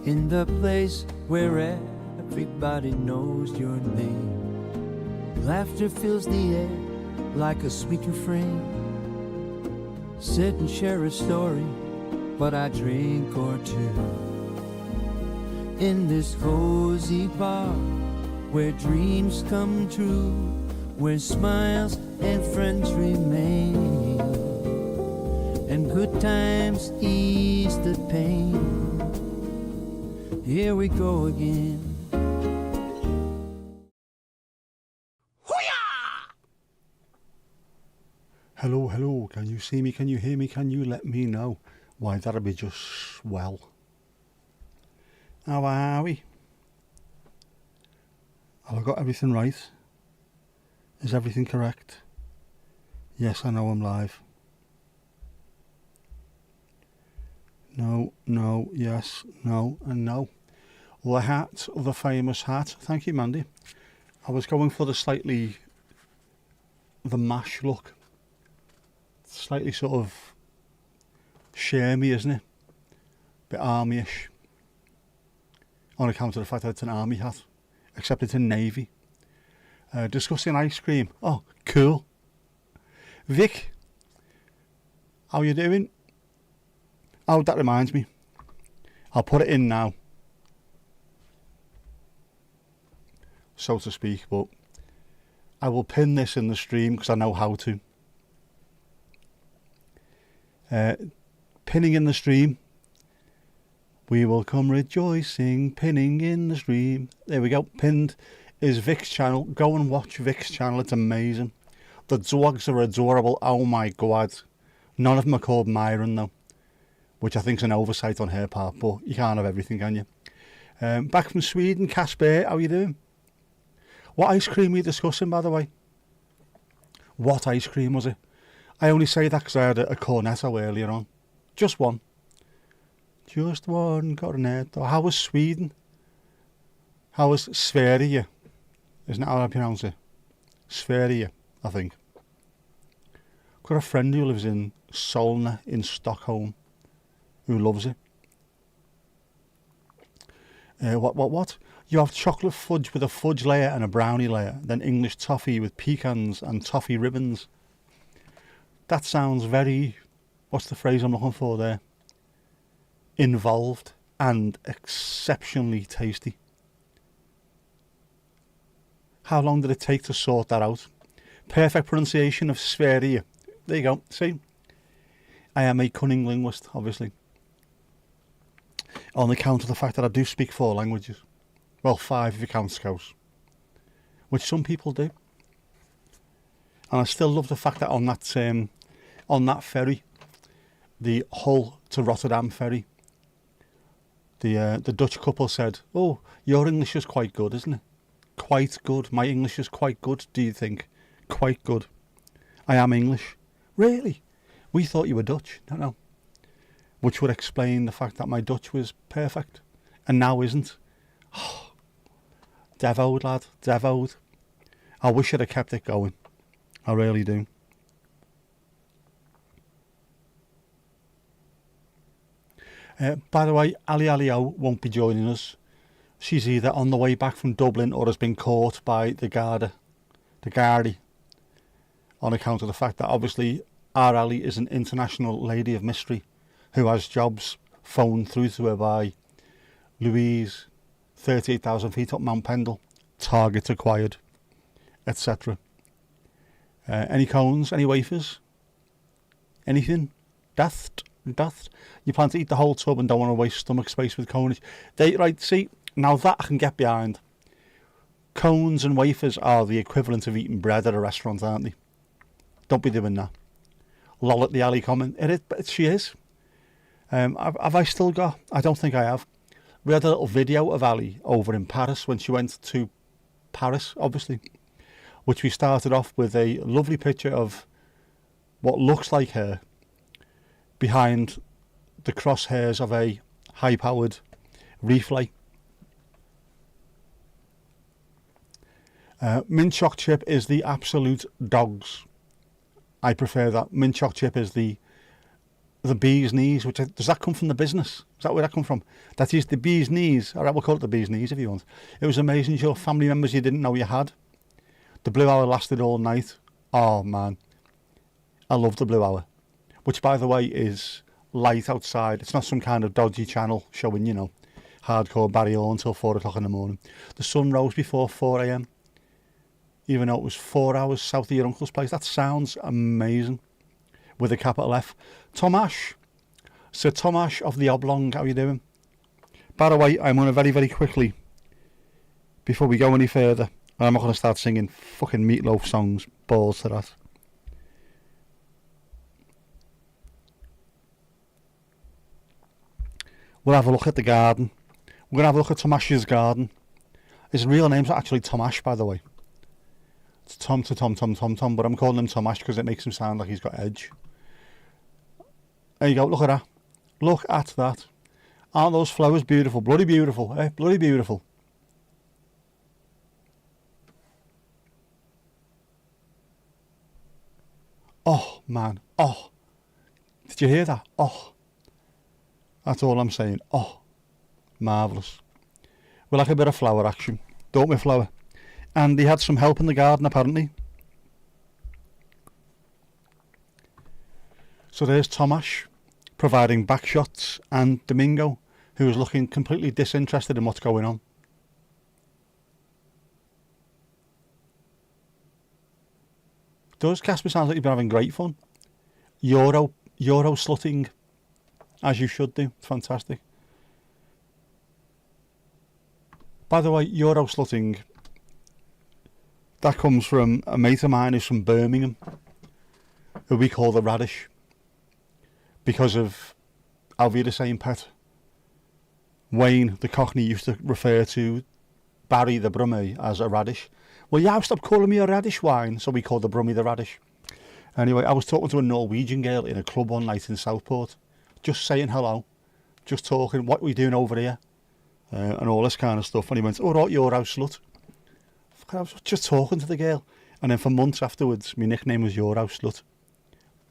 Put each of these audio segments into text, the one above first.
in the place where everybody knows your name. Laughter fills the air like a sweet refrain. Sit and share a story, but I drink or two in this cozy bar where dreams come true, where smiles and friends remain, and good times ease the pain. Here we go again. Hello, hello, can you see me, can you hear me, can you let me know? Why, that'll be just swell. How are we? Have I got everything right? Is everything correct? Yes, I know I'm live. No, no, yes, no, and no. The hat, the famous hat. Thank you, Mandy. I was going for the MASH look. Slightly sort of shamey, isn't it? Bit army-ish. On account of the fact that it's an army hat. Except it's in navy. Discussing ice cream. Oh, cool. Vic, how you doing? Oh, that reminds me. I'll put it in now, so to speak, but I will pin this in the stream because I know how to. Pinning in the stream. We will come rejoicing, pinning in the stream. There we go. Pinned is Vic's channel. Go and watch Vic's channel. It's amazing. The dogs are adorable. Oh my god. None of them are called Myron though, which I think is an oversight on her part, but you can't have everything, can you? Back from Sweden, Casper, how you doing? What ice cream are you discussing, by the way? What ice cream was it? I only say that because I had a cornetto earlier on. Just one. Just one cornetto. How was Sweden? How was Sverige? Isn't that how I pronounce it? Sverige, I think. I've got a friend who lives in Solna in Stockholm who loves it. What? You have chocolate fudge with a fudge layer and a brownie layer, then English toffee with pecans and toffee ribbons. That sounds very, what's the phrase I'm looking for there? Involved and exceptionally tasty. How long did it take to sort that out? Perfect pronunciation of Sverige. There you go. See? I am a cunning linguist, obviously. On account of the fact that I do speak 4 languages. Well, 5 if you count Scouse. Which some people do. And I still love the fact that on that ferry, the Hull to Rotterdam ferry, the Dutch couple said, "Oh, your English is quite good, isn't it?" Quite good. My English is quite good, do you think? Quite good. I am English. Really? We thought you were Dutch. No. Which would explain the fact that my Dutch was perfect. And now isn't. Oh, devoed, lad. Devoed. I wish I'd have kept it going. I really do. By the way, Ali Alio won't be joining us. She's either on the way back from Dublin or has been caught by the Gardaí, on account of the fact that obviously our Ali is an international lady of mystery who has jobs phoned through to her by Louise, 38,000 feet up Mount Pendle, target acquired, etc. Any cones, any wafers, anything? Daft. You plan to eat the whole tub and don't want to waste stomach space with cones. Right, see, now that I can get behind. Cones and wafers are the equivalent of eating bread at a restaurant, aren't they? Don't be doing that. Lol at the alley comment. She is. Have I still got? I don't think I have. We had a little video of Ali over in Paris when she went to Paris, obviously, which we started off with a lovely picture of what looks like her behind the crosshairs of a high-powered reflay. Mint choc chip is the absolute dogs. I prefer that. Mint choc chip is the the bee's knees, does that come from the business? Is that where that come from? That is the bee's knees. All right, we'll call it the bee's knees if you want. It was amazing. Your family members you didn't know you had. The blue hour lasted all night. Oh man, I love the blue hour, which by the way is light outside. It's not some kind of dodgy channel showing, you know, hardcore Barry Orr until 4 o'clock in the morning. The sun rose before 4 a.m. even though it was 4 hours south of your uncle's place. That sounds amazing. With a capital F. Tomash. Sir Tomash of the Oblong, how you doing? By the way, I'm going to very, very quickly, before we go any further, I'm not going to start singing fucking Meatloaf songs, balls to that. We'll have a look at the garden. We're going to have a look at Tomash's garden. His real name's actually Tomash, by the way. It's Tom, but I'm calling him Tomash because it makes him sound like he's got edge. There you go, look at that. Look at that. Aren't those flowers beautiful? Bloody beautiful, eh? Bloody beautiful. Oh, man. Oh. Did you hear that? Oh. That's all I'm saying. Oh. Marvellous. We like a bit of flower action, don't we, flower? And he had some help in the garden, apparently. So there's Tomash providing back shots, and Domingo, who is looking completely disinterested in what's going on. Does Casper sounds like you've been having great fun? Euro slutting, as you should do. It's fantastic. By the way, Euro slutting, that comes from a mate of mine who's from Birmingham, who we call the Radish, because of Alvida saying pet. Wayne, the Cockney, used to refer to Barry the Brummie as a radish. Well, yeah, stop calling me a radish wine, so we call the Brummie the Radish. Anyway, I was talking to a Norwegian girl in a club one night in Southport, just saying hello, just talking, what are we doing over here, and all this kind of stuff. And he went, all right, you're house slut. I was just talking to the girl, and then for months afterwards, my nickname was your house slut.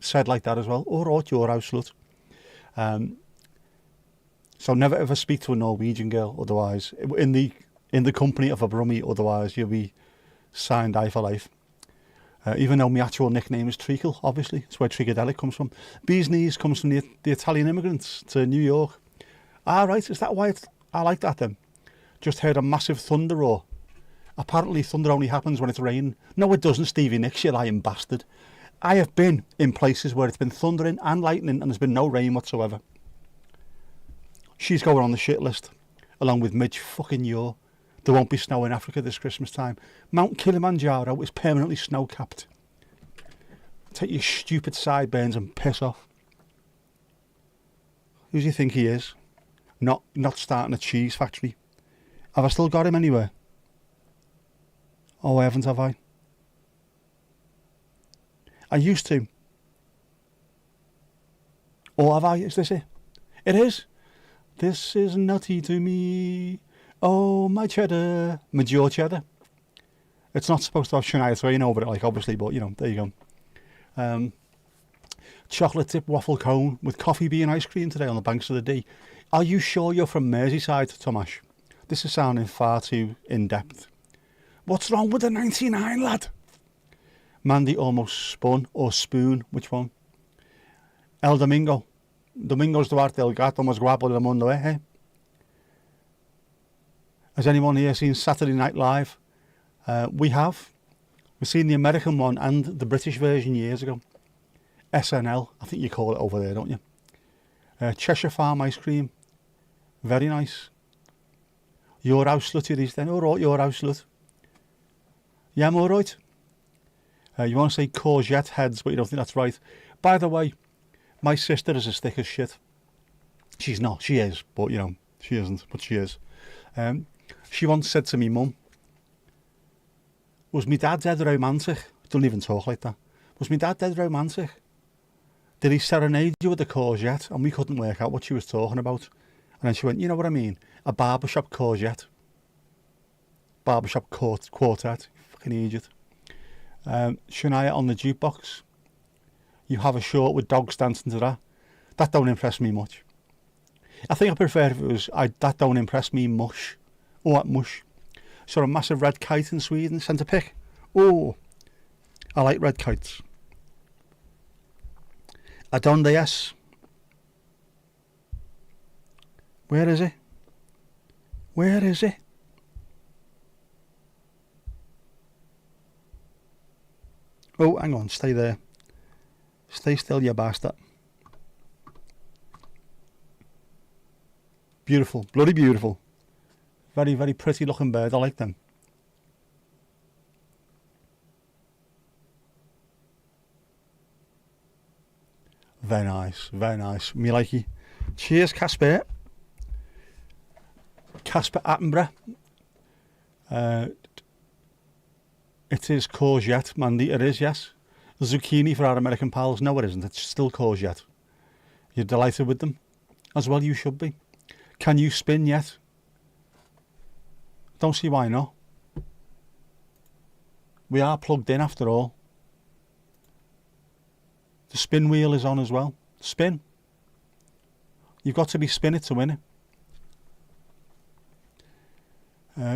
Said like that as well, all right, your house slut. So never ever speak to a Norwegian girl, otherwise, in the company of a Brummie, otherwise you'll be signed eye for life. Even though my actual nickname is Treacle, obviously, it's where Trigadelic comes from. Bee's Knees comes from the Italian immigrants to New York. Ah, right, is that why I like that then? Just heard a massive thunder roar. Apparently thunder only happens when it's raining. No, it doesn't, Stevie Nicks, you lying bastard. I have been in places where it's been thundering and lightning and there's been no rain whatsoever. She's going on the shit list, along with Midge fucking Yor. There won't be snow in Africa this Christmas time. Mount Kilimanjaro is permanently snow-capped. Take your stupid sideburns and piss off. Who do you think he is? Not starting a cheese factory. Have I still got him anywhere? Oh, I haven't, have I? I used to. Or have I? Is this it? It is. This is nutty to me. Oh, my cheddar. My jaw cheddar. It's not supposed to have Shania Twain over it, like, obviously, but, you know, there you go. Chocolate tip waffle cone with coffee bean ice cream today on the banks of the Dee. Are you sure you're from Merseyside, Tomash? This is sounding far too in-depth. What's wrong with the 99, lad? Mandy almost spun, or spoon, which one? El Domingo. Domingo's Duarte, el gato más guapo del mundo, eh? Has anyone here seen Saturday Night Live? We have. We've seen the American one and the British version years ago. SNL, I think you call it over there, don't you? Cheshire Farm ice cream. Very nice. Your house slut it is then. All right, your house slut. Yeah, I'm all right. You want to say courgette heads, but you don't think that's right. By the way, my sister is as thick as shit. She's not. She is, but, you know, she isn't, but she is. She once said to me, Mum, was my dad dead romantic? Don't even talk like that. Was my dad dead romantic? Did he serenade you with a courgette? And we couldn't work out what she was talking about. And then she went, you know what I mean? A barbershop courgette. Barbershop quartet. Fucking idiot. Shania on the jukebox. You have a short with dogs dancing to that. That don't impress me much. I think I prefer if it was, that don't impress me much. Oh, that mush. Saw a massive red kite in Sweden, centre pick. Oh, I like red kites. Adonde es? Where is it? Where is it? Oh, hang on, stay there. Stay still, you bastard. Beautiful, bloody beautiful. Very, very pretty looking bird, I like them. Very nice, very nice. Me likey. Cheers, Casper. Casper Attenborough. It is courgette, Mandy. It is, yes. Zucchini for our American pals. No, it isn't. It's still courgette. You're delighted with them? As well you should be. Can you spin yet? Don't see why not. We are plugged in after all. The spin wheel is on as well. Spin. You've got to be spin it to win it.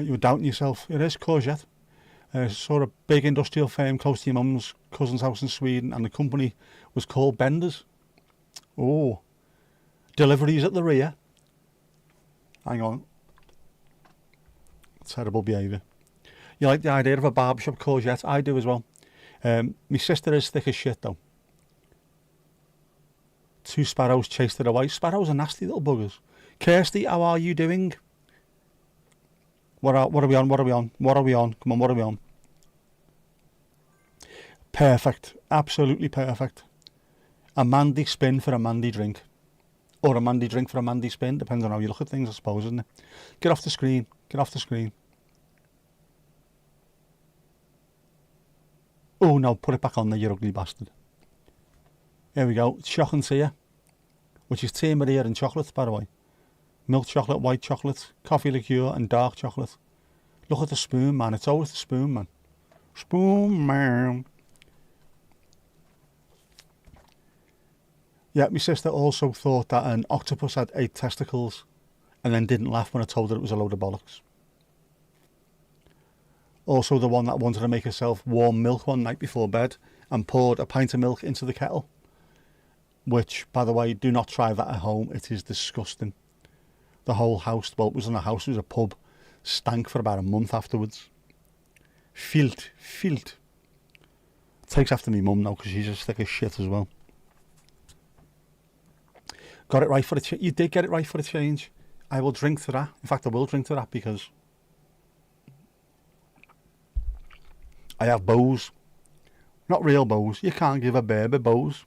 You're doubting yourself. It is courgette. Saw a big industrial firm close to your mum's cousin's house in Sweden, and the company was called Benders. Oh, deliveries at the rear. Hang on. Terrible behaviour. You like the idea of a barbershop courgette? I do as well. My sister is thick as shit though. 2 sparrows chased her away. Sparrows are nasty little buggers. Kirsty, how are you doing? What are we on? What are we on? What are we on? Come on, what are we on? Perfect. Absolutely perfect. A Mandy spin for a Mandy drink. Or a Mandy drink for a Mandy spin. Depends on how you look at things, I suppose, isn't it? Get off the screen. Get off the screen. Oh no, put it back on there, you ugly bastard. Here we go. Choc and tea, which is tea, Maria and chocolate, by the way. Milk chocolate, white chocolate, coffee liqueur and dark chocolate. Look at the spoon, man. It's always the spoon, man. Spoon, man. Yeah, my sister also thought that an octopus had 8 testicles and then didn't laugh when I told her it was a load of bollocks. Also the one that wanted to make herself warm milk one night before bed and poured a pint of milk into the kettle. Which, by the way, do not try that at home. It is disgusting. The whole house, well, it wasn't a house, it was a pub, stank for about a month afterwards. Filth. Takes after me mum now because she's just thick as shit as well. Got it right for a change. You did get it right for a change. I will drink to that. In fact, I will drink to that because I have bows. Not real bows. You can't give a baby bows.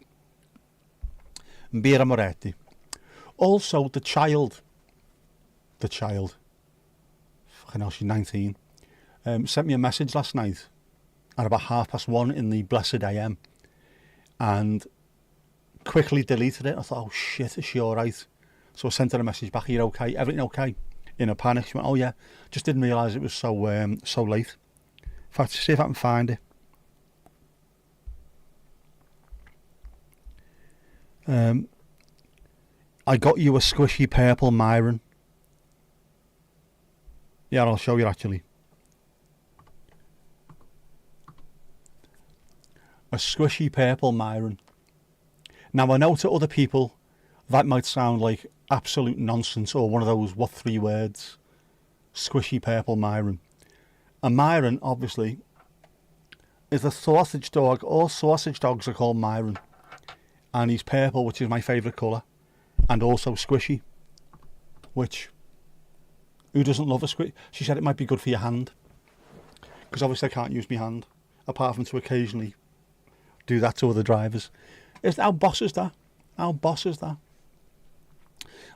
Birra Moretti. Also, the child, fucking hell, she's 19, sent me a message last night at about 1:30 in the blessed AM and quickly deleted it. I thought, oh shit, is she alright? So I sent her a message back, are you okay? Everything okay? In a panic. She went, oh yeah, just didn't realise it was so late. In fact, see if I can find it. I got you a squishy purple Myron. Yeah, I'll show you actually. A squishy purple Myron. Now I know to other people that might sound like absolute nonsense or one of those what 3 words. Squishy purple Myron. A Myron, obviously, is a sausage dog. All sausage dogs are called Myron. And he's purple, which is my favourite colour. And also squishy, which, who doesn't love a squish? She said it might be good for your hand. Because obviously I can't use my hand, apart from to occasionally do that to other drivers. How boss is that? How boss is that?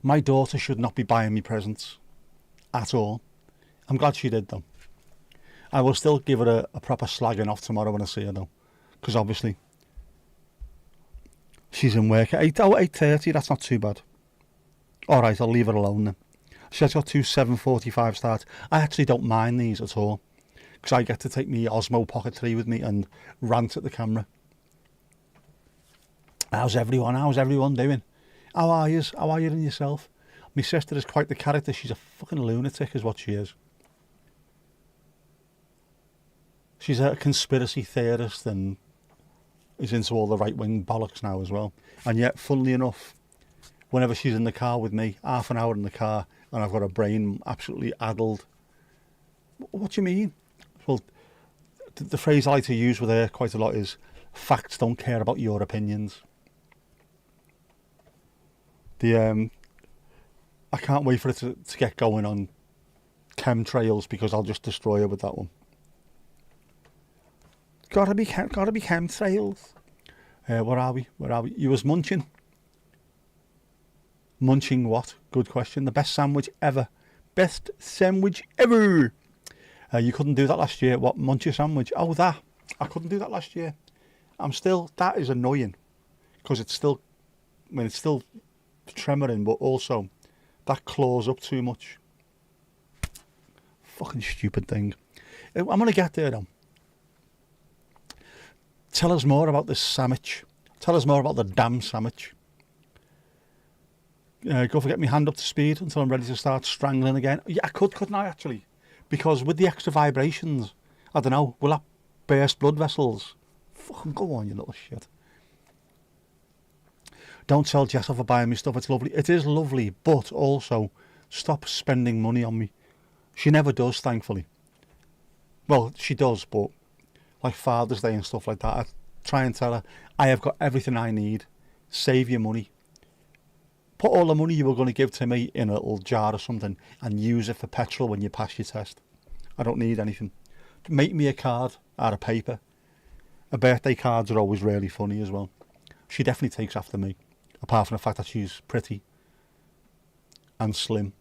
My daughter should not be buying me presents. At all. I'm glad she did though. I will still give her a proper slagging off tomorrow when I see her though. Because obviously she's in work at 8:30, that's not too bad. Alright, I'll leave her alone then. She has got 2 7:45 starts. I actually don't mind these at all. Because I get to take me Osmo Pocket 3 with me and rant at the camera. How's everyone doing? How are you? How are you in yourself? My sister is quite the character. She's a fucking lunatic is what she is. She's a conspiracy theorist and is into all the right-wing bollocks now as well. And yet, funnily enough, whenever she's in the car with me, half an hour in the car, and I've got her brain absolutely addled. What do you mean? Well, the phrase I like to use with her quite a lot is, facts don't care about your opinions. I can't wait for it to get going on chemtrails because I'll just destroy her with that one. Gotta be chemtrails. Where are we? You was munching. Munching what? Good question. The best sandwich ever. Best sandwich ever. You couldn't do that last year. What? Munch a sandwich? Oh, that. I couldn't do that last year. That is annoying. Because it's still tremoring, but also that claws up too much. Fucking stupid thing. I'm going to get there though. Tell us more about this sandwich. Tell us more about the damn sandwich. Go for get my hand up to speed until I'm ready to start strangling again. Yeah, I couldn't I actually? Because with the extra vibrations, I don't know, will that burst blood vessels? Fucking go on, you little shit. Don't tell Jess off for buying me stuff, it's lovely. It is lovely, but also stop spending money on me. She never does, thankfully. Well, she does, but like Father's Day and stuff like that, I try and tell her, I have got everything I need. Save your money. Put all the money you were going to give to me in a little jar or something and use it for petrol when you pass your test. I don't need anything. Make me a card out of paper. Her birthday cards are always really funny as well. She definitely takes after me, apart from the fact that she's pretty and slim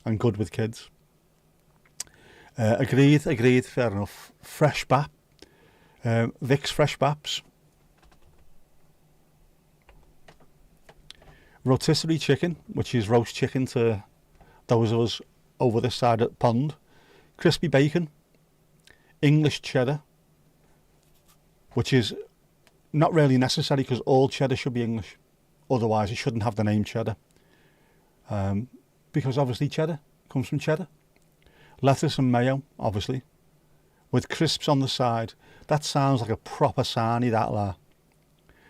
and good with kids. Agreed, fair enough. Fresh bap. Vicks Fresh Baps. Rotisserie chicken, which is roast chicken to those of us over this side of the pond. Crispy bacon. English cheddar, which is not really necessary because all cheddar should be English. Otherwise, it shouldn't have the name cheddar. Because obviously cheddar comes from cheddar. Lettuce and mayo, obviously, with crisps on the side. That sounds like a proper sarnie, that la.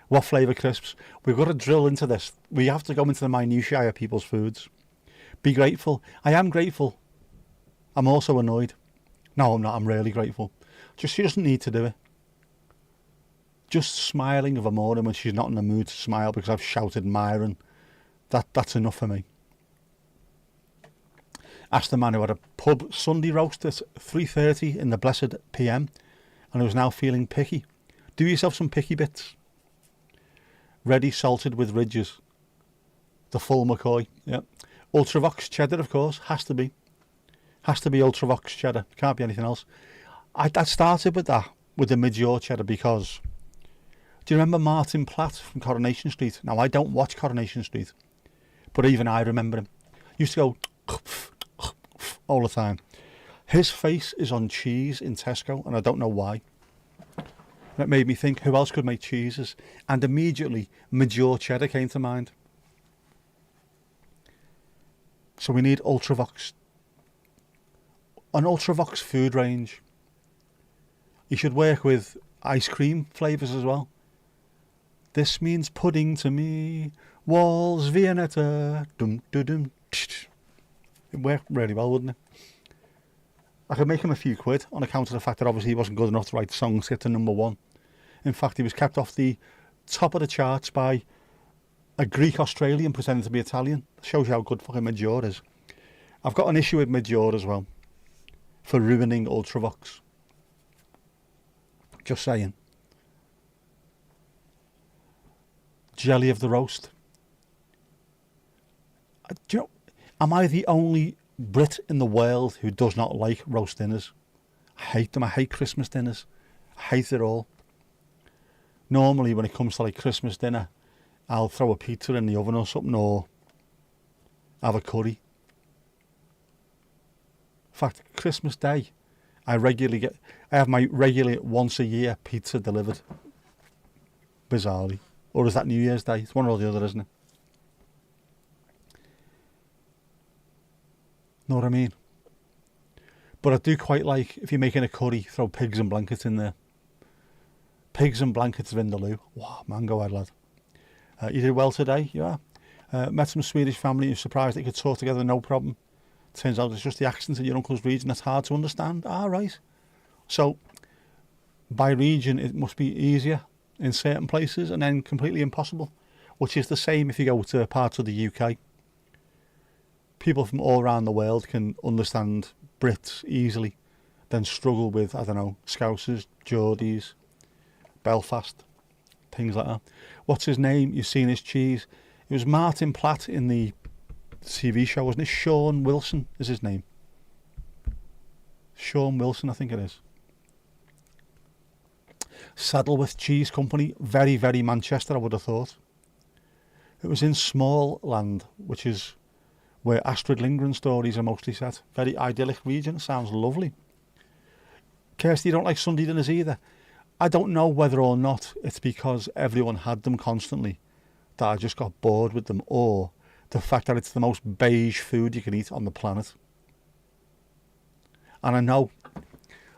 What flavour crisps? We've got to drill into this. We have to go into the minutiae of people's foods. Be grateful. I am grateful. I'm also annoyed. No, I'm not. I'm really grateful. She doesn't need to do it. Just smiling of a morning when she's not in the mood to smile because I've shouted Myron. That's enough for me. Asked the man who had a pub Sunday roast at 3:30 in the blessed PM and who's now feeling picky. Do yourself some picky bits. Ready salted with ridges. The full McCoy, yeah. Ultravox cheddar, of course, has to be. Has to be Ultravox cheddar. Can't be anything else. I started with that, with the mid-yaw cheddar, because do you remember Martin Platt from Coronation Street? Now, I don't watch Coronation Street, but even I remember him. He used to go all the time. His face is on cheese in Tesco, and I don't know why. That made me think, who else could make cheeses? And immediately, mid-yaw cheddar came to mind. So we need Ultravox. An Ultravox food range. You should work with ice cream flavours as well. This means pudding to me. Walls, Viennetta. Dum dum dum. It'd work really well, wouldn't it? I could make him a few quid on account of the fact that obviously he wasn't good enough to write songs to get to #1. In fact, he was kept off the top of the charts by a Greek Australian pretending to be Italian. Shows you how good fucking mid-yaw is. I've got an issue with mid-yaw as well for ruining Ultravox. Just saying. Jelly of the roast. Do you know, am I the only Brit in the world who does not like roast dinners? I hate them. I hate Christmas dinners. I hate it all. Normally when it comes to like Christmas dinner, I'll throw a pizza in the oven or something, or have a curry. In fact, Christmas Day, I have my regular once a year pizza delivered. Bizarrely. Or is that New Year's Day? It's one or the other, isn't it? Know what I mean? But I do quite like, if you're making a curry, throw pigs and blankets in there. Pigs and blankets vindaloo. Wow, man, go ahead, lad. You did well today, yeah. Met some Swedish family who surprised they could talk together, no problem. Turns out it's just the accents in your uncle's region that's hard to understand. Ah, right. So, by region, it must be easier in certain places and then completely impossible, which is the same if you go to parts of the UK. People from all around the world can understand Brits easily, then struggle with, I don't know, Scousers, Geordies, Belfast, things like that. What's his name? You've seen his cheese. It was Martin Platt in the TV show, wasn't it? Sean Wilson is his name. Sean Wilson, I think it is. Saddleworth Cheese Company, very, very Manchester, I would have thought. It was in Small Land, which is where Astrid Lindgren stories are mostly set. Very idyllic region, sounds lovely. Kirsty, you don't like Sunday dinners either. I don't know whether or not it's because everyone had them constantly that I just got bored with them, or the fact that it's the most beige food you can eat on the planet. And I know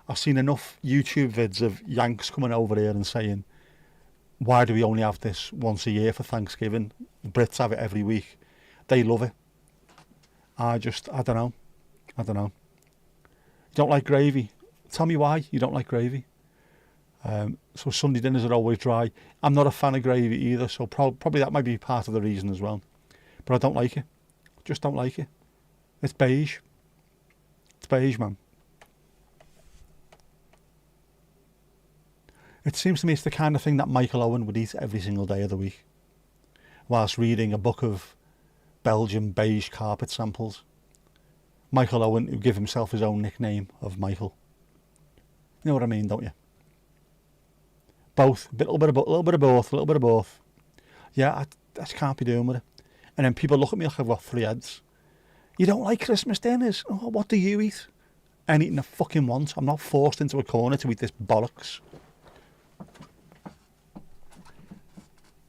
I've seen enough YouTube vids of Yanks coming over here and saying, why do we only have this once a year for Thanksgiving? Brits have it every week. They love it. I don't know. You don't like gravy? Tell me why you don't like gravy. So Sunday dinners are always dry. I'm not a fan of gravy either, so probably that might be part of the reason as well. But I don't like it. Just don't like it. It's beige. It's beige, man. It seems to me it's the kind of thing that Michael Owen would eat every single day of the week, whilst reading a book of Belgian beige carpet samples. Michael Owen, who give himself his own nickname of Michael. You know what I mean, don't you? Both, a little bit of both. Yeah, I just can't be doing with it. And then people look at me like I've got three heads. You don't like Christmas dinners? Oh, what do you eat? Anything I fucking want. I'm not forced into a corner to eat this bollocks.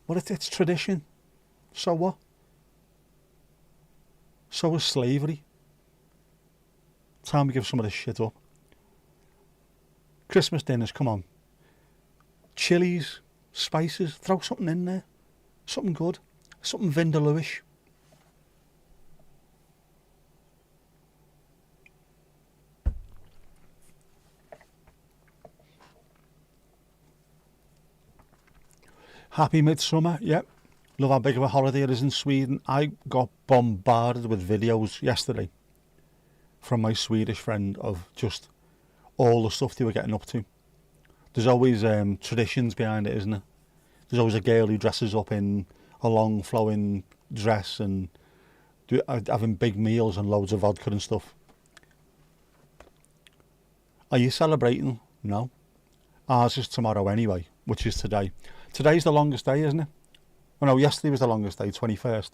But it's tradition. So what? So is slavery. Time to give some of this shit up. Christmas dinners, come on. Chilies, spices, throw something in there. Something good. Something vindaloo-ish. Happy midsummer, yep. Love how big of a holiday it is in Sweden. I got bombarded with videos yesterday from my Swedish friend of just all the stuff they were getting up to. There's always traditions behind it, isn't there? There's always a girl who dresses up in a long flowing dress and having big meals and loads of vodka and stuff. Are you celebrating? No. Ours is tomorrow anyway, which is today. Today's the longest day, isn't it? Oh no, yesterday was the longest day, 21st.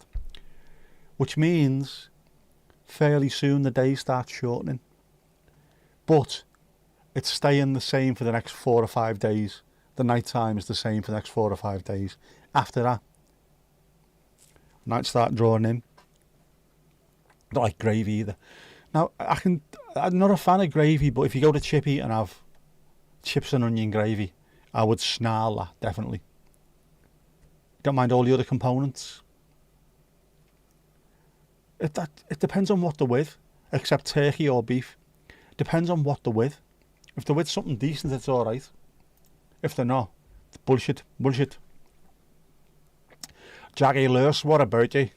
Which means fairly soon the days start shortening. But it's staying the same for the next 4 or 5 days. The night time is the same for the next 4 or 5 days. After that, nights start drawing in. Not like gravy either. Now, I'm not a fan of gravy, but if you go to Chippy and have chips and onion gravy, I would snarl that, definitely. Don't mind all the other components. It depends on what they're with, except turkey or beef. Depends on what they're with. If they're with something decent, it's alright. If they're not, it's bullshit. Jackie Lewis, what about you?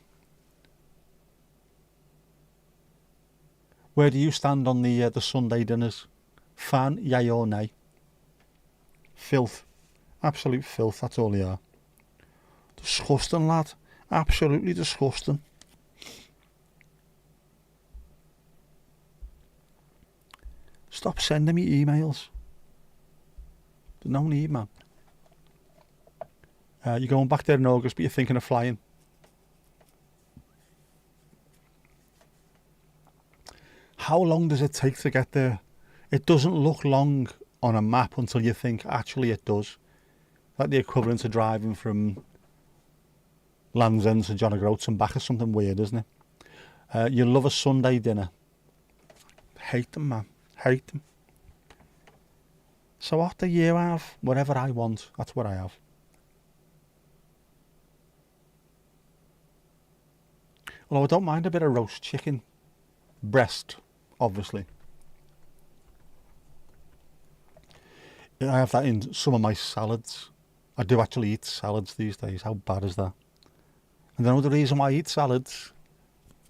Where do you stand on the Sunday dinners? Fan, yay or nay? Filth. Absolute filth, that's all they are. Disgusting, lad. Absolutely disgusting. Stop sending me emails. There's no need, man. You're going back there in August, but you're thinking of flying. How long does it take to get there? It doesn't look long on a map until you think, actually it does. Like the equivalent of driving from Land's End to John O'Groats and back is something weird, isn't it? You love a Sunday dinner. Hate them, man. Hate them. So what do you have? Whatever I want, that's what I have. Although I don't mind a bit of roast chicken. Breast, obviously. I have that in some of my salads. I do actually eat salads these days. How bad is that? And then the reason why I eat salads,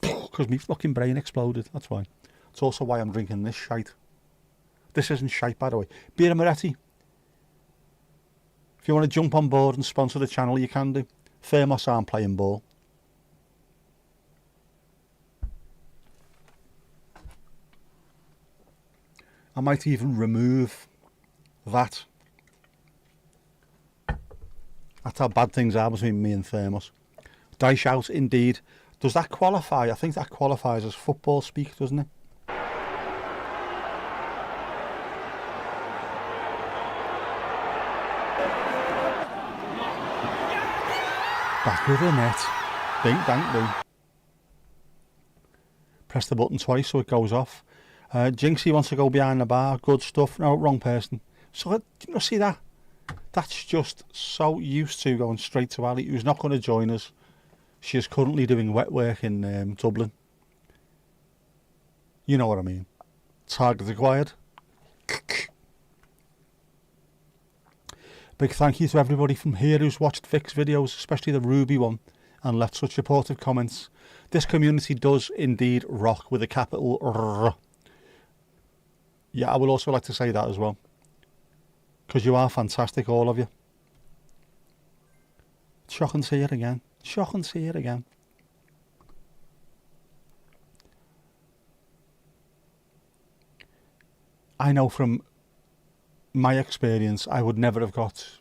because my fucking brain exploded. That's why. It's also why I'm drinking this shite. This isn't shite, by the way. Birra Moretti. If you want to jump on board and sponsor the channel, you can do. Thermos aren't playing ball. I might even remove that. That's how bad things are between me and Thermos. Dice out, indeed. Does that qualify? I think that qualifies as football speak, doesn't it? Back of the net. Ding, dang, ding. Press the button twice so it goes off. Jinxie wants to go behind the bar. Good stuff. No, wrong person. So, you see that? That's just so used to going straight to Ali, who's not going to join us. She is currently doing wet work in Dublin. You know what I mean. Target acquired. Big thank you to everybody from here who's watched Vic's videos, especially the Ruby one, and left such supportive comments. This community does indeed rock with a capital R. Yeah, I would also like to say that as well. Because you are fantastic, all of you. Shocking to see it again. Shocking to see it again. I know from my experience, I would never have got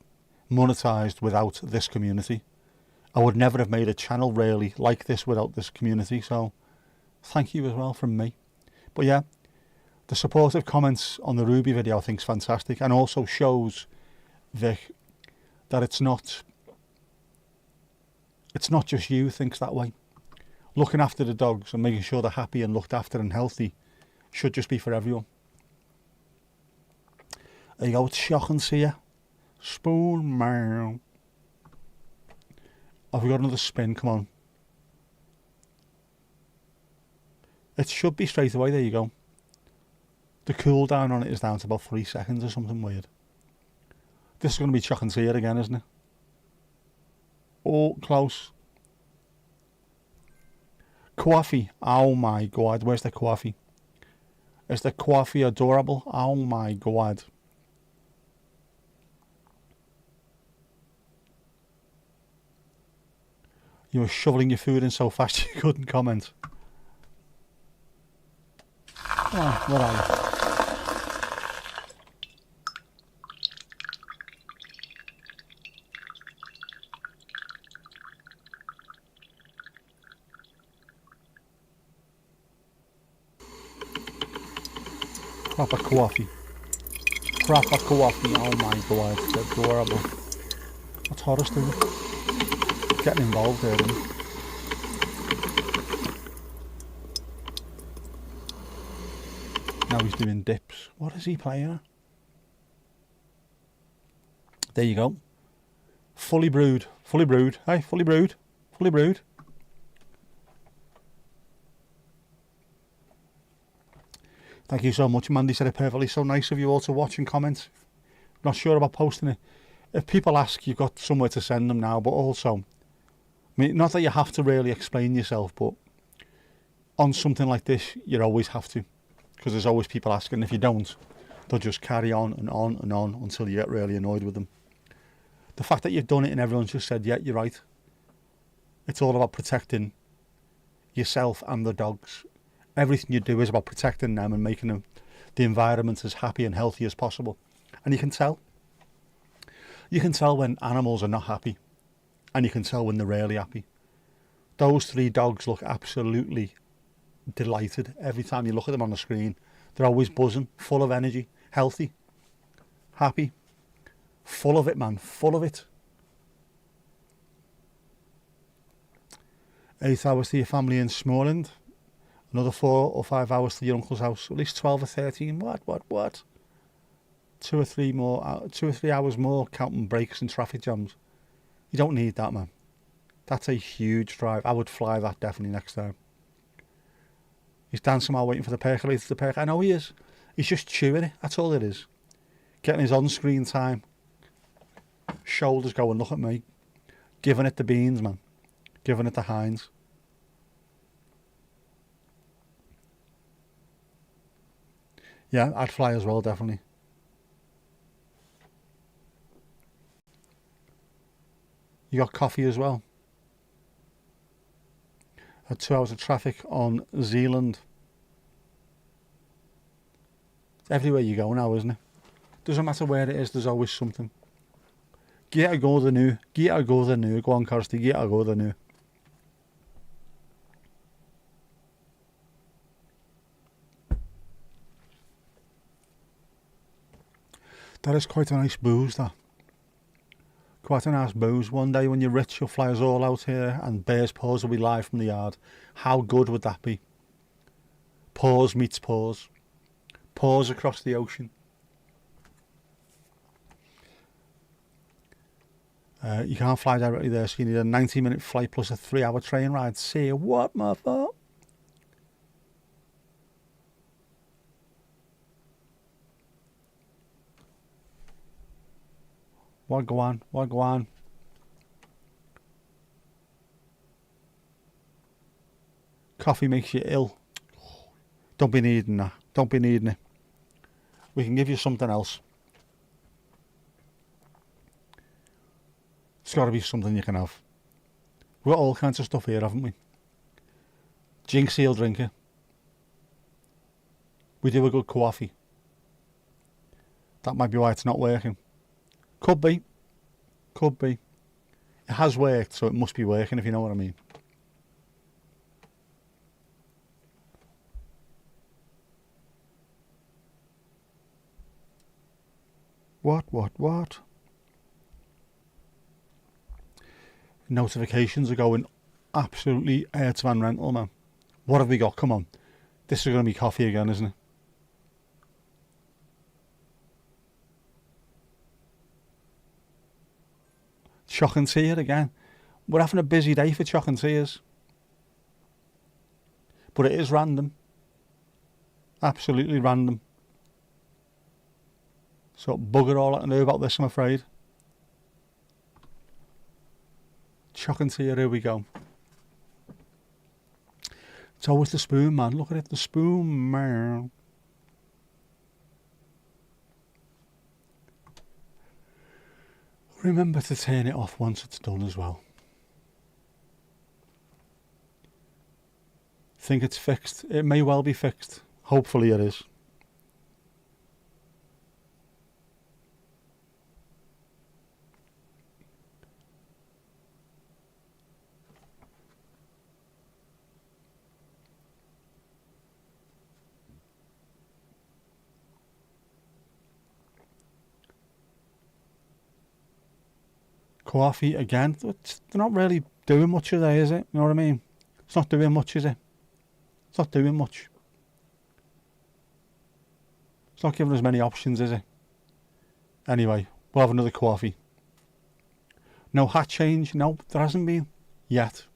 monetized without this community. I would never have made a channel really like this without this community. So thank you as well from me. But yeah, the supportive comments on the Ruby video I think is fantastic, and also shows Vic that it's not just you thinks that way. Looking after the dogs and making sure they're happy and looked after and healthy should just be for everyone. There you go, it's shocking to see you. Spoon man. Have we got another spin? Come on. It should be straight away, there you go. The cooldown on it is down to about 3 seconds or something weird. This is going to be shocking to see it again, isn't it? Oh, close. Coffee. Oh my god, where's the coffee? Is the coffee adorable? Oh my god. You were shoveling your food in so fast you couldn't comment. Come on, where are you? Proper coffee. Proper coffee, oh my god, it's adorable. What's Horace doing? Getting involved there, isn't he? Now he's doing dips. What is he playing at? There you go. Fully brewed. Fully brewed. Hey, fully brewed. Fully brewed. Thank you so much. Mandy said it perfectly. So nice of you all to watch and comment. Not sure about posting it. If people ask, you've got somewhere to send them now, but also, I mean, not that you have to really explain yourself, but on something like this, you always have to. Because there's always people asking. If you don't, they'll just carry on and on and on until you get really annoyed with them. The fact that you've done it and everyone's just said, yeah, you're right. It's all about protecting yourself and the dogs. Everything you do is about protecting them and making them, the environment as happy and healthy as possible. And you can tell. You can tell when animals are not happy. And you can tell when they're really happy. Those 3 dogs look absolutely delighted every time you look at them on the screen. They're always buzzing, full of energy, healthy, happy, full of it, man, full of it. 8 hours to your family in Smorland. Another 4 or 5 hours to your uncle's house. At least 12 or 13. What? 2 or 3 hours more counting breaks and traffic jams. You don't need that, man. That's a huge drive. I would fly that definitely next time. He's dancing while waiting for the percolator to percolate. I know he is. He's just chewing it. That's all it is. Getting his on-screen time. Shoulders going, look at me. Giving it the beans, man. Giving it the Heinz. Yeah, I'd fly as well, definitely. You got coffee as well. Had 2 hours of traffic on Zealand. It's everywhere you go now, isn't it? Doesn't matter where it is, there's always something. Get a go the new. Get a go the new. Go on, Kirsty. Get a go the new. That is quite a nice booze, that. Quite a nice booze. One day when you're rich, you'll fly us all out here and Bear's Paws will be live from the yard. How good would that be? Paws meets paws. Paws across the ocean. You can't fly directly there, so you need a 90-minute flight plus a 3-hour train ride. Say what, motherfucker? What go on? Coffee makes you ill. Don't be needing that. Don't be needing it. We can give you something else. It's got to be something you can have. We've got all kinds of stuff here, haven't we? Jinx Seal drinker. We do a good coffee. That might be why it's not working. Could be. It has worked, so it must be working, if you know what I mean. What? Notifications are going absolutely Van Rental, man. What have we got? Come on. This is going to be coffee again, isn't it? Choc and tea again. We're having a busy day for choc and teas. But it is random. Absolutely random. So bugger all I can do about this, I'm afraid. Choc and tea, here we go. It's always the spoon, man. Look at it, the spoon, man. Remember to turn it off once it's done as well. Think it's fixed. It may well be fixed. Hopefully it is. Coffee again. They're not really doing much today, is it? You know what I mean? It's not doing much, is it? It's not doing much. It's not giving us many options, is it? Anyway, we'll have another coffee. No hat change? No, there hasn't been. Yet.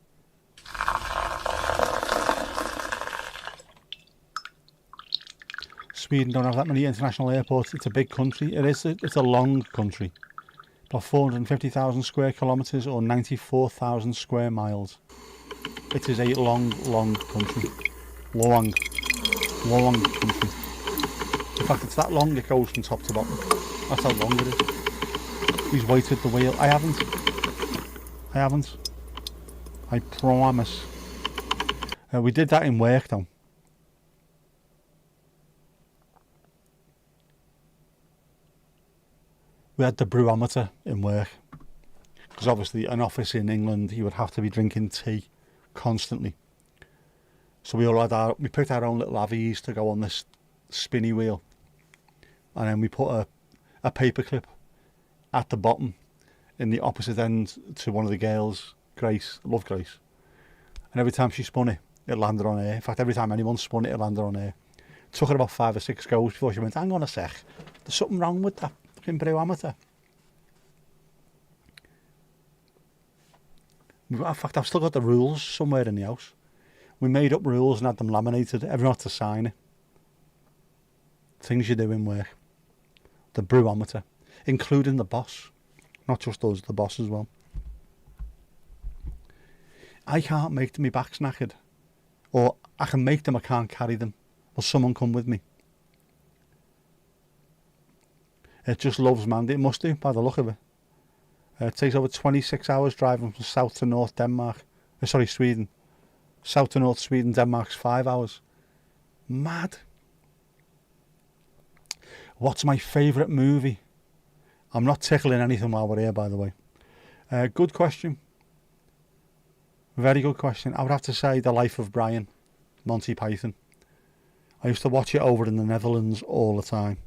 Sweden don't have that many international airports. It's a big country. It's a long country. About 450,000 square kilometres or 94,000 square miles. It is a long country. Long country. In fact, it's that long it goes from top to bottom. That's how long it is. He's weighted the wheel. I haven't. I promise. We did that in work though. We had the brewometer in work. Because obviously an office in England, you would have to be drinking tea constantly. So we picked our own little avies to go on this spinny wheel. And then we put a paper clip at the bottom in the opposite end to one of the girls, Grace. I love Grace. And every time she spun it, it landed on air. In fact, every time anyone spun it, it landed on air. It took her about 5 or 6 goes before she went, hang on a sec, there's something wrong with that fucking brew amateur. In fact, I've still got the rules somewhere in the house. We made up rules and had them laminated. Everyone had to sign it. Things you do in work. The brewometer, including the boss. Not just us, the boss as well. I can't make my back knackered. Or I can make them, I can't carry them. Will someone come with me? It just loves Mandy. It must do, by the look of it. It takes over 26 hours driving from south to north Denmark. Sweden. South to north Sweden, Denmark's 5 hours. Mad. What's my favourite movie? I'm not tickling anything while we're here, by the way. Good question. Very good question. I would have to say The Life of Brian, Monty Python. I used to watch it over in the Netherlands all the time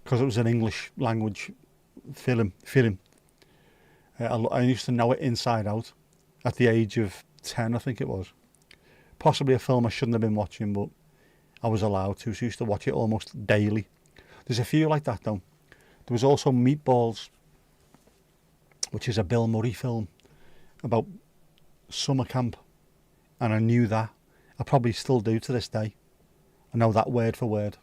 because it was an English language film. I used to know it inside out at the age of 10, I think it was. Possibly a film I shouldn't have been watching, but I was allowed to, so I used to watch it almost daily. There's a few like that though. There was also Meatballs, which is a Bill Murray film about summer camp, and I knew that. I probably still do to this day. I know that word for word.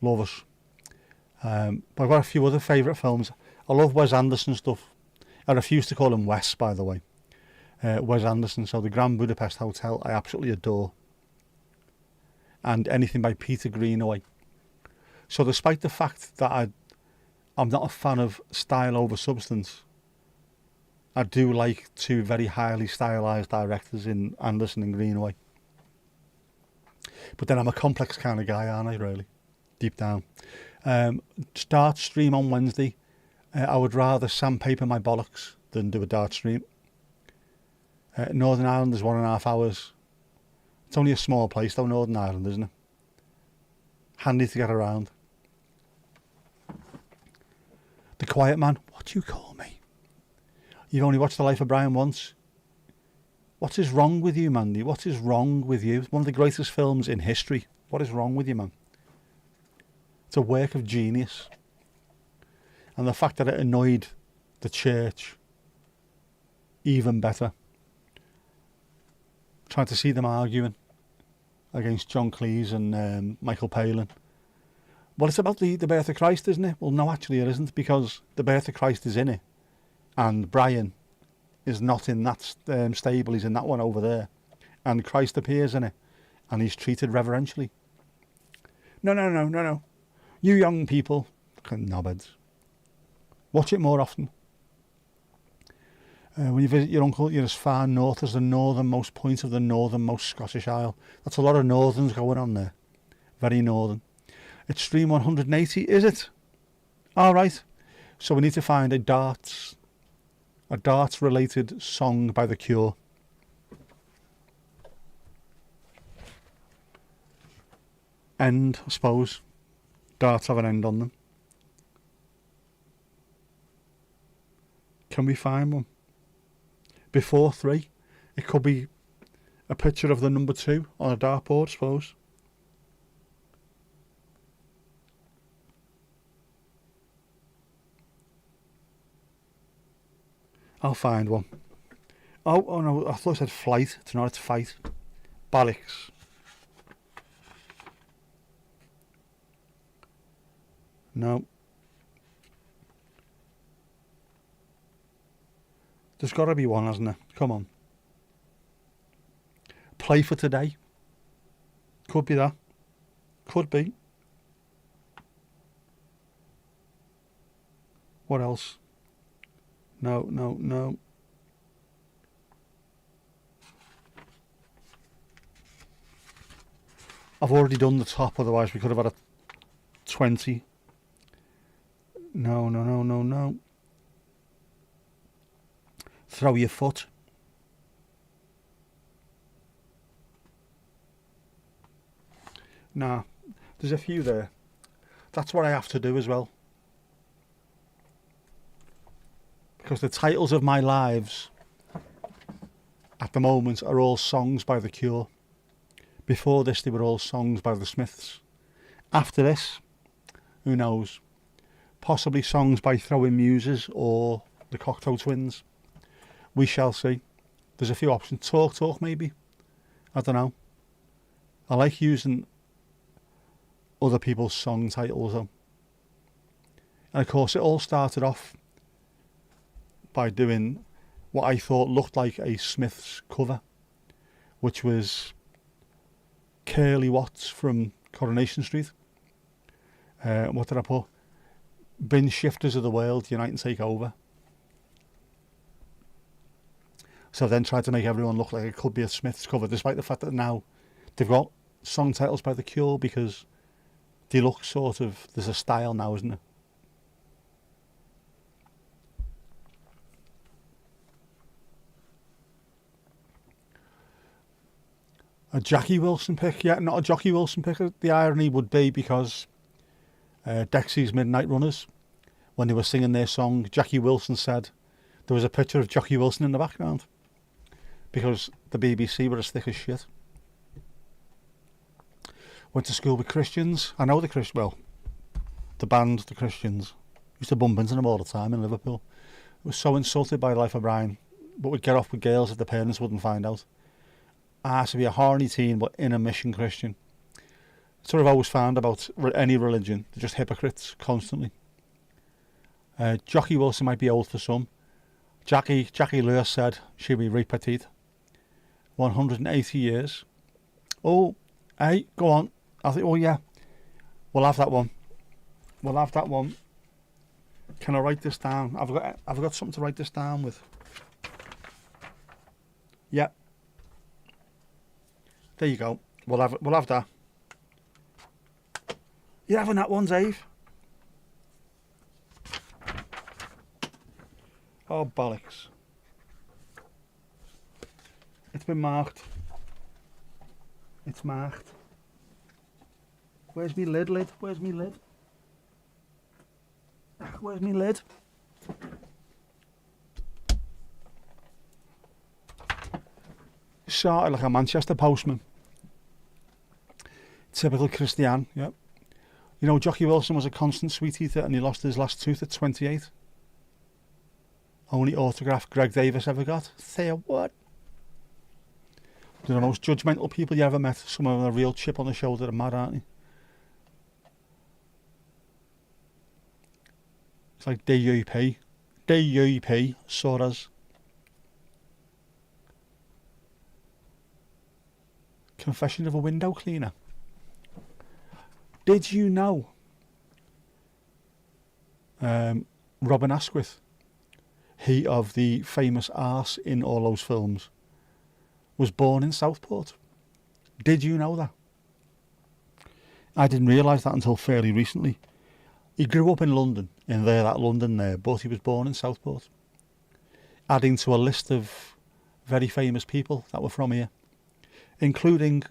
Love us. But I've got a few other favourite films. I love Wes Anderson stuff. I refuse to call him Wes, by the way. Wes Anderson, so the Grand Budapest Hotel, I absolutely adore. And anything by Peter Greenaway. So despite the fact that I'm not a fan of style over substance, I do like two very highly stylised directors in Anderson and Greenaway. But then I'm a complex kind of guy, aren't I, really? Deep down. Start stream on Wednesday. I would rather sandpaper my bollocks than do a dart stream. Northern Ireland is 1.5 hours. It's only a small place though, Northern Ireland, isn't it? Handy to get around. The Quiet Man. What do you call me? You've only watched The Life of Brian once. What is wrong with you, Mandy? What is wrong with you? It's one of the greatest films in history. What is wrong with you, man? It's a work of genius. And the fact that it annoyed the church, even better. Trying to see them arguing against John Cleese and Michael Palin. Well, it's about the birth of Christ, isn't it? Well, no, actually it isn't, because the birth of Christ is in it. And Brian is not in that stable, he's in that one over there. And Christ appears in it. And he's treated reverentially. No. You young people, fucking knobheads. Watch it more often. When you visit your uncle, you're as far north as the northernmost point of the northernmost Scottish Isle. That's a lot of northerns going on there. Very northern. It's stream 180, is it? Alright. So we need to find a darts related song by The Cure. End, I suppose. Darts have an end on them. Can we find one? Before 3. It could be a picture of the number 2 on a dartboard, I suppose. I'll find one. Oh no, I thought it said flight. It's not, it's fight. Barracks. No. There's got to be one, hasn't there? Come on. Play for today. Could be that. Could be. What else? No. I've already done the top, otherwise we could have had a 20. No. Throw your foot. Nah, there's a few there. That's what I have to do as well. because the titles of my lives at the moment are all songs by The Cure. Before this, they were all songs by the Smiths. After this, who knows? Possibly songs by Throwing Muses or the Cocteau Twins. We shall see. There's a few options. Talk maybe. I don't know. I like using other people's song titles though. And of course it all started off by doing what I thought looked like a Smiths cover, which was Curly Watts from Coronation Street. What did I put? Bin Shifters of the World, Unite and Take Over. So I then tried to make everyone look like it could be a Smiths cover, despite the fact that now they've got song titles by The Cure, because they look sort of, there's a style now, isn't there? A Jackie Wilson pick, yeah, not a Jockey Wilson pick. The irony would be because Dexy's Midnight Runners, when they were singing their song, Jackie Wilson said there was a picture of Jockey Wilson in the background, because the BBC were as thick as shit. Went to school with Christians. I know the the band, the Christians. Used to bump into them all the time in Liverpool. I was so insulted by Life of Brian, but would get off with girls if the parents wouldn't find out. I had to be a horny teen, but in a mission Christian. That's what I've always found about any religion. They're just hypocrites, constantly. Jockey Wilson might be old for some. Jackie Lewis said she'd be repetite. 180 years. Oh, hey, go on. I think, oh yeah, we'll have that one. We'll have that one. Can I write this down? I've got something to write this down with. Yeah. There you go. We'll have that. You're having that one, Dave? Oh, bollocks. It's been marked. It's marked. Where's me lid? Where's me lid? Where's me lid? Sort of like a Manchester postman. Typical Christian, yep. You know, Jockey Wilson was a constant sweet eater and he lost his last tooth at 28. Only autograph Greg Davis ever got. Say a what? They're the most judgmental people you ever met. Some of them are a real chip on the shoulder and mad, aren't they? It's like DUP. DUP, Soros. Confession of a Window Cleaner. Did you know Robin Asquith, he of the famous arse in all those films, was born in Southport? Did you know that? I didn't realise that until fairly recently. He grew up in London, that London there, but he was born in Southport. Adding to a list of very famous people that were from here, including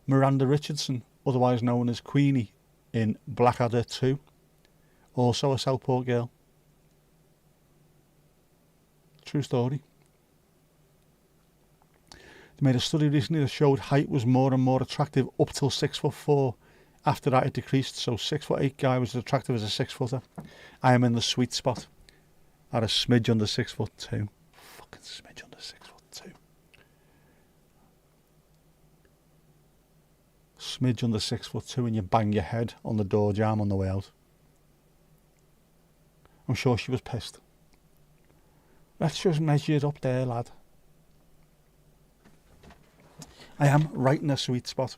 Miranda Richardson, otherwise known as Queenie in Blackadder 2, also a Southport girl. True story. They made a study recently that showed height was more and more attractive up till 6'4". After that it decreased, so 6'8" guy was as attractive as a 6-footer. I am in the sweet spot at a smidge under 6'2". Fucking smidge under 6'2". Smidge under 6'2" and you bang your head on the door jamb on the way out. I'm sure she was pissed. Let's just measure it up there, lad. I am right in a sweet spot.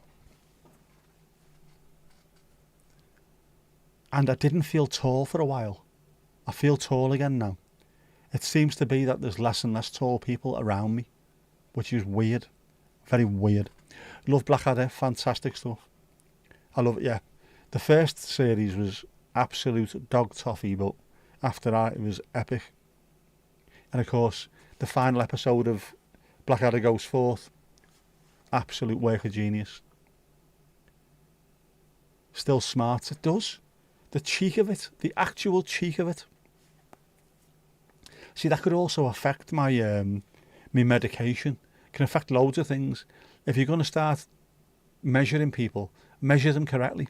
And I didn't feel tall for a while. I feel tall again now. It seems to be that there's less and less tall people around me, which is weird. Very weird. Love Blackadder, fantastic stuff. I love it, yeah. The first series was absolute dog toffee, but after that it was epic. And of course, the final episode of Blackadder Goes Forth, absolute work of genius. Still smart, it does. The cheek of it, the actual cheek of it. See, that could also affect my my medication. It can affect loads of things. If you're going to start measuring people, measure them correctly.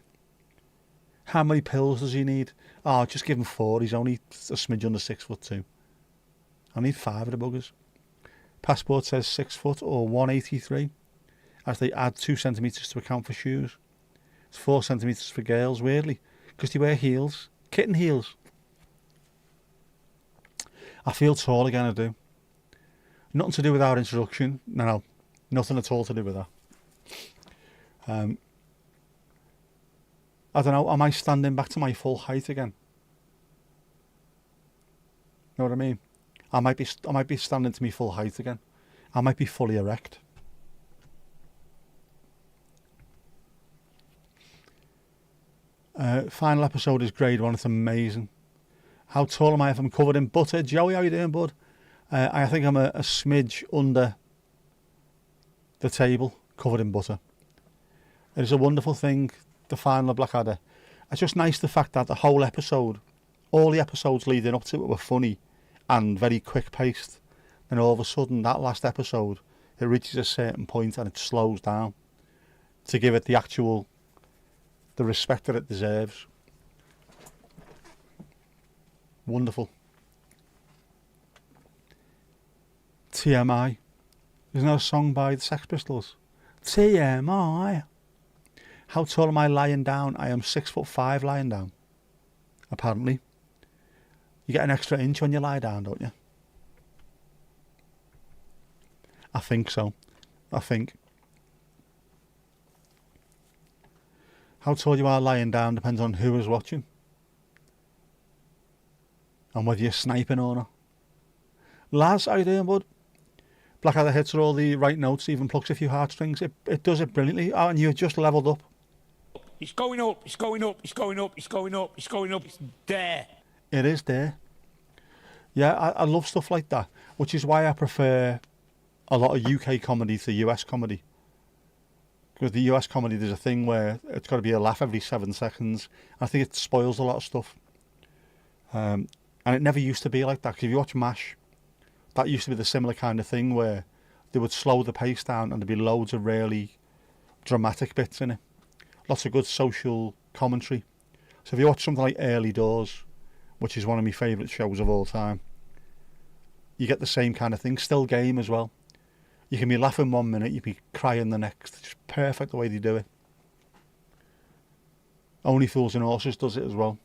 How many pills does he need? Oh, just give him 4. He's only a smidge under 6'2". I need 5 of the buggers. Passport says 6 foot or 183, as they add 2 centimetres to account for shoes. It's 4 centimetres for girls, weirdly, because they wear heels, kitten heels. I feel tall again, I do. Nothing to do with our introduction. No, nothing at all to do with that. I don't know, am I standing back to my full height again? Know what I mean? I might be standing to my full height again. I might be fully erect. Final episode is grade 1. It's amazing. How tall am I if I'm covered in butter? Joey, how you doing, bud? I think I'm a smidge under the table, covered in butter. It is a wonderful thing, the final of Blackadder. It's just nice the fact that the whole episode, all the episodes leading up to it were funny and very quick paced. Then all of a sudden, that last episode, it reaches a certain point and it slows down to give it the respect that it deserves. Wonderful. TMI. Isn't that a song by the Sex Pistols? TMI. How tall am I lying down? I am 6'5" lying down. Apparently. You get an extra inch when you lie down, don't you? I think so. I think. How tall you are lying down depends on who is watching. And whether you're sniping or not. Laz, how you doing, bud? Blackadder hits all the right notes, even plucks a few heartstrings. It does it brilliantly. Oh, and you've just levelled up. It's going up, it's going up, it's going up, it's going up, it's going up, it's there. It is there. Yeah, I love stuff like that, which is why I prefer a lot of UK comedy to US comedy. Because the US comedy, there's a thing where it's got to be a laugh every 7 seconds. I think it spoils a lot of stuff. And it never used to be like that. Because if you watch MASH, that used to be the similar kind of thing where they would slow the pace down and there'd be loads of really dramatic bits in it. Lots of good social commentary. So if you watch something like Early Doors, which is one of my favourite shows of all time, you get the same kind of thing. Still game as well. You can be laughing 1 minute, you can be crying the next. It's just perfect the way they do it. Only Fools and Horses does it as well.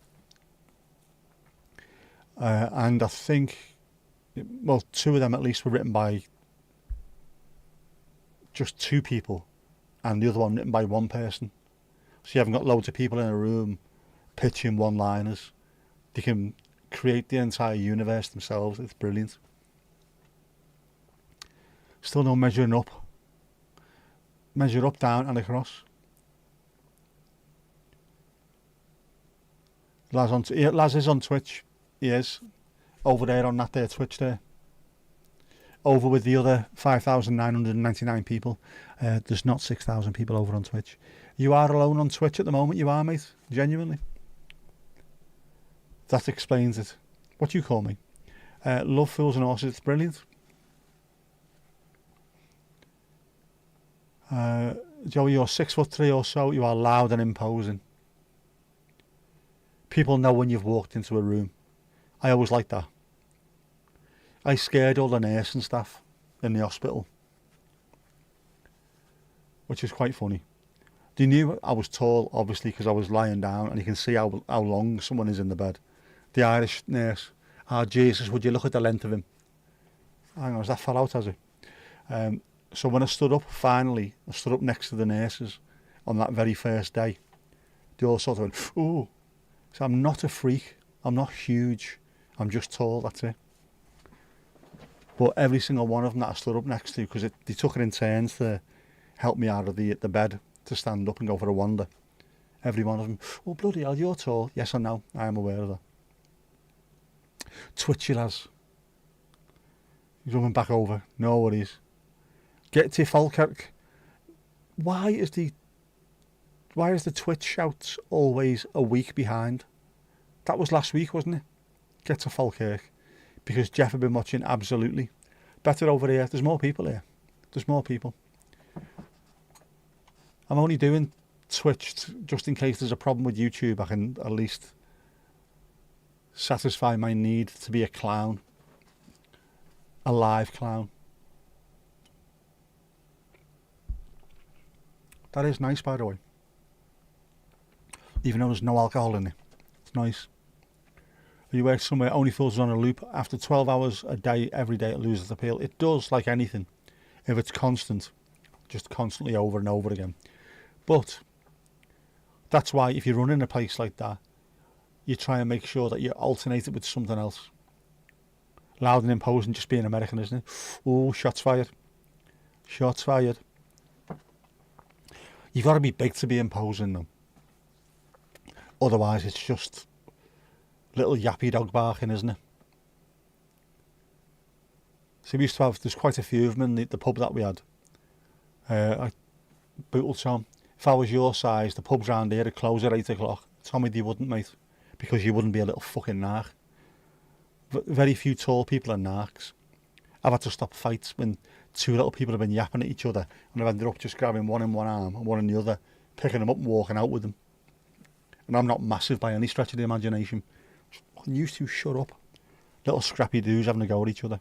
And I think, well, 2 of them at least were written by just 2 people, and the other one written by 1 person. So you haven't got loads of people in a room pitching one-liners. They can create the entire universe themselves. It's brilliant. Still no measuring up. Measure up, down and across. Laz is on Twitch. He is. Over there on that there Twitch there. Over with the other 5,999 people. There's not 6,000 people over on Twitch. You are alone on Twitch at the moment, you are, mate. Genuinely. That explains it. What do you call me? Love Fools and Horses. It's brilliant. Joey, you're 6'3" or so. You are loud and imposing. People know when you've walked into a room. I always like that. I scared all the nursing staff in the hospital, which is quite funny. They knew I was tall, obviously, because I was lying down, and you can see how long someone is in the bed. The Irish nurse, Jesus, would you look at the length of him? Hang on, has that fell out, has it? So when I stood up, finally, I stood up next to the nurses on that very first day. They all sort of went, ooh. So I'm not a freak. I'm not huge. I'm just tall, that's it. But every single one of them that I stood up next to, because they took it in turns to help me out of the bed to stand up and go for a wander. Every one of them, oh bloody hell, you're tall. Yes, I know. I am aware of that. Twitchy lads. He's coming back over. No worries. Get to Falkirk. Why is the Twitch shouts always a week behind? That was last week, wasn't it? Get to Falkirk. because Jeff had been watching. Absolutely. Better over here. There's more people here. There's more people. I'm only doing Twitch just in case there's a problem with YouTube. I can at least satisfy my need to be a clown. A live clown. That is nice, by the way. Even though there's no alcohol in it. It's nice. You work somewhere, only fills on a loop. After 12 hours a day, every day, it loses appeal. It does, like anything. If it's constant. Just constantly over and over again. But that's why if you're running a place like that, you try and make sure that you alternate it with something else. Loud and imposing, just being American, isn't it? Oh, shots fired. Shots fired. You've got to be big to be imposing them. Otherwise, it's just little yappy dog barking, isn't it? So we used to have, there's quite a few of them in the pub that we had. Bootle Tom, if I was your size, the pubs round here would close at 8 o'clock. Tommy, they wouldn't, mate, because you wouldn't be a little fucking narc. Very few tall people are narcs. I've had to stop fights when two little people have been yapping at each other, and I've ended up just grabbing one in one arm and one in the other, picking them up and walking out with them. And I'm not massive by any stretch of the imagination. Used to shut up. Little scrappy dudes having a go at each other.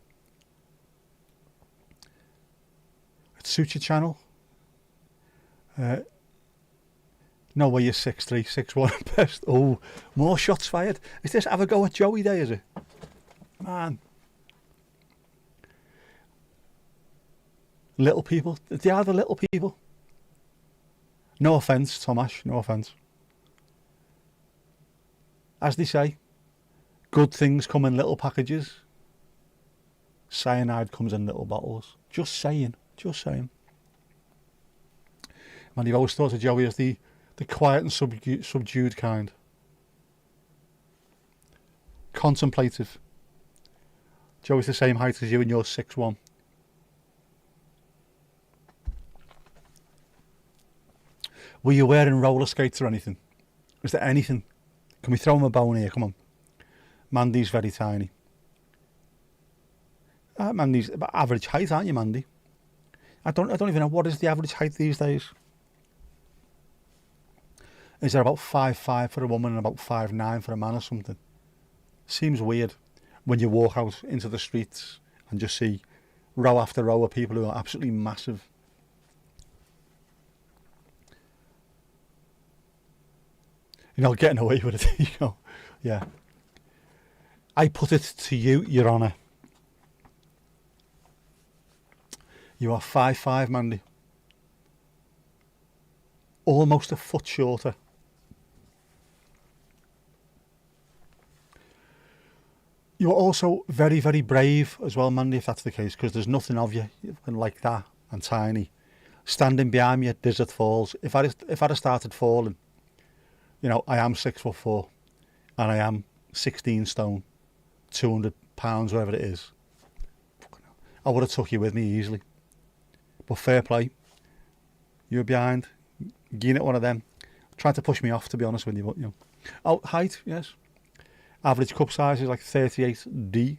It suits your channel. No way you're 6'3", 6'1", best. Oh, more shots fired. Is this have a go at Joey Day, is it? Man. Little people. They are the little people. No offence, Tomash, no offence. As they say, good things come in little packages. Cyanide comes in little bottles. Just saying. Just saying. Man, you've always thought of Joey as the quiet and subdued kind. Contemplative. Joey's the same height as you and you're 6'1". Were you wearing roller skates or anything? Is there anything? Can we throw him a bone here? Come on. Mandy's very tiny. Mandy's about average height, aren't you, Mandy? I don't even know, what is the average height these days? Is there about 5'5" for a woman and about 5'9" for a man or something? Seems weird when you walk out into the streets and just see row after row of people who are absolutely massive. You know, getting away with it, you know. Yeah. I put it to you, Your Honour. You are 5'5", Mandy. Almost a foot shorter. You're also very, very brave as well, Mandy, if that's the case, because there's nothing of you like that and tiny. Standing behind me at Desert Falls, if I'd have started falling, you know, I am 6'4", and I am 16 stone, 200 pounds, whatever it is. I would have took you with me easily. But fair play. You're behind. Getting at one of them. Trying to push me off, to be honest with you, but you know. Oh, height, yes. Average cup size is like 38D.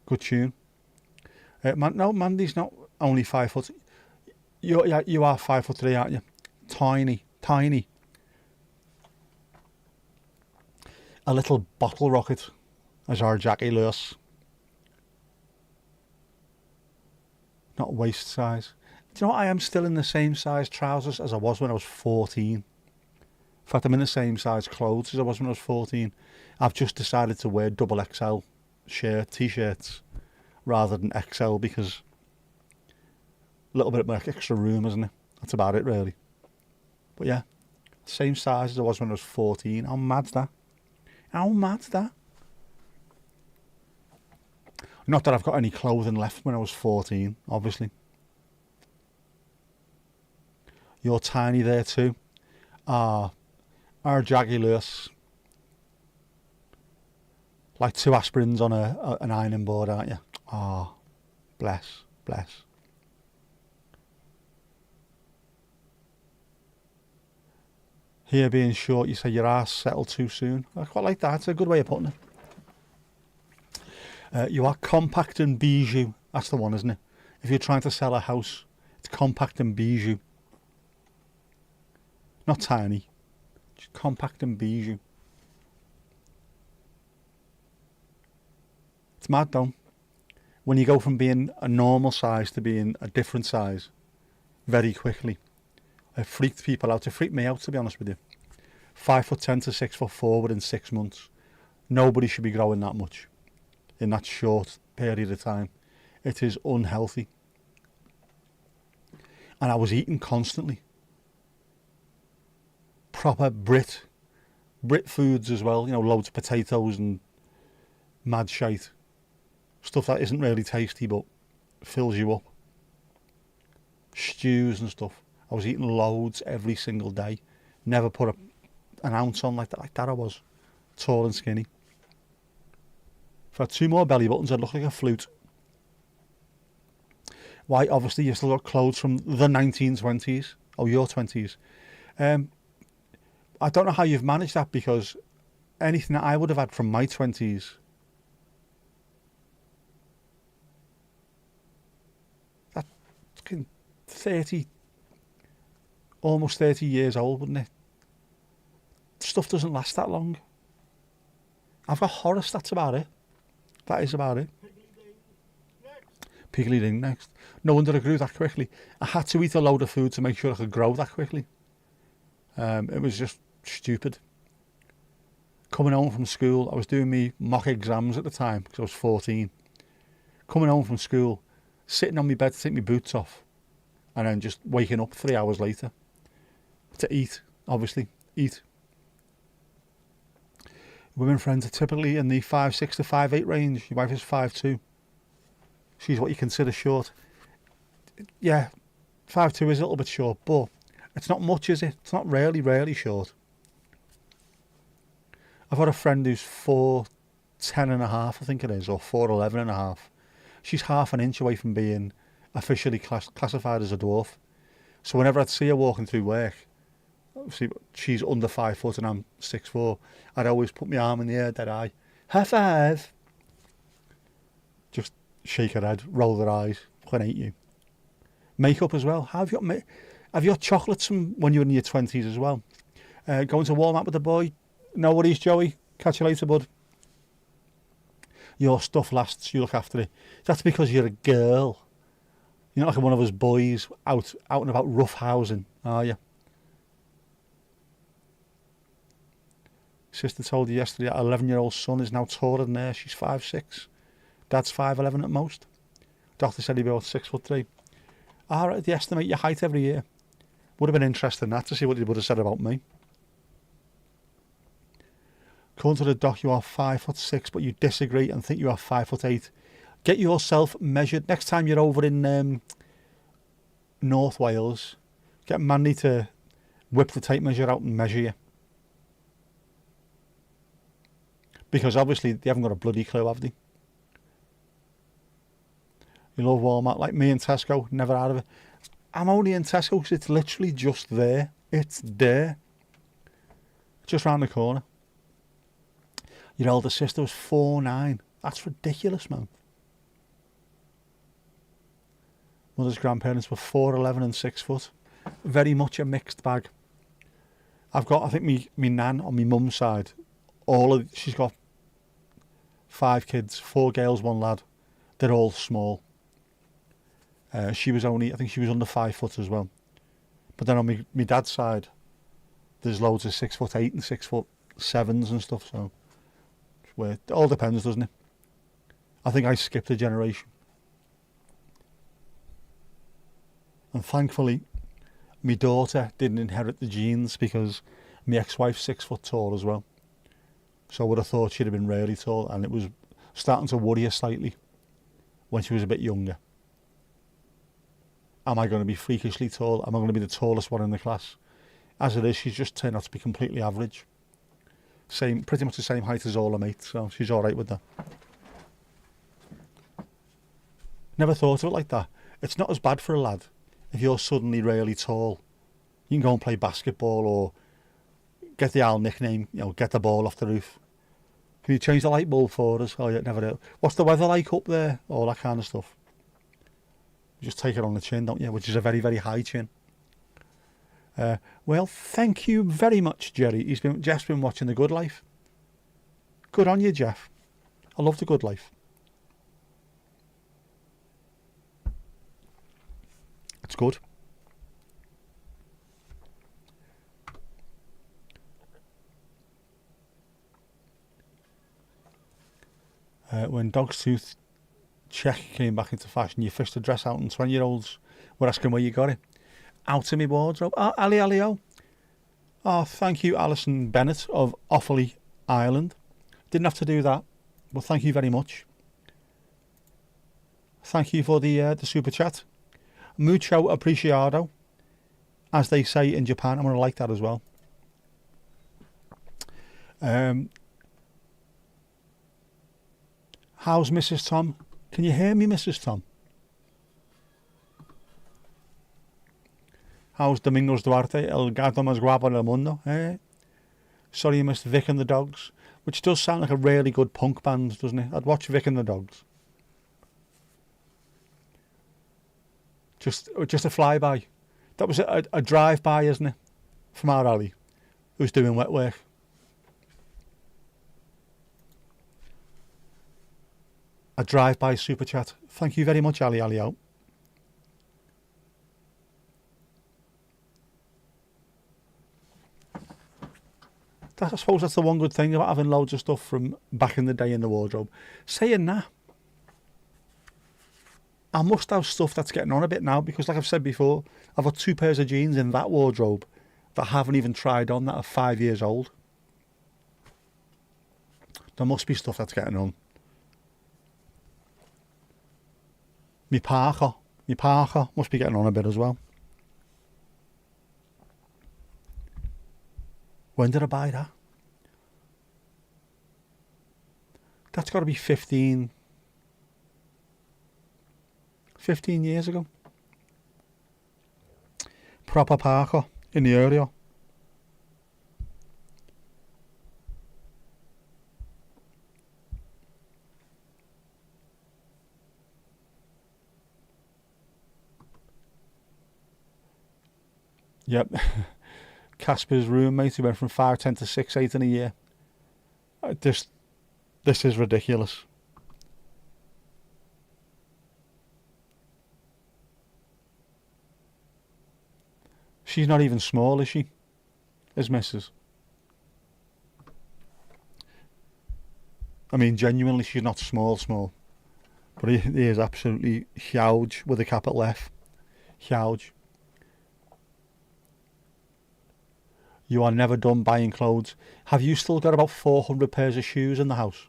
Good tune. No, Mandy's not only 5 foot. You are 5'3", aren't you? Tiny, tiny. A little bottle rocket, as our Jackie Lewis. Not waist size. Do you know what? I am still in the same size trousers as I was when I was 14. In fact, I'm in the same size clothes as I was when I was 14. I've just decided to wear double XL t-shirts rather than XL because a little bit more extra room, isn't it? That's about it, really. But yeah, same size as I was when I was 14. How mad's that? How mad's that? Not that I've got any clothing left when I was 14, obviously. You're tiny there too. Our Jaggy Lewis. Like 2 aspirins on an ironing board, aren't you? Bless, bless. Here being short, you say your ass settled too soon. I quite like that. It's a good way of putting it. You are compact and bijou. That's the one, isn't it? If you're trying to sell a house, it's compact and bijou. Not tiny, just compact and bijou. It's mad though. When you go from being a normal size to being a different size very quickly. It freaked people out. It freaked me out, to be honest with you. 5'10" to 6'4" within 6 months. Nobody should be growing that much in that short period of time. It is unhealthy. And I was eating constantly. Proper Brit foods as well. You know, loads of potatoes and mad shite. Stuff that isn't really tasty but fills you up. Stews and stuff. I was eating loads every single day. Never put an ounce on like that. Like that I was. Tall and skinny. If I had 2 more belly buttons, I'd look like a flute. Why? Obviously, you've still got clothes from the 1920s. Oh, your 20s. I don't know how you've managed that, because anything that I would have had from my 20s, that's 30, almost 30 years old, wouldn't it? Stuff doesn't last that long. I've got Horace, that's about it. That is about it. Piggly Ding next. No wonder I grew that quickly. I had to eat a load of food to make sure I could grow that quickly. It was just stupid. Coming home from school, I was doing me mock exams at the time because I was 14. Coming home from school, sitting on my bed to take my boots off, and then just waking up 3 hours later to eat, obviously, eat. Women friends are typically in the 5'6" to 5'8" range. Your wife is 5'2". She's what you consider short. Yeah, 5'2" is a little bit short, but it's not much, is it? It's not really short. I've got a friend who's 4'10" and a half, I think it is, or 4'11" and a half. She's half an inch away from being officially classified as a dwarf. So whenever I'd see her walking through work, obviously she's under 5 foot and I'm 6'4", I'd always put my arm in the air, dead eye. High five! Just shake her head, roll her eyes, fucking hate you. Makeup as well. Have you got chocolates from when you were in your 20s as well? Going to Walmart with the boy? No worries, Joey. Catch you later, bud. Your stuff lasts, you look after it. That's because you're a girl. You're not like one of us boys out and about roughhousing, are you? Sister told you yesterday that her 11-year-old son is now taller than her. She's 5'6". Dad's 5'11" at most. Doctor said he'd be about 6'3". Alright, they estimate your height every year. Would have been interesting that to see what he would have said about me. According to the doc, you are 5'6", but you disagree and think you are 5'8". Get yourself measured. Next time you're over in North Wales, get Mandy to whip the tape measure out and measure you. Because obviously they haven't got a bloody clue, have they? You love Walmart, like me and Tesco, never out of it. I'm only in Tesco because it's literally just there. It's there. Just round the corner. Your elder sister was 4'9". That's ridiculous, man. Mother's grandparents were 4'11" and 6 foot. Very much a mixed bag. I've got, I think, me nan on my mum's side. She's got 5 kids, 4 girls, 1 lad. They're all small. She was only, I think she was under 5 foot as well. But then on my dad's side, there's loads of 6'8" and 6'7" and stuff. So it all depends, doesn't it? I think I skipped a generation. And thankfully, my daughter didn't inherit the genes because my ex-wife's 6 foot tall as well. So I would have thought she'd have been really tall, and it was starting to worry her slightly when she was a bit younger. Am I going to be freakishly tall? Am I going to be the tallest one in the class? As it is, she's just turned out to be completely average. Pretty much the same height as all her mates, so she's alright with that. Never thought of it like that. It's not as bad for a lad if you're suddenly really tall. You can go and play basketball or get the old nickname, get the ball off the roof. Can you change the light bulb for us? Oh, yeah, never do. What's the weather like up there? All that kind of stuff. You just take it on the chin, don't you? Which is a very, very high chin. Well, thank you very much, Jerry. Jeff's been watching The Good Life. Good on you, Jeff. I love The Good Life. It's good. When Dog's Tooth Check came back into fashion, you fished a dress out and 20-year-olds were asking where you got it. Out of my wardrobe. Oh, Ali Alio. Oh, thank you, Alison Bennett of Offaly, Ireland. Didn't have to do that, but thank you very much. Thank you for the super chat. Mucho apreciado, as they say in Japan. I'm going to like that as well. How's Mrs. Tom? Can you hear me, Mrs. Tom? How's Domingos Duarte? El gato más guapo del mundo. Eh? Sorry you missed Vic and the Dogs, which does sound like a really good punk band, doesn't it? I'd watch Vic and the Dogs. Just a flyby. That was a drive-by, isn't it? From our alley. Who's doing wet work. A drive-by super chat. Thank you very much, Ali Alio. I suppose that's the one good thing about having loads of stuff from back in the day in the wardrobe. Saying that, I must have stuff that's getting on a bit now because, like I've said before, I've got 2 pairs of jeans in that wardrobe that I haven't even tried on, that are 5 years old. There must be stuff that's getting on. My parker must be getting on a bit as well. When did I buy that? That's got to be 15 years ago. Proper parker in the area. Yep. Casper's roommate, who went from 5'10" to 6'8" in a year. This is ridiculous. She's not even small, is she? Is Mrs. I mean, genuinely, she's not small. But he is absolutely huge with a capital F. Huge. You are never done buying clothes. Have you still got about 400 pairs of shoes in the house?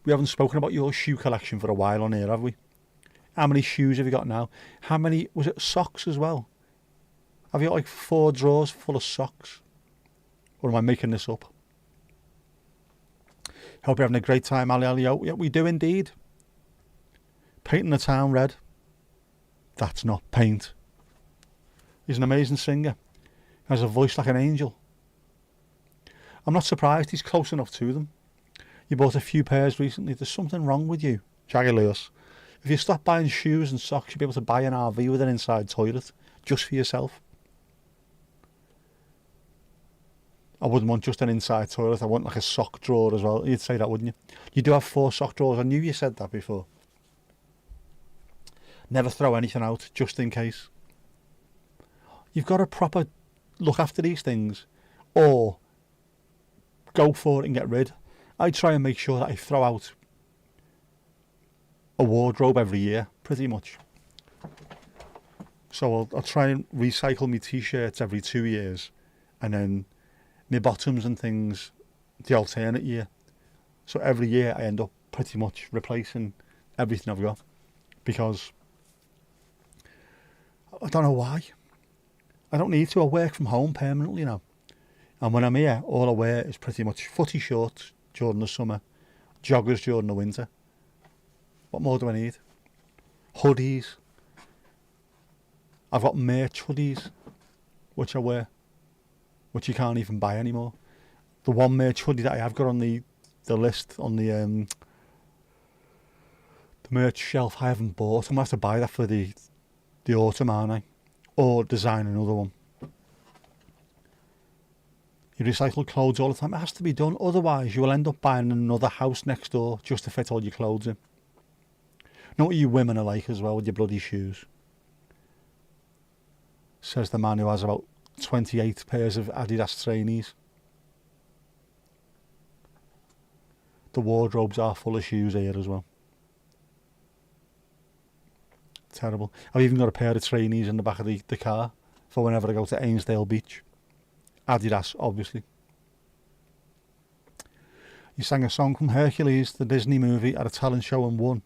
We haven't spoken about your shoe collection for a while on here, have we? How many shoes have you got now? How many, was it socks as well? Have you got like 4 drawers full of socks? Or am I making this up? Hope you're having a great time, Ali Alio. Yeah, we do indeed. Painting the town red. That's not paint. He's an amazing singer. He has a voice like an angel. I'm not surprised he's close enough to them. You bought a few pairs recently. There's something wrong with you, Jaggy Lewis. If you stop buying shoes and socks, you'll be able to buy an RV with an inside toilet, just for yourself. I wouldn't want just an inside toilet. I want like a sock drawer as well. You'd say that, wouldn't you? You do have 4 sock drawers. I knew you said that before. Never throw anything out, just in case. You've got to proper look after these things, or go for it and get rid. I try and make sure that I throw out a wardrobe every year, pretty much. So I'll try and recycle my t-shirts every 2 years, and then my bottoms and things the alternate year. So every year I end up pretty much replacing everything I've got, because I don't know why. I don't need to. I work from home permanently now. And when I'm here, all I wear is pretty much footy shorts during the summer, joggers during the winter. What more do I need? Hoodies. I've got merch hoodies, which I wear. which you can't even buy anymore. The one merch hoodie that I have got on the list on the merch shelf I haven't bought. I'm going to have to buy that for the autumn, aren't I? Or design another one. You recycle clothes all the time. It has to be done. Otherwise, you will end up buying another house next door just to fit all your clothes in. Know what you women are like as well with your bloody shoes. Says the man who has about 28 pairs of Adidas trainees. The wardrobes are full of shoes here as well. Terrible. I've even got a pair of trainees in the back of the car for whenever I go to Ainsdale Beach. Adidas, obviously. He sang a song from Hercules, the Disney movie, at a talent show and won.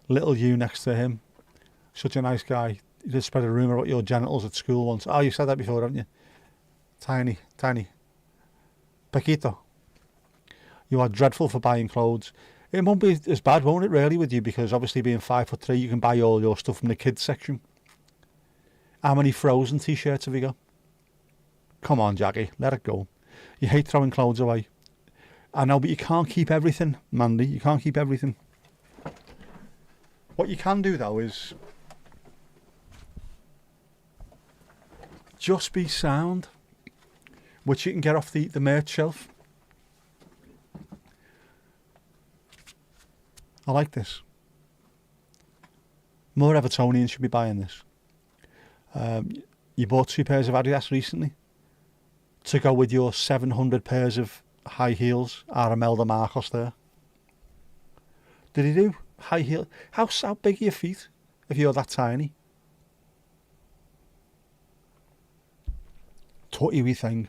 Little you next to him. Such a nice guy. He did spread a rumour about your genitals at school once. Oh, you said that before, haven't you? Tiny. Paquito. You are dreadful for buying clothes. It won't be as bad, won't it, really, with you? Because obviously being 5'3", you can buy all your stuff from the kids section. How many Frozen t-shirts have you got? Come on, Jackie, let it go. You hate throwing clothes away. I know, but you can't keep everything, Mandy. You can't keep everything. What you can do, though, is just be sound, which you can get off the merch shelf. I like this. More Evertonians should be buying this. You bought 2 pairs of Adidas recently to go with your 700 pairs of high heels. Aramelda Marcos there. Did he do high heel? How big are your feet if you're that tiny? Tutty wee thing.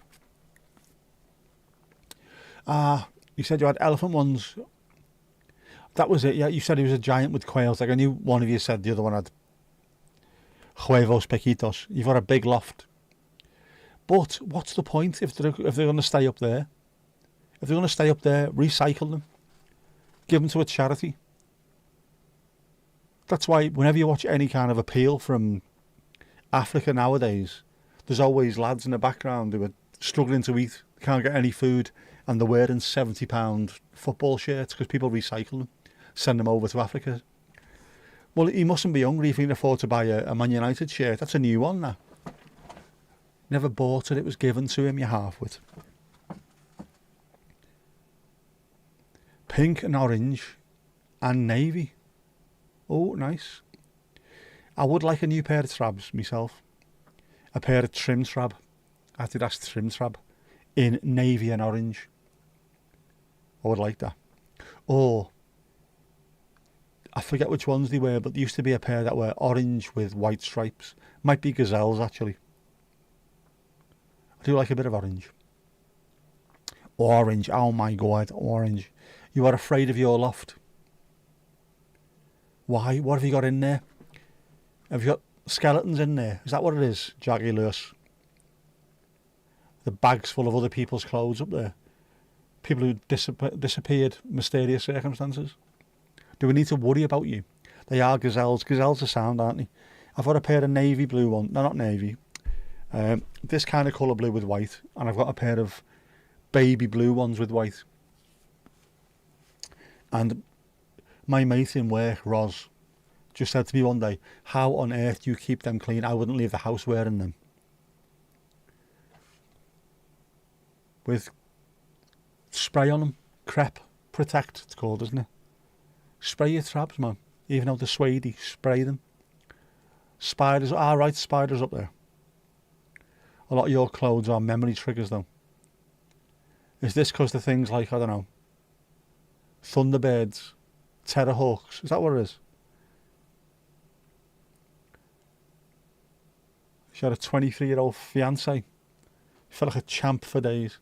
You said you had elephant ones. That was it, yeah. You said he was a giant with quails. Like I knew one of you said the other one had huevos pequitos. You've got a big loft. But what's the point if they're going to stay up there? If they're going to stay up there, recycle them. Give them to a charity. That's why whenever you watch any kind of appeal from Africa nowadays, there's always lads in the background who are struggling to eat, can't get any food, and they're wearing £70 football shirts because people recycle them, send them over to Africa. Well, he mustn't be hungry if he can afford to buy a Man United shirt. That's a new one now. Never bought it, it was given to him, you half-wit. Pink and orange and navy. Oh, nice. I would like a new pair of trabs myself. A pair of trim trab. Adidas trim trab. In navy and orange. I would like that. Or, I forget which ones they were, but there used to be a pair that were orange with white stripes. Might be Gazelles, actually. I do like a bit of orange. Orange, oh my God, orange. You are afraid of your loft. Why? What have you got in there? Have you got skeletons in there? Is that what it is, Jackie Lewis? The bags full of other people's clothes up there. People who disappeared, mysterious circumstances. Do we need to worry about you? They are gazelles. Gazelles are sound, aren't they? I've got a pair of navy blue ones. No, not navy. This kind of colour blue with white. And I've got a pair of baby blue ones with white. And my mate in work, Roz, just said to me one day, how on earth do you keep them clean? I wouldn't leave the house wearing them. With spray on them. Crep Protect, it's called, isn't it? Spray your traps, man. Even though they're suede, spray them. Spiders, right, spiders up there. A lot of your clothes are memory triggers, though. Is this because the things like, I don't know, Thunderbirds, Terrorhawks? Is that what it is? She had a 23-year-old fiancé. Felt like a champ for days.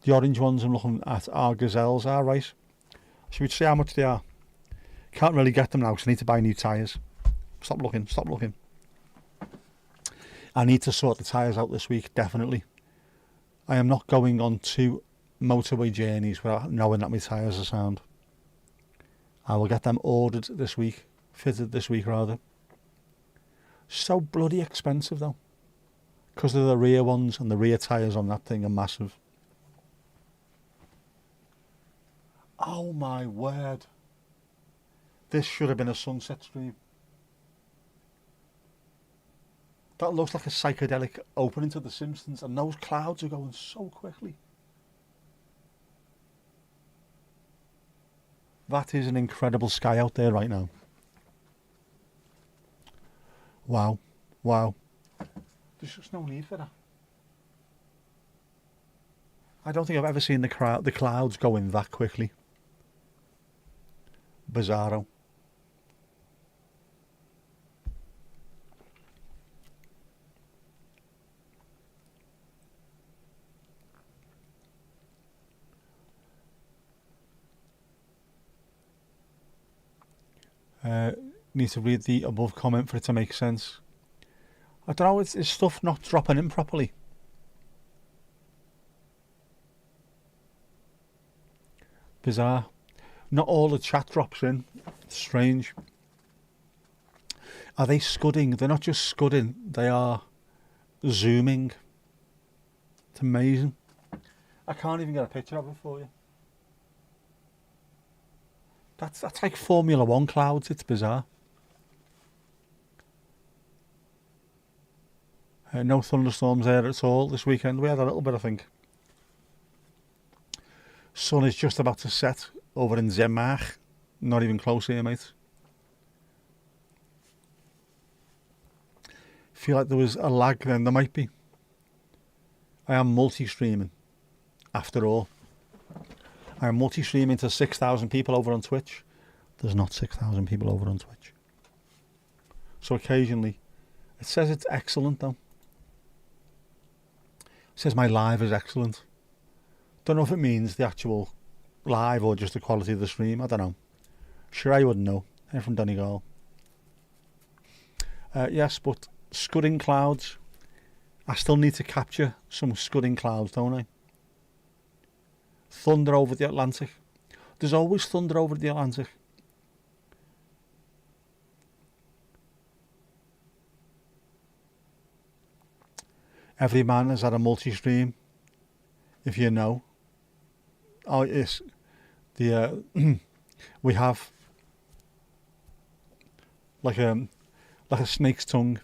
The orange ones I'm looking at are gazelles, right? Should we see how much they are? Can't really get them now because I need to buy new tyres. Stop looking. I need to sort the tyres out this week, definitely. I am not going on 2 motorway journeys without knowing that my tyres are sound. I will get them ordered this week, fitted this week rather. So bloody expensive though. Because of the rear ones, and the rear tyres on that thing are massive. Oh my word. This should have been a sunset stream. That looks like a psychedelic opening to The Simpsons, and those clouds are going so quickly. That is an incredible sky out there right now. Wow, wow. There's just no need for that. I don't think I've ever seen the clouds going that quickly. Bizarro. Need to read the above comment for it to make sense. I don't know, is stuff not dropping in properly? Bizarre. Not all the chat drops in. It's strange. Are they scudding? They're not just scudding, they are zooming. It's amazing. I can't even get a picture of it for you. That's like Formula One clouds. It's bizarre. No thunderstorms there at all this weekend. We had a little bit, I think. Sun is just about to set over in Denmark. Not even close here, mate. Feel like there was a lag then. There might be. I am multi-streaming, after all. I am multi-streaming to 6,000 people over on Twitch. There's not 6,000 people over on Twitch. So occasionally, it says it's excellent though. It says my live is excellent. Don't know if it means the actual live or just the quality of the stream. I don't know. Sure, I wouldn't know. I'm from Donegal. Yes, but scudding clouds. I still need to capture some scudding clouds, don't I? Thunder over the Atlantic. There's always thunder over the Atlantic. Every man has had a multi-stream, if you know. Oh, yes. The we have like a snake's tongue.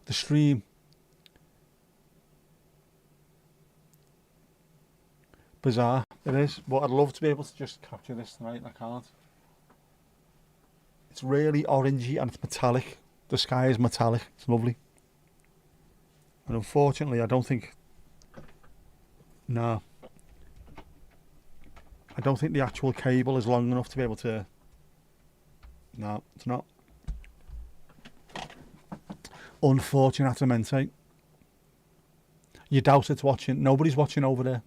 The stream. Bizarre, it is. But I'd love to be able to just capture this tonight, and I can't. It's really orangey and it's metallic. The sky is metallic. It's lovely. And unfortunately, I don't think... No. I don't think the actual cable is long enough to be able to... No, it's not. Unfortunatamente. You doubt it's watching. Nobody's watching over there.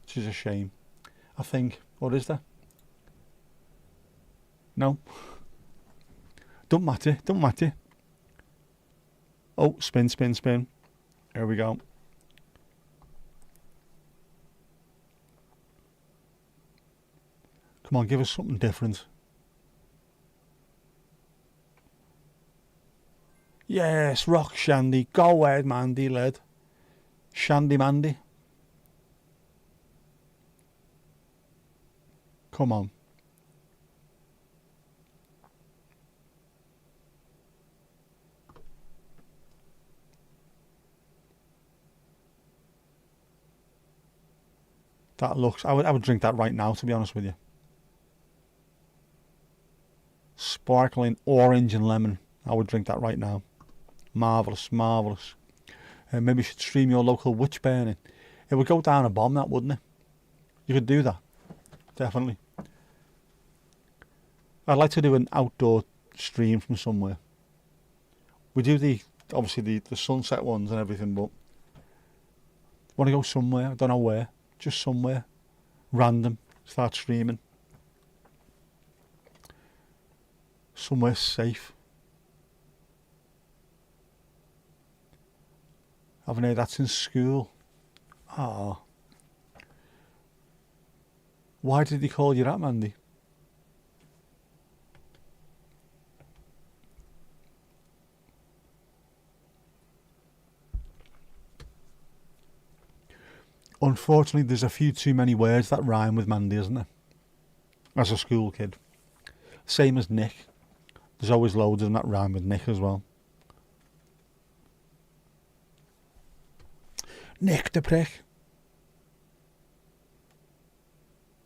Which is a shame. I think. Or is there? No. Don't matter. Don't matter. Oh, spin, spin, spin. Here we go. Come on, give us something different. Yes, rock Shandy. Go ahead, Mandy, lad. Shandy Mandy. Come on. That looks... I would drink that right now, to be honest with you. Sparkling orange and lemon. I would drink that right now. Marvellous, marvellous. Maybe you should stream your local witch burning. It would go down a bomb, that, wouldn't it? You could do that. Definitely. I'd like to do an outdoor stream from somewhere. We do obviously the sunset ones and everything, but want to go somewhere. I don't know where. Just somewhere. Random. Start streaming. Somewhere safe. I haven't heard that since school. Ah. Why did he call you that, Mandy? Unfortunately, there's a few too many words that rhyme with Mandy, isn't there? As a school kid. Same as Nick. There's always loads of them that rhyme with Nick as well. Nick the prick.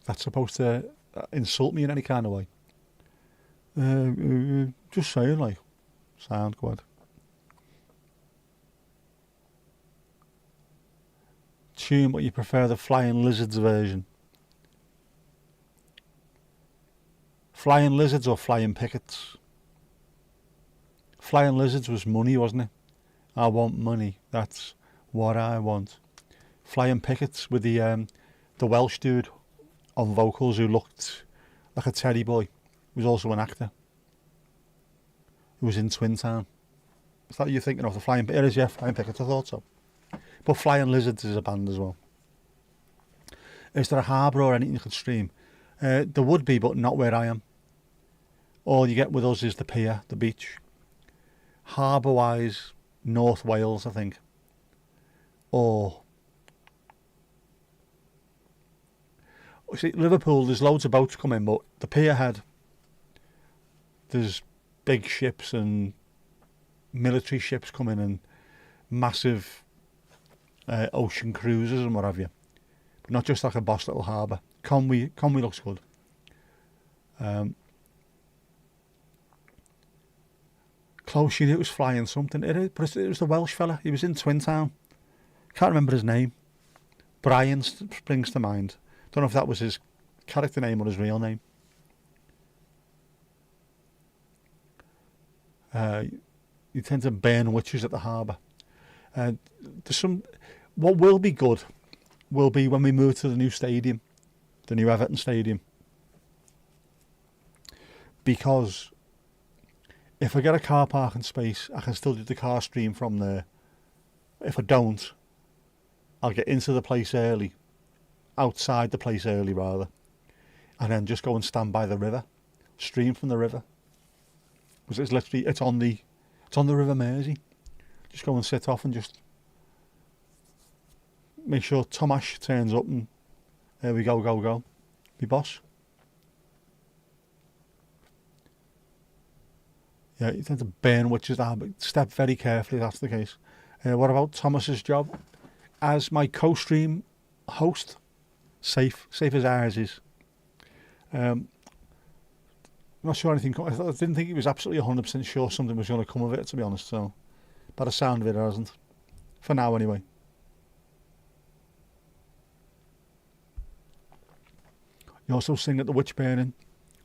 That's supposed to insult me in any kind of way. Just saying, like, sound good. Tune, but you prefer the Flying Lizards version. Flying Lizards or Flying Pickets? Flying Lizards was money, wasn't it? I want money. That's what I want. Flying Pickets with the Welsh dude on vocals who looked like a teddy boy. He was also an actor. He was in Twin Town. Is that what you're thinking of? The Flying Pickets? It is, yeah, Flying Pickets. I thought so. But Flying Lizards is a band as well. Is there a harbour or anything you could stream? There would be, but not where I am. All you get with us is the pier, the beach. Harbour-wise, North Wales, I think. Or... see, Liverpool, there's loads of boats coming, but the pier head, there's big ships and military ships coming and massive ocean cruises and what have you. But not just like a boss little harbour. Conwy looks good. Close, you knew it was Flying something. But it was the Welsh fella. He was in Twin Town. Can't remember his name. Brian springs to mind. Don't know if that was his character name or his real name. You tend to burn witches at the harbour. There's some. What will be good will be when we move to the new stadium, the new Everton stadium. Because if I get a car parking space, I can still do the car stream from there. If I don't, I'll get into the place early, outside the place early rather, and then just go and stand by the river, stream from the river. Because it's literally it's on the River Mersey. Just go and sit off and just make sure Tomash turns up and there we go. Be boss. Yeah, you tend to burn witches down, but step very carefully if that's the case. What about Thomas's job? As my co-stream host, safe as ours is. I'm not sure anything. I didn't think he was absolutely 100% sure something was going to come of it, to be honest. So, by the sound of it, it hasn't. For now, anyway. You also sing at the witch burning.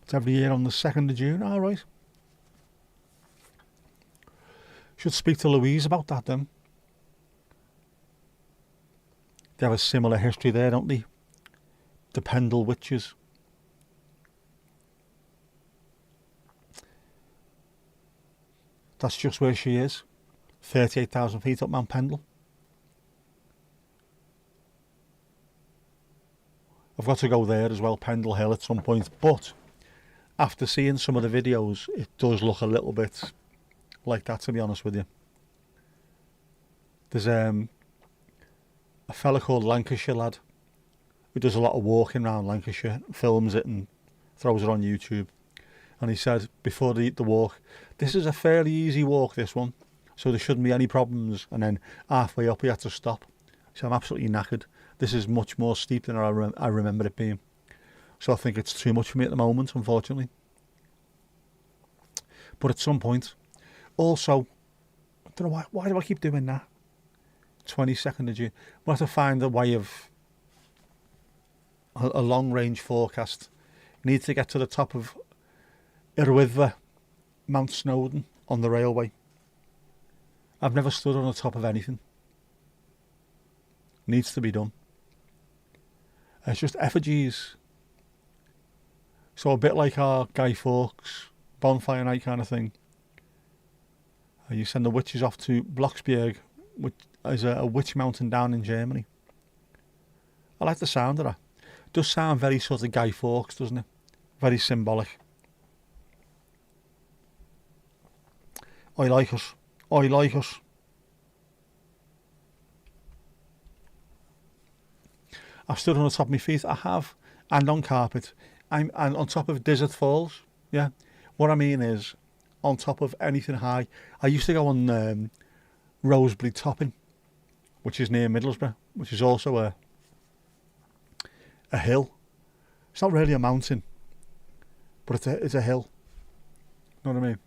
It's every year on the 2nd of June. All right. Should speak to Louise about that then. They have a similar history there, don't they? The Pendle witches. That's just where she is. 38,000 feet up Mount Pendle. I've got to go there as well, Pendle Hill, at some point. But after seeing some of the videos, it does look a little bit like that, to be honest with you. There's a fella called Lancashire Lad who does a lot of walking around Lancashire, films it and throws it on YouTube. And he said before the walk, this is a fairly easy walk, this one, so there shouldn't be any problems. And then halfway up he had to stop. So I'm absolutely knackered. This is much more steep than I remember it being. So I think it's too much for me at the moment, unfortunately. But at some point, also, I don't know why do I keep doing that? 22nd of June. We'll have to find a way of a long range forecast. Need to get to the top of Irwyddfa, Mount Snowdon on the railway. I've never stood on the top of anything. Needs to be done. It's just effigies. So a bit like our Guy Fawkes bonfire night kind of thing. You send the witches off to Blocksberg, which is a witch mountain down in Germany. I like the sound of that. It does sound very sort of Guy Fawkes, doesn't it? Very symbolic. I like it. I like it. I've stood on the top of my feet. I have, and on carpet. I'm and on top of desert falls. Yeah, what I mean is, on top of anything high. I used to go on Rosebly Topping, which is near Middlesbrough, which is also a hill. It's not really a mountain, but it's a hill. Know what I mean?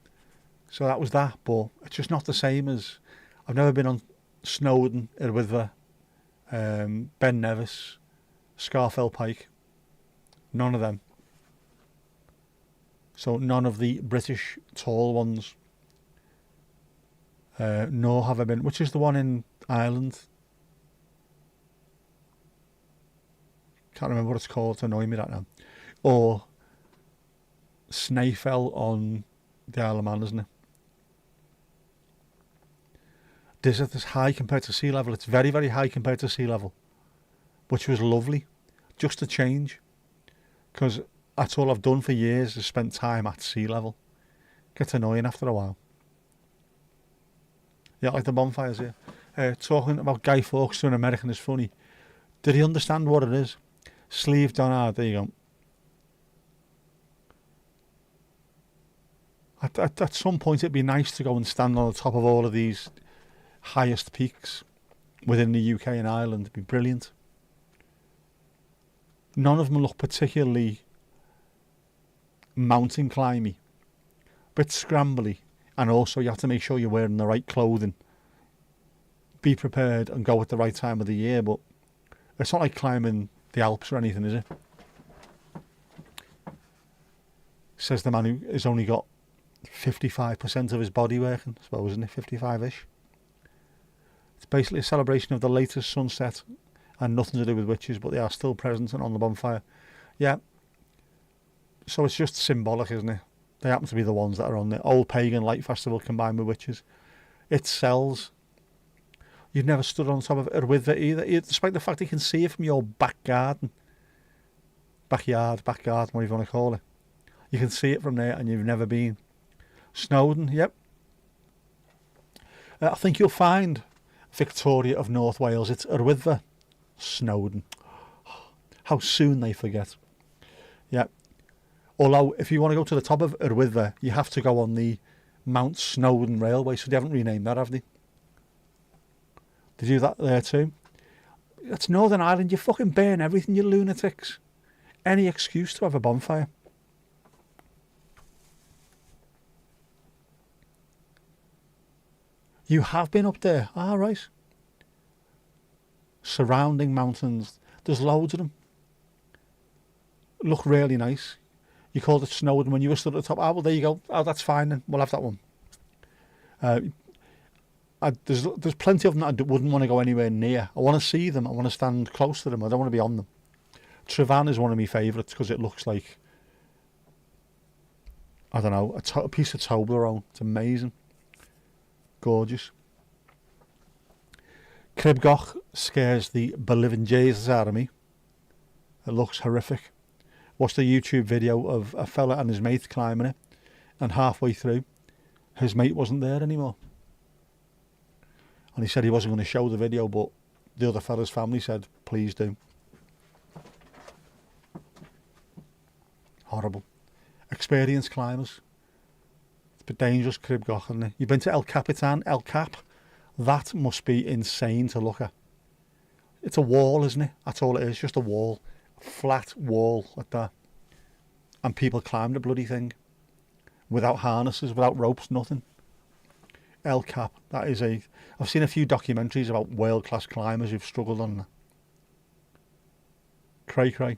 So that was that, but it's just not the same as. I've never been on Snowdon, Irwitha, Ben Nevis, Scarfell Pike. None of them. So none of the British tall ones. Nor have I been. Which is the one in Ireland? Can't remember what it's called. It's annoying me that now. Or Snaefell on the Isle of Man, isn't it? Desert is high compared to sea level. It's very, very high compared to sea level, which was lovely, just to change, because that's all I've done for years is spent time at sea level. Gets annoying after a while. Yeah, like the bonfires here. Talking about Guy Fawkes to an American is funny. Did he understand what it is? Sleeve down hard. There you go. At some point, it'd be nice to go and stand on the top of all of these highest peaks within the UK and Ireland. It'd be brilliant. None of them look particularly mountain climby. Bit scrambly, and also you have to make sure you're wearing the right clothing. Be prepared and go at the right time of the year, but it's not like climbing the Alps or anything, is it? Says the man who has only got 55% of his body working, I suppose, isn't it? 55-ish. It's basically a celebration of the latest sunset and nothing to do with witches, but they are still present and on the bonfire. Yeah. So it's just symbolic, isn't it? They happen to be the ones that are on the old pagan light festival combined with witches. It sells. You've never stood on top of it with it either, despite the fact you can see it from your back garden. Backyard, whatever you want to call it. You can see it from there and you've never been. Snowdon, yep. I think you'll find Victoria of North Wales. It's Irwitha, Snowdon. How soon they forget. Yep. Although, if you want to go to the top of Irwitha, you have to go on the Mount Snowdon Railway, so they haven't renamed that, have they? They do that there too. That's Northern Ireland. You fucking burn everything, you lunatics. Any excuse to have a bonfire. You have been up there. Ah, right. Surrounding mountains. There's loads of them. Look really nice. You called it Snowdon when you were stood at the top. Ah, well, there you go. Oh, that's fine then. We'll have that one. There's plenty of them that I wouldn't want to go anywhere near. I want to see them. I want to stand close to them. I don't want to be on them. Trevan is one of my favourites because it looks like, I don't know, a piece of Toblerone. It's amazing. Gorgeous. Cribgoch scares the beliving Jesus out of me. It looks horrific. Watched a YouTube video of a fella and his mate climbing it, and halfway through, his mate wasn't there anymore. And he said he wasn't going to show the video, but the other fella's family said, please do. Horrible. Experienced climbers. It's a bit dangerous, Cribgoch, isn't it? You've been to El Capitan, El Cap? That must be insane to look at. It's a wall, isn't it? That's all it is, just a wall. Flat wall like that. And people climb the bloody thing. Without harnesses, without ropes, nothing. El Cap, that is I've seen a few documentaries about world-class climbers who've struggled on that. Cray.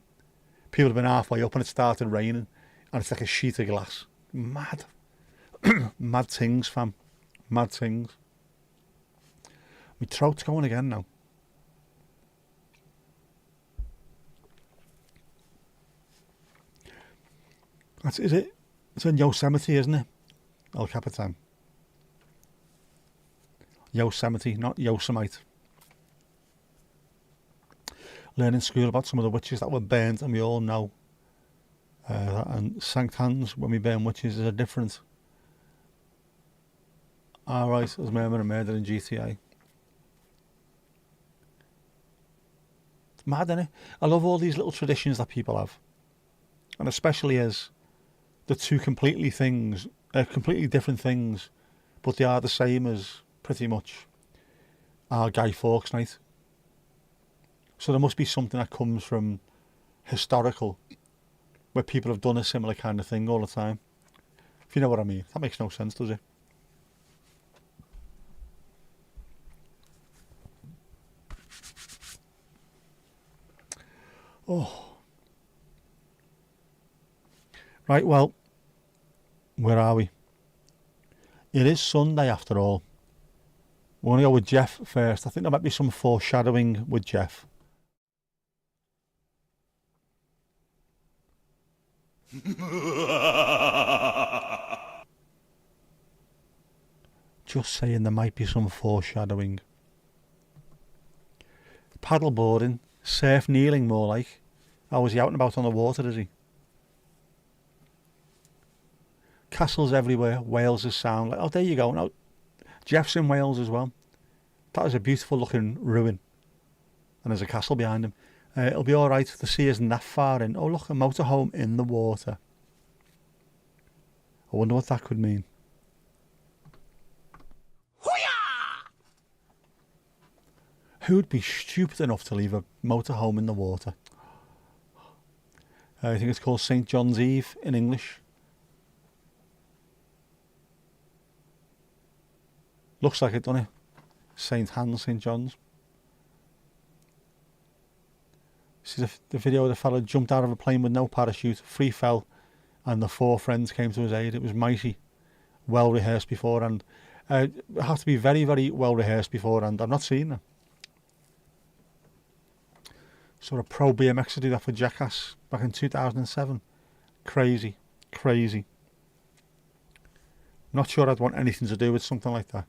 People have been halfway up and it started raining and it's like a sheet of glass. Mad. Mad things, fam. Mad things. My throat's going again now. Is it? It's in Yosemite, isn't it? El Capitan. Yosemite, not Yosemite. Learning school about some of the witches that were burnt, and we all know that, and Sankt Hans, when we burn witches, is a different. Alright, there's murder and murder in GTA. It's It's mad, isn't it? I love all these little traditions that people have. And especially as the two completely different things, but they are the same as pretty much our Guy Fawkes night. So there must be something that comes from historical, where people have done a similar kind of thing all the time. If you know what I mean. That makes no sense, does it? Oh. Right, well, where are we? It is Sunday after all. We're going to go with Jeff first. I think there might be some foreshadowing with Jeff. Just saying there might be some foreshadowing. Paddleboarding, surf kneeling more like. Oh, is he out and about on the water, is he? Castles everywhere, Wales is sound. Like, oh, there you go. Now, Jeff's in Wales as well. That is a beautiful looking ruin. And there's a castle behind him. It'll be alright, the sea isn't that far in. Oh look, a motorhome in the water. I wonder what that could mean. Who'd be stupid enough to leave a motorhome in the water? I think it's called St. John's Eve in English. Looks like it, doesn't it? St. Hans, St. John's. This is the video of the fella jumped out of a plane with no parachute, free fell, and the 4 friends came to his aid. It was mighty, well rehearsed beforehand. It has to be very, very well rehearsed beforehand. I've not seen them. Sort of pro BMXer do that for Jackass back in 2007. Crazy, crazy. Not sure I'd want anything to do with something like that.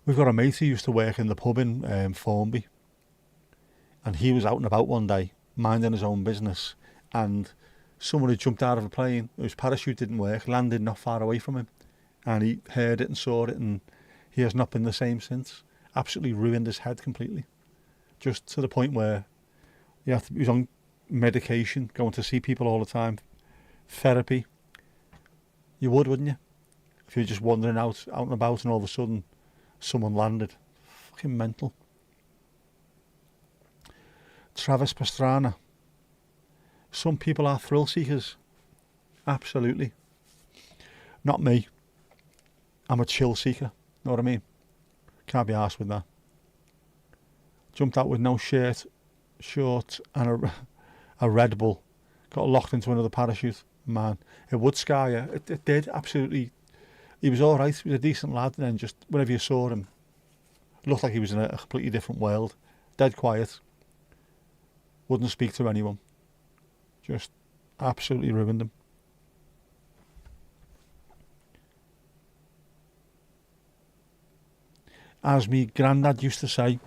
We've got a mate who used to work in the pub in Formby, and he was out and about one day, minding his own business, and someone had jumped out of a plane, whose parachute didn't work, landed not far away from him, and he heard it and saw it, and he has not been the same since. Absolutely ruined his head completely, just to the point where he was on medication, going to see people all the time, therapy. You would, wouldn't you? If you're just wandering out and about, and all of a sudden someone landed. Fucking mental. Travis Pastrana. Some people are thrill seekers. Absolutely. Not me. I'm a chill seeker. Know what I mean? Can't be arsed with that. Jumped out with no shirt, short, and a Red Bull. Got locked into another parachute. Man, it would scar you. It did, absolutely. He was alright, he was a decent lad, and then just whenever you saw him, looked like he was in a completely different world. Dead quiet. Wouldn't speak to anyone. Just absolutely ruined him. As me granddad used to say,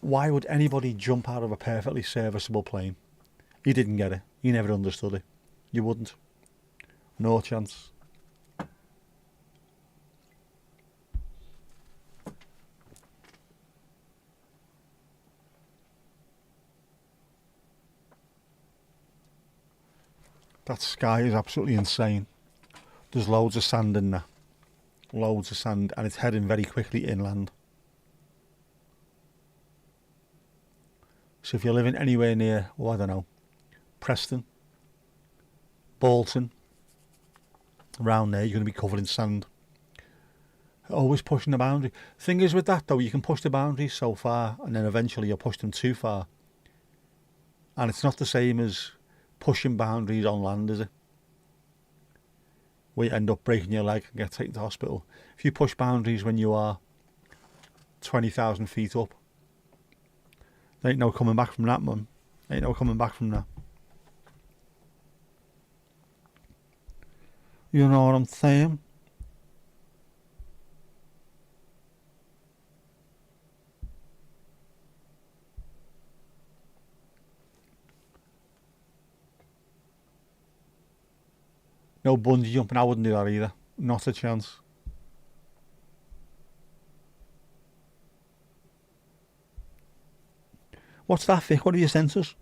why would anybody jump out of a perfectly serviceable plane? He didn't get it. He never understood it. You wouldn't. No chance. That sky is absolutely insane. There's loads of sand in there. Loads of sand, and it's heading very quickly inland. So if you're living anywhere near, well, I don't know, Preston, Bolton, around there, you're going to be covered in sand. Always pushing the boundary. Thing is with that though, you can push the boundaries so far, and then eventually you'll push them too far. And it's not the same as pushing boundaries on land, is it? Where you end up breaking your leg and get taken to hospital. If you push boundaries when you are 20,000 feet up, there ain't no coming back from that, man. Ain't no coming back from that. You know what I'm saying? No bungee jumping, I wouldn't do that either. Not a chance. What's that, Vic? What are your sensors?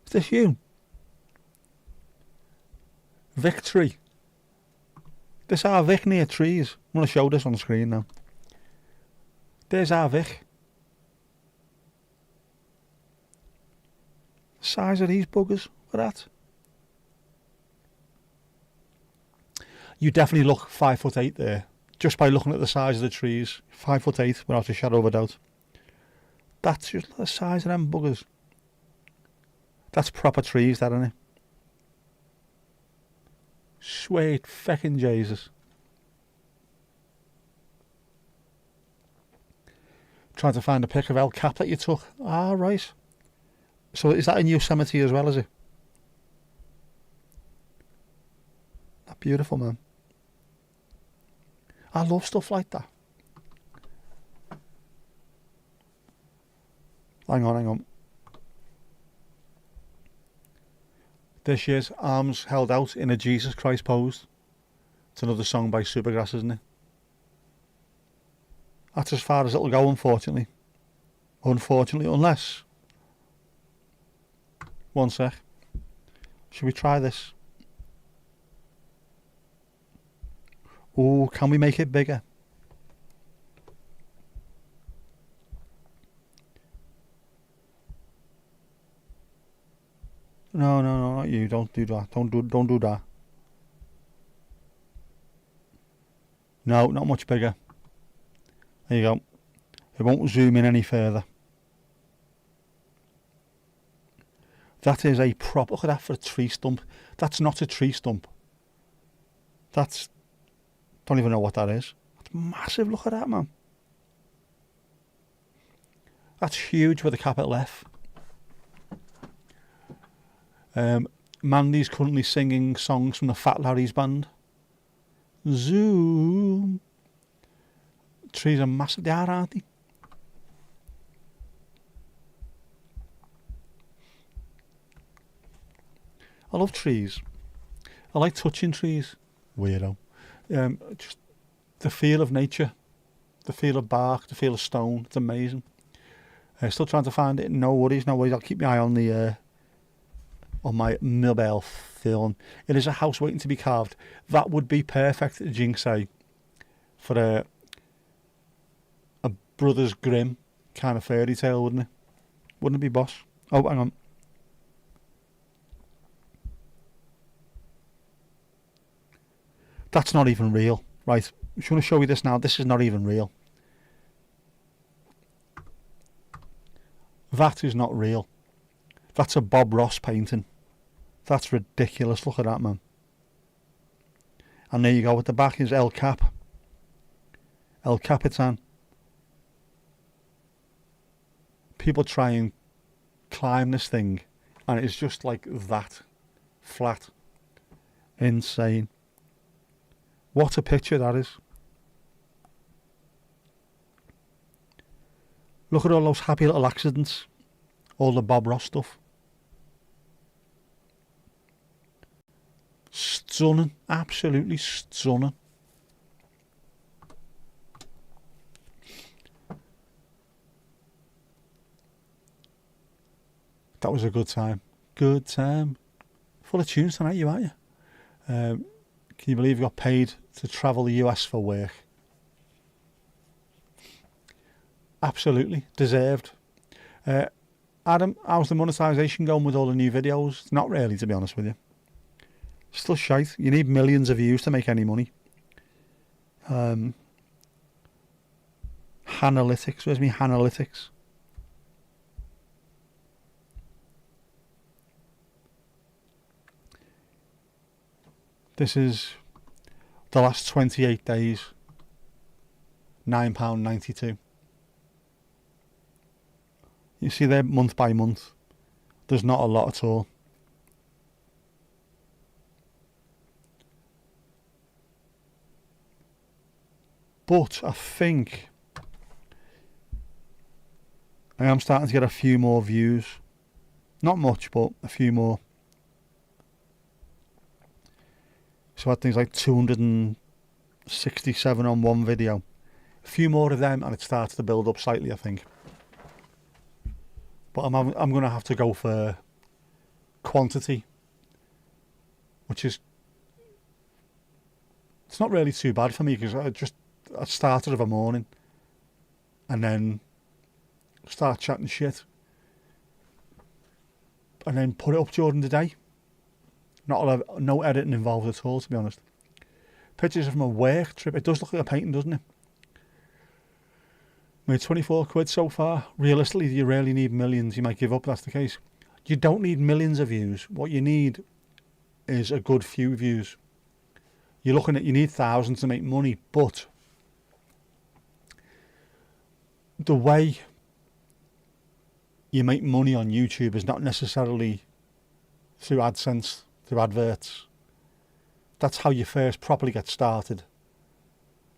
Is this you? Victory. This our Vic near trees. I'm going to show this on the screen now. There's our Vic. The size of these buggers. Look at that. You definitely look 5'8" there. Just by looking at the size of the trees. 5'8" without a shadow of a doubt. That's just the size of them buggers. That's proper trees, that, isn't it? Sweet feckin' Jesus. Trying to find a pic of El Cap that you took. Ah, right. So is that in Yosemite as well, is it? That's beautiful, man. I love stuff like that. Hang on. There she is, arms held out in a Jesus Christ pose. It's another song by Supergrass, isn't it? That's as far as it'll go, unfortunately. Unless... One sec. Should we try this? Oh, can we make it bigger? No, not you. Don't do that. Don't do that. No, not much bigger. There you go. It won't zoom in any further. That is a prop. Look at that for a tree stump. That's not a tree stump. That's... Don't even know what that is. That's massive. Look at that, man. That's huge with a capital F. Mandy's currently singing songs from the Fat Larry's band. Zoom. Trees are massive. They are, aren't they? I love trees. I like touching trees. Weirdo. Just the feel of nature. The feel of bark. The feel of stone. It's amazing. Still trying to find it. No worries. I'll keep my eye on the... on my mobile phone. It is a house waiting to be carved. That would be perfect, Jinxie, for a Brothers Grimm kind of fairy tale, wouldn't it? Wouldn't it be, boss? Oh, hang on. That's not even real. Right, I'm just going to show you this now. This is not even real. That is not real. That's a Bob Ross painting. That's ridiculous. Look at that, man. And there you go. At the back is El Cap. El Capitan. People try and climb this thing, and it's just like that. Flat. Insane. What a picture that is. Look at all those happy little accidents. All the Bob Ross stuff. Stunning. Absolutely stunning. That was a good time. Good time. Full of tunes tonight, you, aren't you? Can you believe you got paid to travel the US for work? Absolutely. Deserved. Adam, how's the monetization going with all the new videos? Not really, to be honest with you. Still shite. You need millions of views to make any money. Analytics. Where's me analytics? This is the last 28 days. £9.92. You see there, month by month. There's not a lot at all. But I think I am starting to get a few more views. Not much, but a few more. So I had things like 267 on one video. A few more of them and it starts to build up slightly, I think. But I'm going to have to go for quantity, which is, it's not really too bad for me because I started of a morning and then start chatting shit and then put it up during the day. No editing involved at all, to be honest. Pictures from a work trip. It does look like a painting, doesn't it? Made 24 quid so far. Realistically, you really need millions. You might give up if that's the case. You don't need millions of views. What you need is a good few views. You're looking at, you need thousands to make money, but the way you make money on YouTube is not necessarily through AdSense, through adverts. That's how you first properly get started.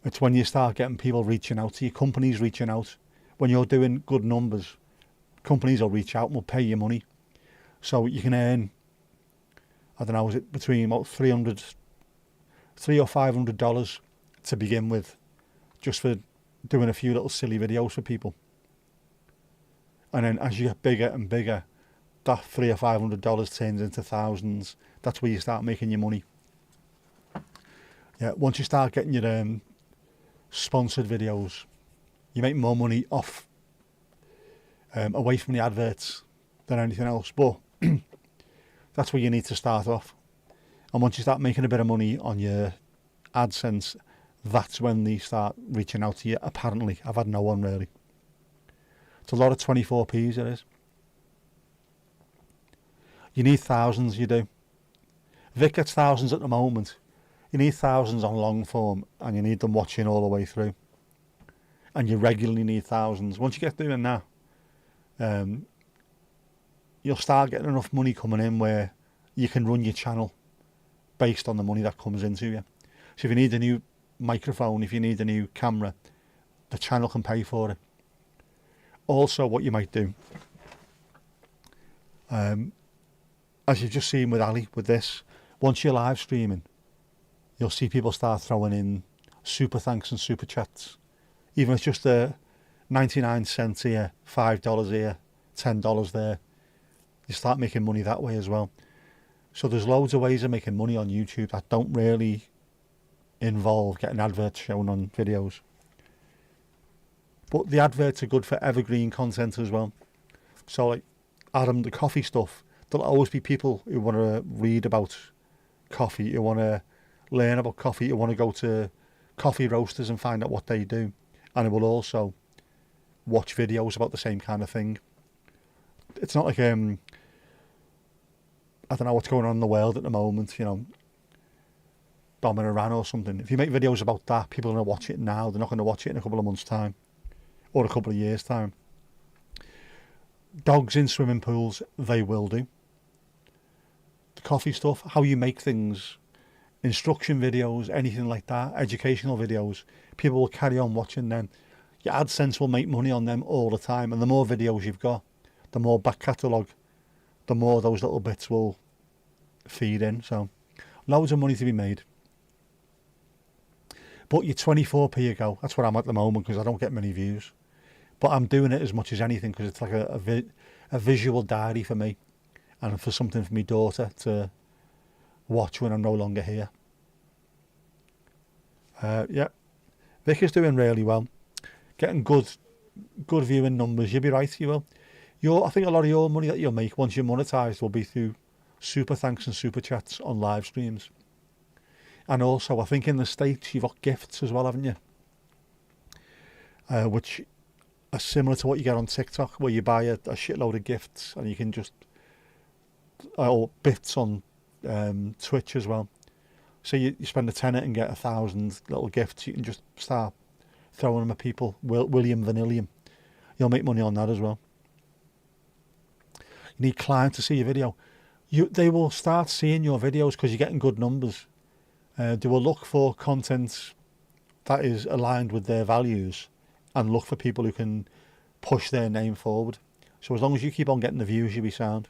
It's when you start getting people reaching out to you, companies reaching out. When you're doing good numbers, companies will reach out and will pay you money. So you can earn, I don't know, is it between about $300 or $500 to begin with, just for doing a few little silly videos for people. And then as you get bigger and bigger, that $300 or $500 turns into thousands. That's where you start making your money. Yeah, once you start getting your sponsored videos, you make more money off away from the adverts than anything else. But that's where you need to start off. And once you start making a bit of money on your AdSense, that's when they start reaching out to you. Apparently, I've had no one really. It's a lot of 24p's, it is. You need thousands, you do. Vic gets thousands at the moment. You need thousands on long form, and you need them watching all the way through. And you regularly need thousands. Once you get doing that, you'll start getting enough money coming in where you can run your channel based on the money that comes into you. So if you need a new microphone, if you need a new camera, the channel can pay for it. Also, what you might do, as you've just seen with Ali, with this, once you're live streaming, you'll see people start throwing in super thanks and super chats. Even if it's just a 99 cents here, $5 here, $10 there. You start making money that way as well. So there's loads of ways of making money on YouTube that don't really involve getting adverts shown on videos. But the adverts are good for evergreen content as well. So like Adam, the coffee stuff, there'll always be people who want to read about coffee, who want to learn about coffee, who want to go to coffee roasters and find out what they do. And it will also watch videos about the same kind of thing. It's not like, I don't know what's going on in the world at the moment, you know, bomb in Iran or something. If you make videos about that, people are going to watch it now. They're not going to watch it in a couple of months' time or a couple of years' time. Dogs in swimming pools, they will do. The coffee stuff, how you make things, instruction videos, anything like that, educational videos, people will carry on watching them. Your AdSense will make money on them all the time, and the more videos you've got, the more back catalogue, the more those little bits will feed in. So loads of money to be made. But your 24p a go, that's where I'm at the moment because I don't get many views. But I'm doing it as much as anything because it's like a visual diary for me and for something for my daughter to watch when I'm no longer here. Yeah, Vic is doing really well. Getting good viewing numbers. You'll be right, you will. I think a lot of your money that you'll make once you're monetized will be through super thanks and super chats on live streams. And also, I think in the States you've got gifts as well, haven't you? Which are similar to what you get on TikTok, where you buy a shitload of gifts and you can just, or bits on Twitch as well. So you spend a tenner and get 1,000 little gifts. You can just start throwing them at people. William Vanillium. You'll make money on that as well. You need clients to see your video. They will start seeing your videos because you're getting good numbers. They will look for content that is aligned with their values and look for people who can push their name forward. So as long as you keep on getting the views, you'll be sound.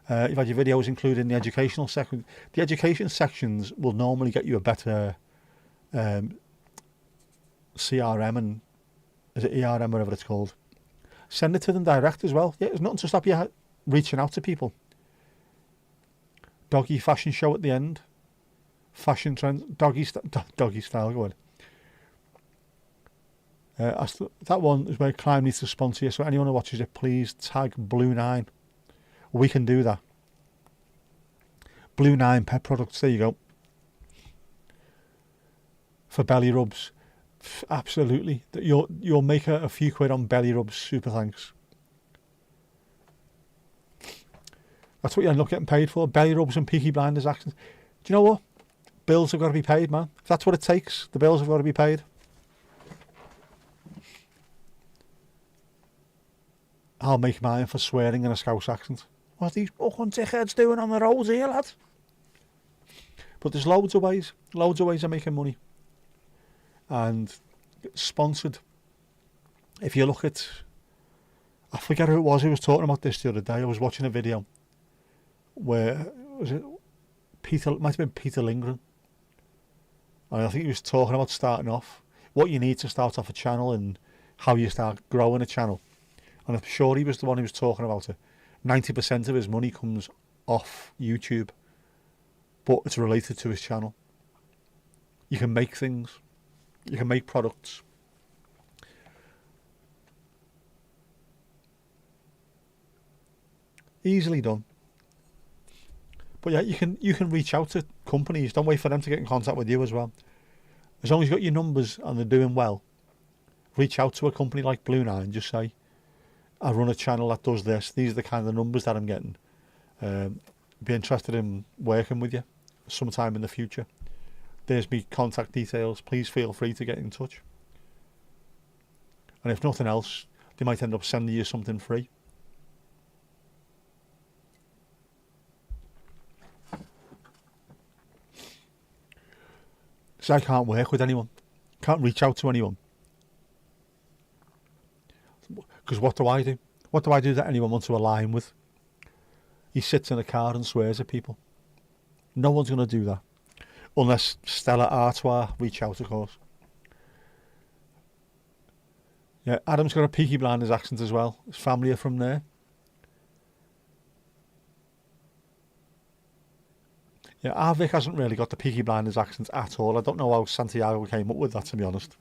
You've had your videos included in the educational section. The education sections will normally get you a better CRM and is it ERM, whatever it's called. Send it to them direct as well. Yeah, there's nothing to stop you reaching out to people. Doggy fashion show at the end. Fashion trends, doggy style, go on. That one is where Climb needs to sponsor you, so anyone who watches it, please tag Blue9. We can do that. Blue9 pet products, there you go. For belly rubs, absolutely. You'll make a few quid on belly rubs, super thanks. That's what you end up getting paid for, belly rubs and Peaky Blinders actions. Do you know what? Bills have got to be paid, man. If that's what it takes, the bills have got to be paid. I'll make mine for swearing in a Scouse accent. What are these fucking dickheads doing on the roads here, lad? But there's loads of ways of making money. And sponsored. If you look at, I forget who it was who was talking about this the other day. I was watching a video where, was it Peter, it might have been Peter Lindgren. And I think he was talking about starting off, what you need to start off a channel and how you start growing a channel. And I'm sure he was the one who was talking about it. 90% of his money comes off YouTube, but it's related to his channel. You can make things. You can make products. Easily done. But yeah, you can reach out to companies. Don't wait for them to get in contact with you as well. As long as you've got your numbers and they're doing well, reach out to a company like Blue9 and just say, I run a channel that does this. These are the kind of numbers that I'm getting. Be interested in working with you sometime in the future. There's me contact details. Please feel free to get in touch. And if nothing else, they might end up sending you something free. So I can't work with anyone. Can't reach out to anyone. Because what do I do? What do I do that anyone wants to align with? He sits in a car and swears at people. No one's going to do that. Unless Stella Artois reach out, of course. Yeah, Adam's got a Peaky Blinders accent as well. His family are from there. Yeah, Arvik hasn't really got the Peaky Blinders accent at all. I don't know how Santiago came up with that, to be honest.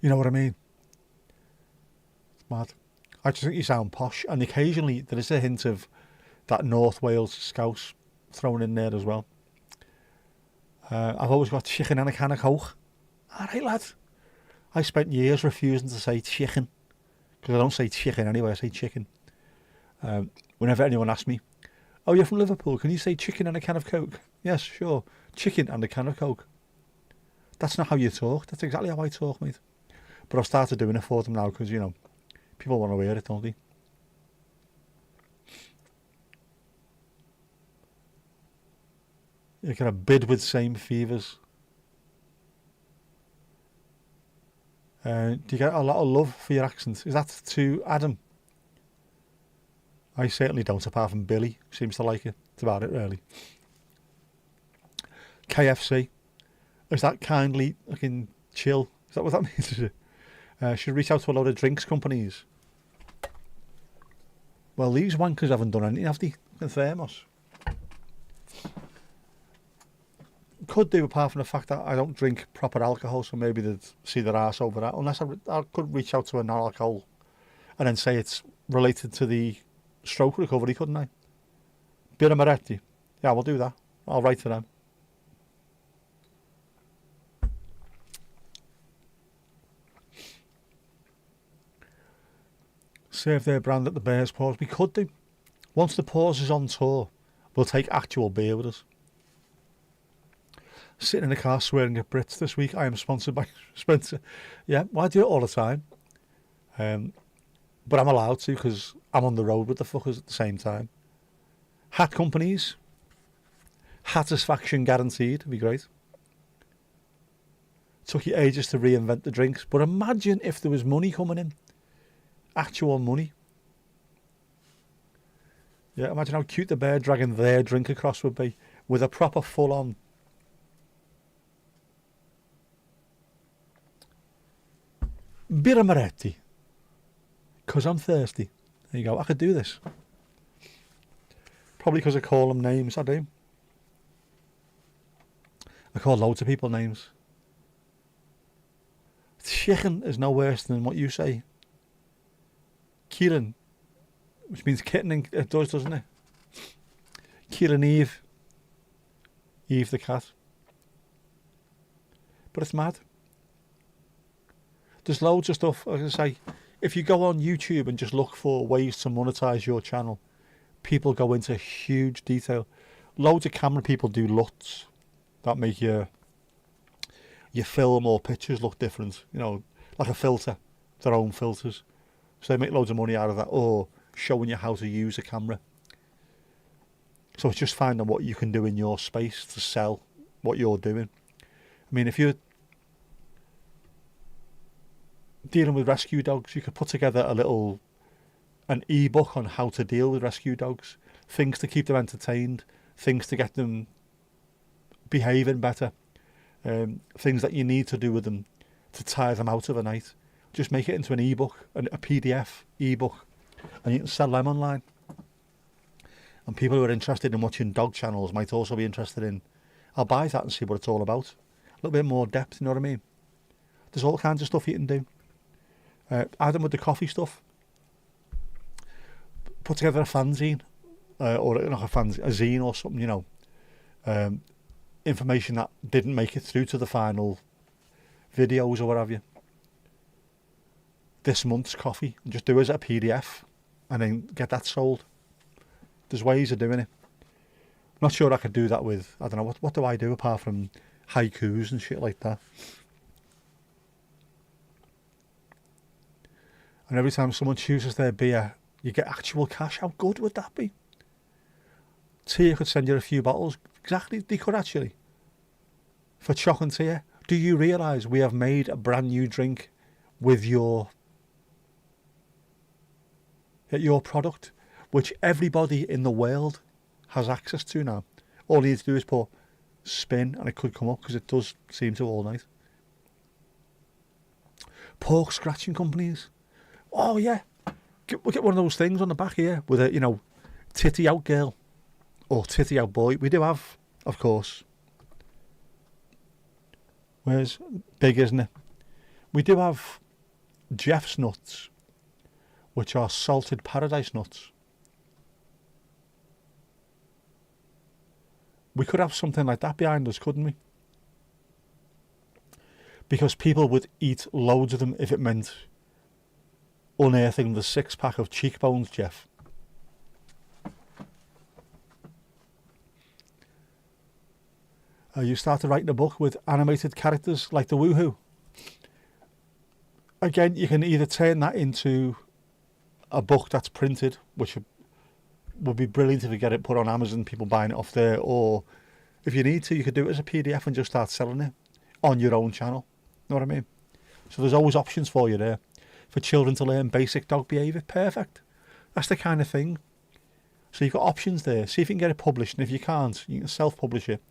You know what I mean? It's mad. I just think you sound posh, and occasionally there is a hint of that North Wales Scouse thrown in there as well. I've always got chicken and a can of Coke. Alright, lad. I spent years refusing to say chicken, because I don't say chicken anyway, I say chicken. Whenever anyone asks me, oh, you're from Liverpool, can you say chicken and a can of Coke? Yes, sure. Chicken and a can of Coke. That's not how you talk. That's exactly how I talk, mate. But I've started doing it for them now because, you know, people want to hear it, don't they? You can have bid with same fevers. Do you get a lot of love for your accent? Is that to Adam? I certainly don't, apart from Billy. Seems to like it. That's about it, really. KFC. Is that kindly looking chill? Is that what that means? Should reach out to a load of drinks companies. Well, these wankers haven't done anything, have they? In Thermos. Could do, apart from the fact that I don't drink proper alcohol, so maybe they'd see their arse over that. Unless I could reach out to a non-alcohol and then say it's related to the stroke recovery, couldn't I? Birra Moretti. Yeah, we'll do that. I'll write to them. Serve their brand at the Bears Pause. We could do. Once the Pause is on tour, we'll take actual beer with us. Sitting in the car swearing at Brits this week. I am sponsored by Spencer. Yeah, well, I do it all the time. But I'm allowed to because I'm on the road with the fuckers at the same time. Hat companies. Satisfaction guaranteed. Would be great. Took you ages to reinvent the drinks. But imagine if there was money coming in. Actual money. Yeah, imagine how cute the Bear dragging their drink across would be. With a proper full-on Birra Moretti. Because I'm thirsty. There you go. I could do this. Probably because I call them names. I do. I call loads of people names. Chicken is no worse than what you say. Kieran, which means kittening. It does, doesn't it? Kieran Eve. Eve the cat. But it's mad. There's loads of stuff. Like I say, if you go on YouTube and just look for ways to monetize your channel, people go into huge detail. Loads of camera people do LUTs that make your film or pictures look different. You know, like a filter, their own filters. So they make loads of money out of that, or showing you how to use a camera. So it's just finding what you can do in your space to sell what you're doing. I mean, if you're dealing with rescue dogs, you could put together an ebook on how to deal with rescue dogs, things to keep them entertained, things to get them behaving better, things that you need to do with them to tire them out of the night. Just make it into an ebook, a PDF ebook, and you can sell them online. And people who are interested in watching dog channels might also be interested in, I'll buy that and see what it's all about. A little bit more depth, you know what I mean? There's all kinds of stuff you can do. Adam with the coffee stuff. Put together a fanzine, or not a fanzine, a zine or something, you know. Information that didn't make it through to the final videos or what have you. This month's coffee, and just do it as a PDF and then get that sold. There's ways of doing it. I'm not sure I could do that with, I don't know, what do I do apart from haikus and shit like that? And every time someone chooses their beer, you get actual cash. How good would that be? Tia could send you a few bottles. Exactly, they could actually. For Choc and Tia. Do you realise we have made a brand new drink with your product, which everybody in the world has access to now? All you need to do is put spin and it could come up, because it does seem to all night. Pork scratching companies. Oh yeah, we'll get one of those things on the back here with a, you know, titty out girl or titty out boy. We do have, of course. Where's big, isn't it? We do have Jeff's nuts, which are salted paradise nuts. We could have something like that behind us, couldn't we? Because people would eat loads of them if it meant unearthing the 6-pack of cheekbones, Jeff. You started writing a book with animated characters like the Woohoo. Again, you can either turn that into a book that's printed, which would be brilliant if you get it put on Amazon, people buying it off there, or if you need to, you could do it as a PDF and just start selling it on your own channel. Know what I mean? So there's always options for you there. For children to learn basic dog behaviour, perfect. That's the kind of thing. So you've got options there. See if you can get it published, and if you can't, you can self-publish it.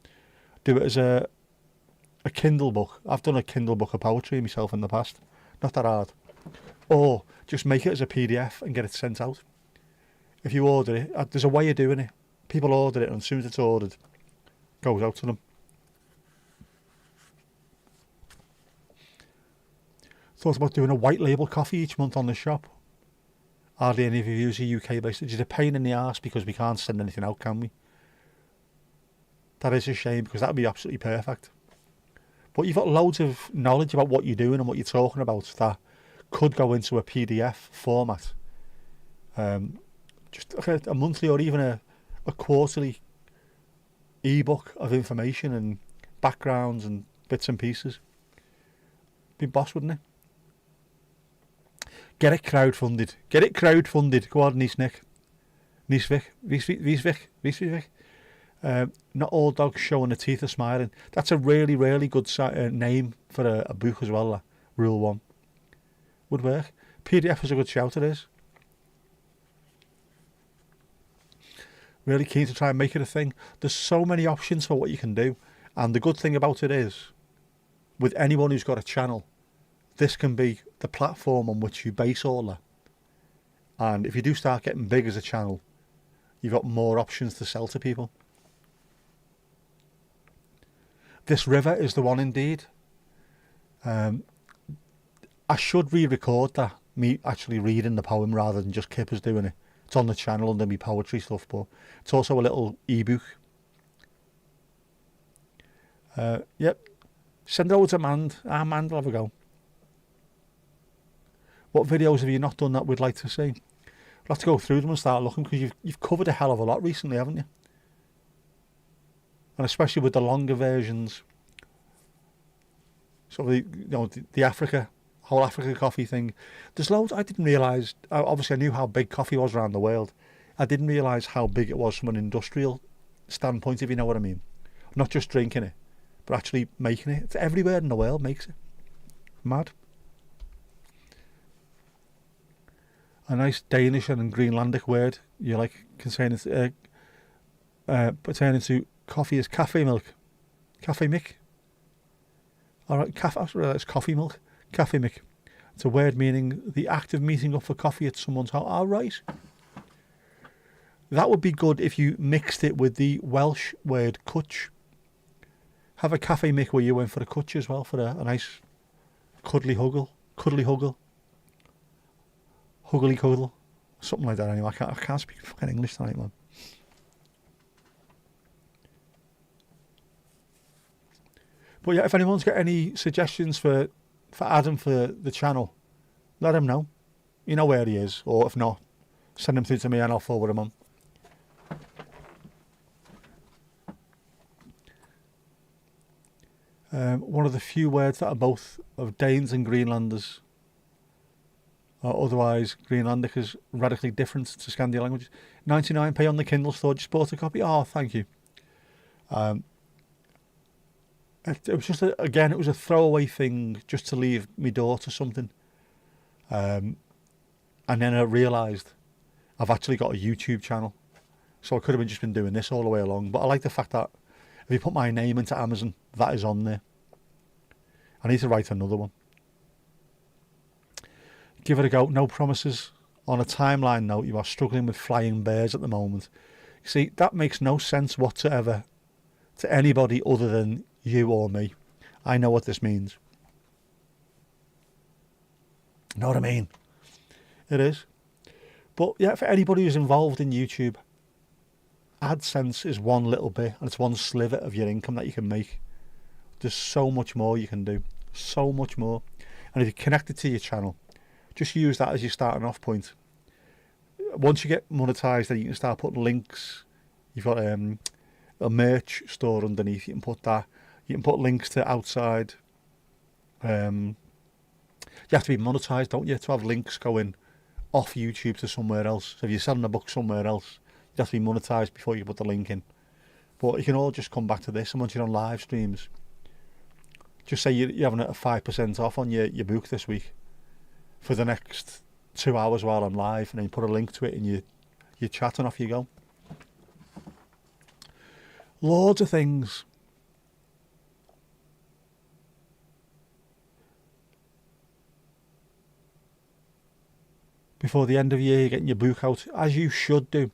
Do it as a Kindle book. I've done a Kindle book of poetry myself in the past. Not that hard. Or just make it as a PDF and get it sent out. If you order it, there's a way of doing it. People order it, and as soon as it's ordered, it goes out to them. Thought about doing a white label coffee each month on the shop. Hardly any reviews are UK based. It's just a pain in the arse because we can't send anything out, can we? That is a shame, because that would be absolutely perfect. But you've got loads of knowledge about what you're doing and what you're talking about that could go into a PDF format. Just a monthly or even a quarterly ebook of information and backgrounds and bits and pieces. Be boss, wouldn't it? Get it crowdfunded. Get it crowdfunded. Go on, Niesvik. Not all dogs showing the teeth are smiling. That's a really, really good name for a book as well. Rule 1. Would work. PDF is a good shout, it is. Really keen to try and make it a thing. There's so many options for what you can do. And the good thing about it is, with anyone who's got a channel, this can be the platform on which you base all that. And if you do start getting big as a channel, you've got more options to sell to people. This river is the one indeed. I should re-record that, me actually reading the poem rather than just Kippers doing it. It's on the channel under me poetry stuff, but it's also a little ebook. Yep. Send it over to Mand. Mand will have a go. What videos have you not done that we'd like to see? We'll have to go through them and start looking, because you've covered a hell of a lot recently, haven't you? And especially with the longer versions. So the Africa, whole Africa coffee thing. There's loads. I didn't realise, obviously I knew how big coffee was around the world. I didn't realise how big it was from an industrial standpoint, if you know what I mean. Not just drinking it, but actually making it. It's everywhere in the world makes it. Mad. A nice Danish and Greenlandic word you like pertaining to coffee is cafe milk. Cafe mick. Alright, it's coffee milk. Cafe mick. It's a word meaning the act of meeting up for coffee at someone's house. Alright. That would be good if you mixed it with the Welsh word cwtch. Have a cafe mick where you went for a cwtch as well, for a nice cuddly huggle. Huggly cuddle. Something like that anyway. I can't speak fucking English tonight, man. But yeah, if anyone's got any suggestions for Adam for the channel, let him know. You know where he is. Or if not, send him through to me and I'll forward him on. One of the few words that are both of Danes and Greenlanders. Otherwise, Greenlandic is radically different to Scandi languages. 99p on the Kindle store. Just bought a copy. Oh, thank you. It was just it was a throwaway thing just to leave me daughter something. And then I realised I've actually got a YouTube channel, so I could have just been doing this all the way along. But I like the fact that if you put my name into Amazon, that is on there. I need to write another one. Give it a go. No promises. On a timeline note, you are struggling with flying bears at the moment. You see, that makes no sense whatsoever to anybody other than you or me. I know what this means. Know what I mean? It is. But yeah, for anybody who's involved in YouTube, AdSense is one little bit, and it's one sliver of your income that you can make. There's so much more you can do. So much more. And if you connect it to your channel, just use that as your starting off point. Once you get monetized, then you can start putting links. You've got a merch store underneath. You can put that. You can put links to outside. You have to be monetized, don't you, to have links going off YouTube to somewhere else. So if you're selling a book somewhere else, you have to be monetized before you put the link in. But you can all just come back to this. And once you're on live streams, just say you're having a 5% off on your book this week for the next 2 hours while I'm live, and then you put a link to it and you chat and off you go. Loads of things. Before the end of the year, you're getting your book out, as you should do.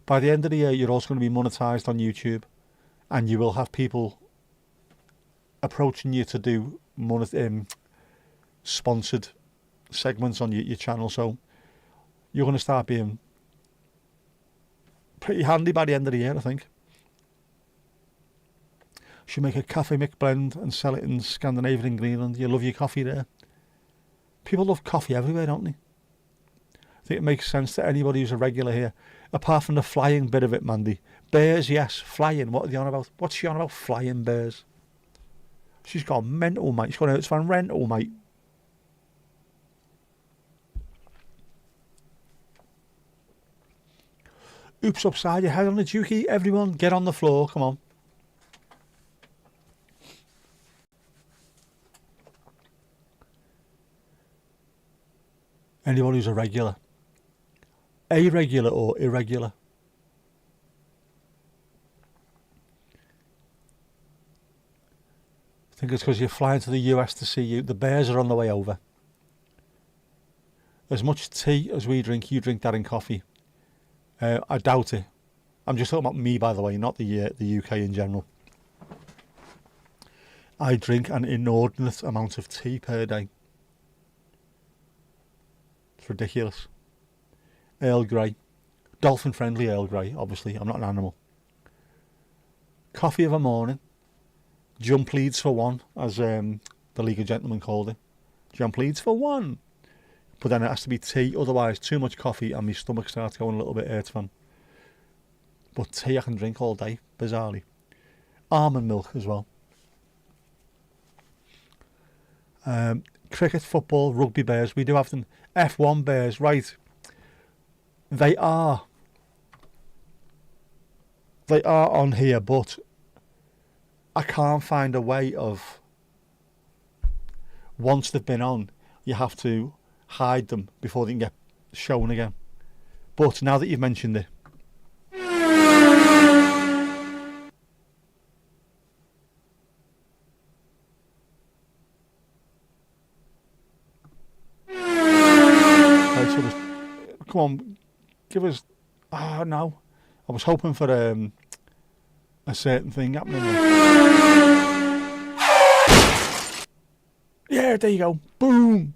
By the end of the year, you're also going to be monetized on YouTube, and you will have people approaching you to do sponsored segments on your channel. So you're going to start being pretty handy by the end of the year, I think. Should make a cafe mick blend and sell it in Scandinavia and Greenland. You love your coffee there. People love coffee everywhere, don't they? I think it makes sense to anybody who's a regular here. Apart from the flying bit of it, Mandy. Bears, yes. Flying, what are they on about? What's she on about? Flying bears. She's gone mental, mate. She's gone out van rental, mate. Oops upside your head on the dookie. Everyone, get on the floor. Come on. Anyone who's a regular. A-regular or irregular? I think it's because you're flying to the US to see you. The bears are on the way over. as much tea as we drink, you drink that in coffee. I doubt it. I'm just talking about me, by the way, not the UK in general. I drink an inordinate amount of tea per day. It's ridiculous. Earl Grey. Dolphin-friendly Earl Grey, obviously. I'm not an animal. Coffee of a morning. Jump leads for one, as the League of Gentlemen called it. Jump leads for one. But then it has to be tea, otherwise too much coffee and my stomach starts going a little bit earth-fan. But tea I can drink all day, bizarrely. Almond milk as well. Cricket, football, rugby bears, we do have them. F1 bears, right. They are on here, but I can't find a way of, once they've been on, you have to hide them before they can get shown again. But now that you've mentioned it, right, so come on, give us. No, I was hoping for a certain thing happening. Yeah, there you go. Boom.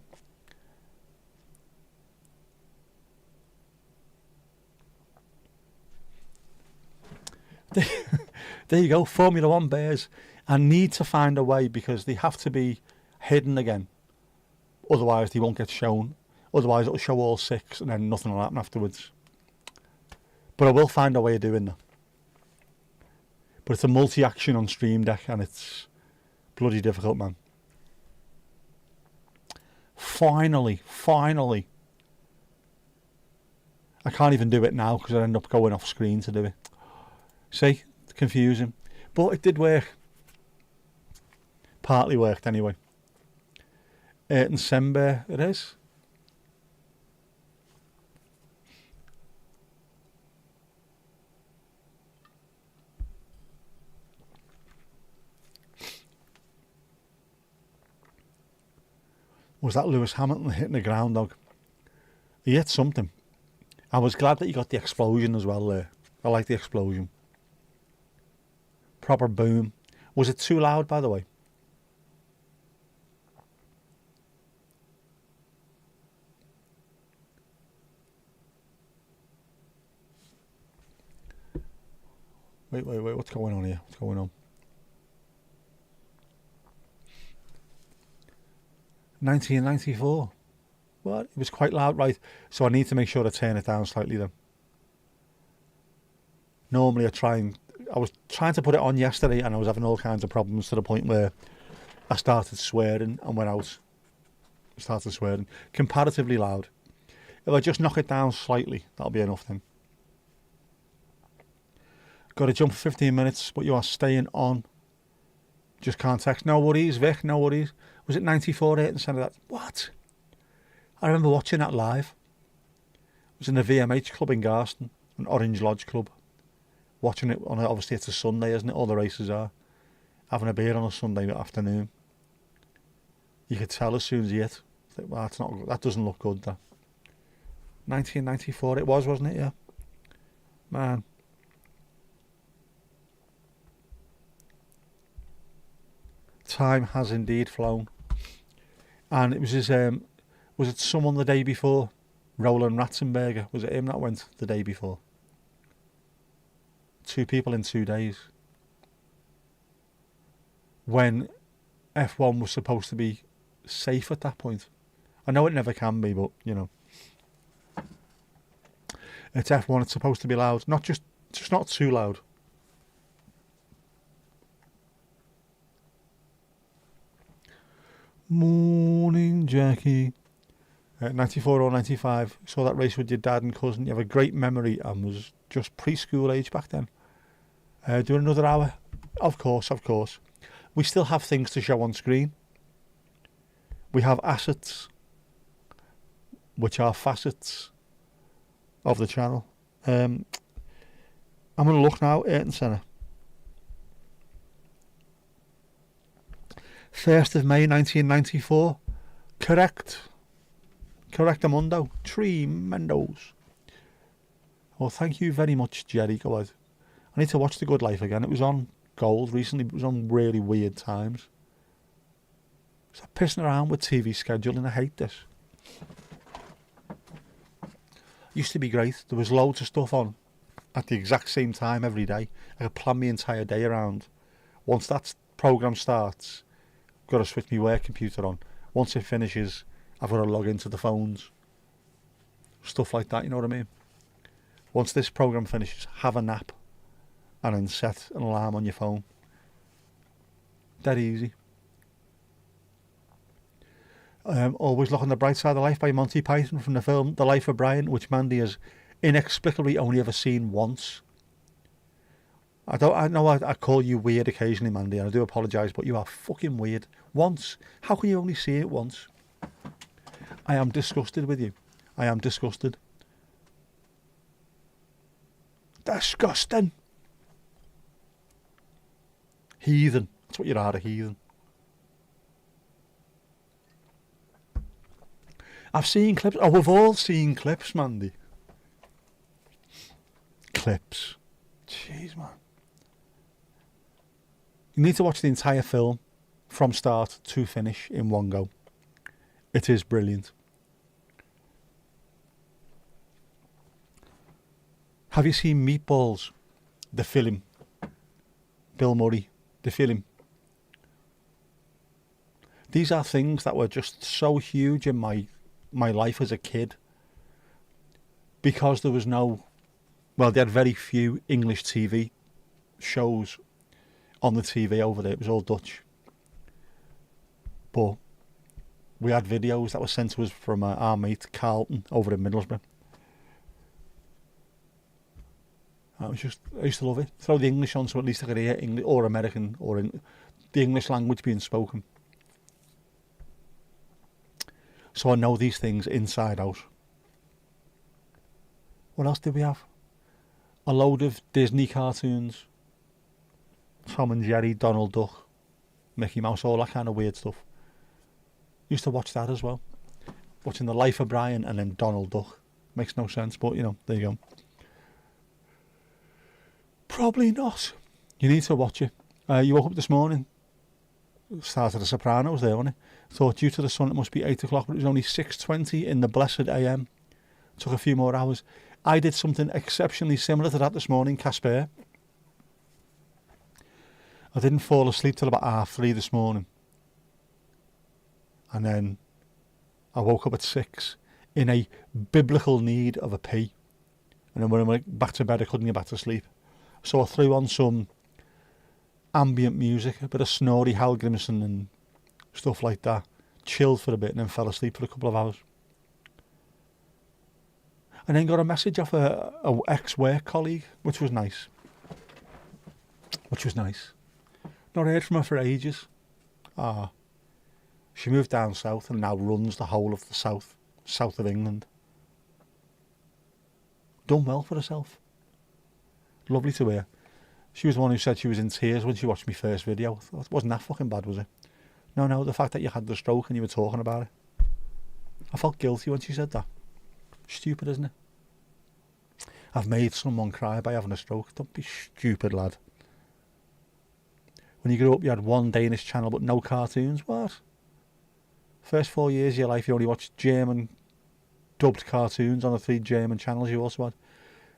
There you go. Formula One bears. I need to find a way because they have to be hidden again. Otherwise, they won't get shown. Otherwise, it'll show all 6 and then nothing will happen afterwards. But I will find a way of doing that. But it's a multi-action on Stream Deck and it's bloody difficult, man. Finally. I can't even do it now because I end up going off screen to do it. See? It's confusing. But it did work. Partly worked anyway. Ayrton Senna it is. Was that Lewis Hamilton hitting the groundhog? He hit something. I was glad that he got the explosion as well there. I like the explosion. Proper boom. Was it too loud, by the way? Wait, what's going on here? What's going on? 1994. What? It was quite loud, right? So I need to make sure to turn it down slightly then. Normally I was trying to put it on yesterday and I was having all kinds of problems to the point where I started swearing and went out. Started swearing. Comparatively loud. If I just knock it down slightly, that'll be enough then. Got to jump for 15 minutes, but you are staying on. Just can't text. No worries, Vic, no worries. Was it 94 Ayrton Senna? That what? I remember watching that live. It was in the VMH club in Garston, an Orange Lodge club. Watching it on obviously it's a Sunday, isn't it? All the races are. Having a beer on a Sunday afternoon. You could tell as soon as he hit. Well, that's not. That doesn't look good. That. 1994 it was, wasn't it? Yeah. Man. Time has indeed flown. And it was his, was it someone the day before? Roland Ratzenberger, was it him that went the day before? 2 people in 2 days. When F1 was supposed to be safe at that point. I know it never can be, but, you know. It's F1, it's supposed to be loud. Not just not too loud. Morning, Jackie. 94 or 95. Saw that race with your dad and cousin. You have a great memory and was just preschool age back then. Do another hour? Of course. We still have things to show on screen. We have assets, which are facets of the channel. I'm going to look now. Ayrton Senna. 1st of May 1994. Correct. Correctamundo. Tremendos. Well, thank you very much, Jerry. Go ahead. I need to watch The Good Life again. It was on Gold recently. It was on really weird times. Stop pissing around with TV scheduling. I hate this. Used to be great. There was loads of stuff on at the exact same time every day. I could plan my entire day around. Once that programme starts, I've got to switch my work computer on. Once it finishes, I've got to log into the phones. Stuff like that, you know what I mean? Once this programme finishes, have a nap and then set an alarm on your phone. Dead easy. Always Look on the Bright Side of Life by Monty Python from the film The Life of Brian, which Mandy has inexplicably only ever seen once. I know I call you weird occasionally, Mandy, and I do apologise, but you are fucking weird. Once. How can you only see it once? I am disgusted with you. I am disgusted. Disgusting. Heathen. That's what you are, a heathen. I've seen clips. Oh, we've all seen clips, Mandy. Clips. Jeez, man. You need to watch the entire film from start to finish in one go. It is brilliant. Have you seen Meatballs? The film. Bill Murray. The film. These are things that were just so huge in my life as a kid, because there was they had very few English TV shows on the TV over there. It was all Dutch. But we had videos that were sent to us from our mate Carlton over in Middlesbrough. I used to love it. Throw the English on so at least I could hear English or American or the English language being spoken. So I know these things inside out. What else did we have? A load of Disney cartoons. Tom and Jerry, Donald Duck, Mickey Mouse, all that kind of weird stuff. Used to watch that as well. Watching The Life of Brian and then Donald Duck. Makes no sense, but you know, there you go. Probably not. You need to watch it. You woke up this morning. Started The Sopranos there, wasn't it? Thought due to the sun it must be 8 o'clock, but it was only 6:20 in the blessed AM. Took a few more hours. I did something exceptionally similar to that this morning, Casper. I didn't fall asleep till about 3:30 this morning. And then I woke up at 6 in a biblical need of a pee. And then when I went back to bed, I couldn't get back to sleep. So I threw on some ambient music, a bit of snory Hal Grimson and stuff like that. Chilled for a bit and then fell asleep for a couple of hours. And then got a message off a ex-work colleague, which was nice. Not heard from her for ages. She moved down south and now runs the whole of the south of England. Done well for herself. Lovely to hear. She was the one who said she was in tears when she watched my first video. It wasn't that fucking bad, was it? No, the fact that you had the stroke and you were talking about it. I felt guilty when she said that. Stupid, isn't it? I've made someone cry by having a stroke. Don't be stupid, lad. When you grew up, you had one Danish channel but no cartoons. What? First 4 years of your life, you only watched German dubbed cartoons on the 3 German channels you also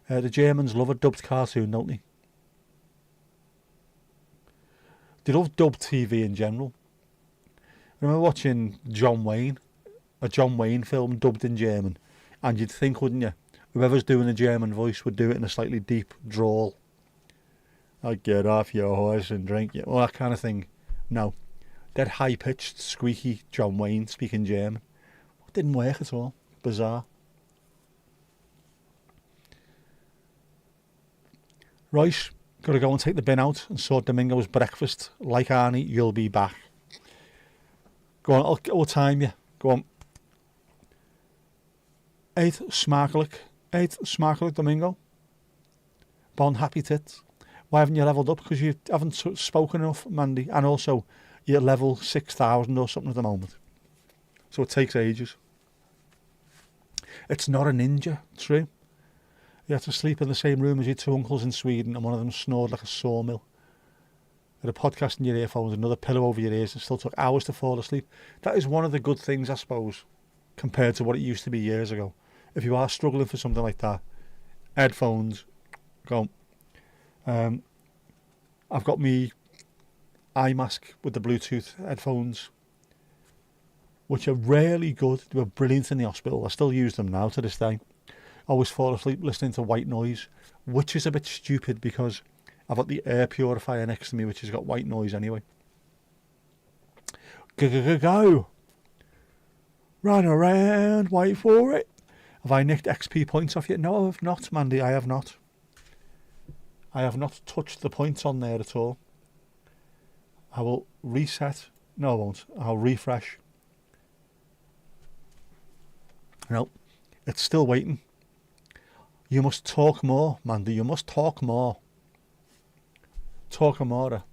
had. The Germans love a dubbed cartoon, don't they? They love dubbed TV in general. I remember watching John Wayne, a John Wayne film dubbed in German, and you'd think, wouldn't you, whoever's doing the German voice would do it in a slightly deep drawl. Like, get off your horse and drink it, all that kind of thing. No. That high-pitched, squeaky John Wayne speaking German. It didn't work at all. Bizarre. Right, got to go and take the bin out and sort Domingo's breakfast. Like Arnie, you'll be back. Go on, I'll time you. Go on. 8 smakelijk, Domingo. Bon happy tits. Why haven't you levelled up? Because you haven't spoken enough, Mandy. And also, you're level 6,000 or something at the moment. So it takes ages. It's not a ninja, true. You have to sleep in the same room as your two uncles in Sweden, and one of them snored like a sawmill. Had a podcast in your earphones, another pillow over your ears, and still took hours to fall asleep. That is one of the good things, I suppose, compared to what it used to be years ago. If you are struggling for something like that, headphones, go. I've got me eye mask with the Bluetooth headphones, which are really good. They were brilliant in the hospital. I still use them now to this day. I always fall asleep listening to white noise, which is a bit stupid because I've got the air purifier next to me, which has got white noise anyway. Go. Run around, wait for it. Have I nicked XP points off yet? No, I have not, Mandy. I have not. I have not touched the points on there at all. I will reset. No, I won't. I'll refresh. No, it's still waiting. You must talk more, Mandy. You must talk more. Talk more.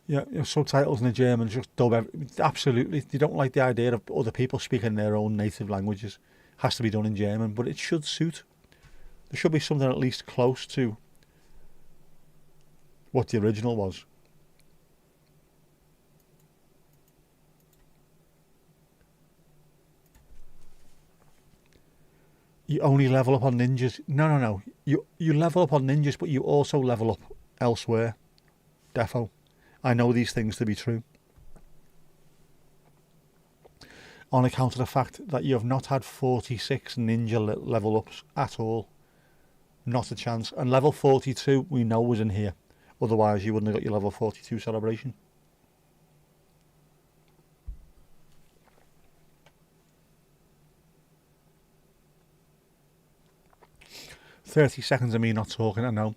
Yeah, your subtitles in the German just dub absolutely. They don't like the idea of other people speaking their own native languages. Has to be done in German, but it should suit. There should be something at least close to what the original was. You only level up on ninjas. No. You level up on ninjas, but you also level up elsewhere. Defo. I know these things to be true. On account of the fact that you have not had 46 ninja level ups at all. Not a chance. And level 42 we know was in here. Otherwise you wouldn't have got your level 42 celebration. $30 of me not talking, I know.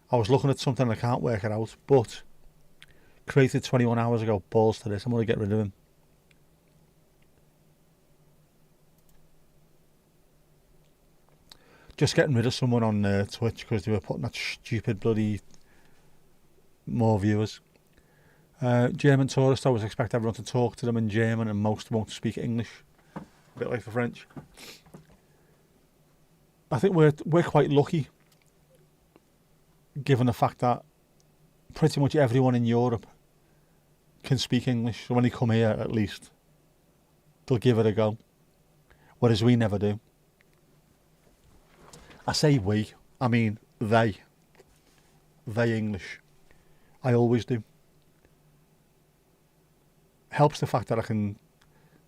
I was looking at something and I can't work it out, but created 21 hours ago, balls to this, I'm going to get rid of him. Just getting rid of someone on Twitch because they were putting that stupid bloody more viewers. German tourist, I always expect everyone to talk to them in German and most won't speak English. A bit like the French. I think we're quite lucky given the fact that pretty much everyone in Europe can speak English. So when they come here, at least, they'll give it a go. Whereas we never do. I say we, I mean they. They English. I always do. Helps the fact that I can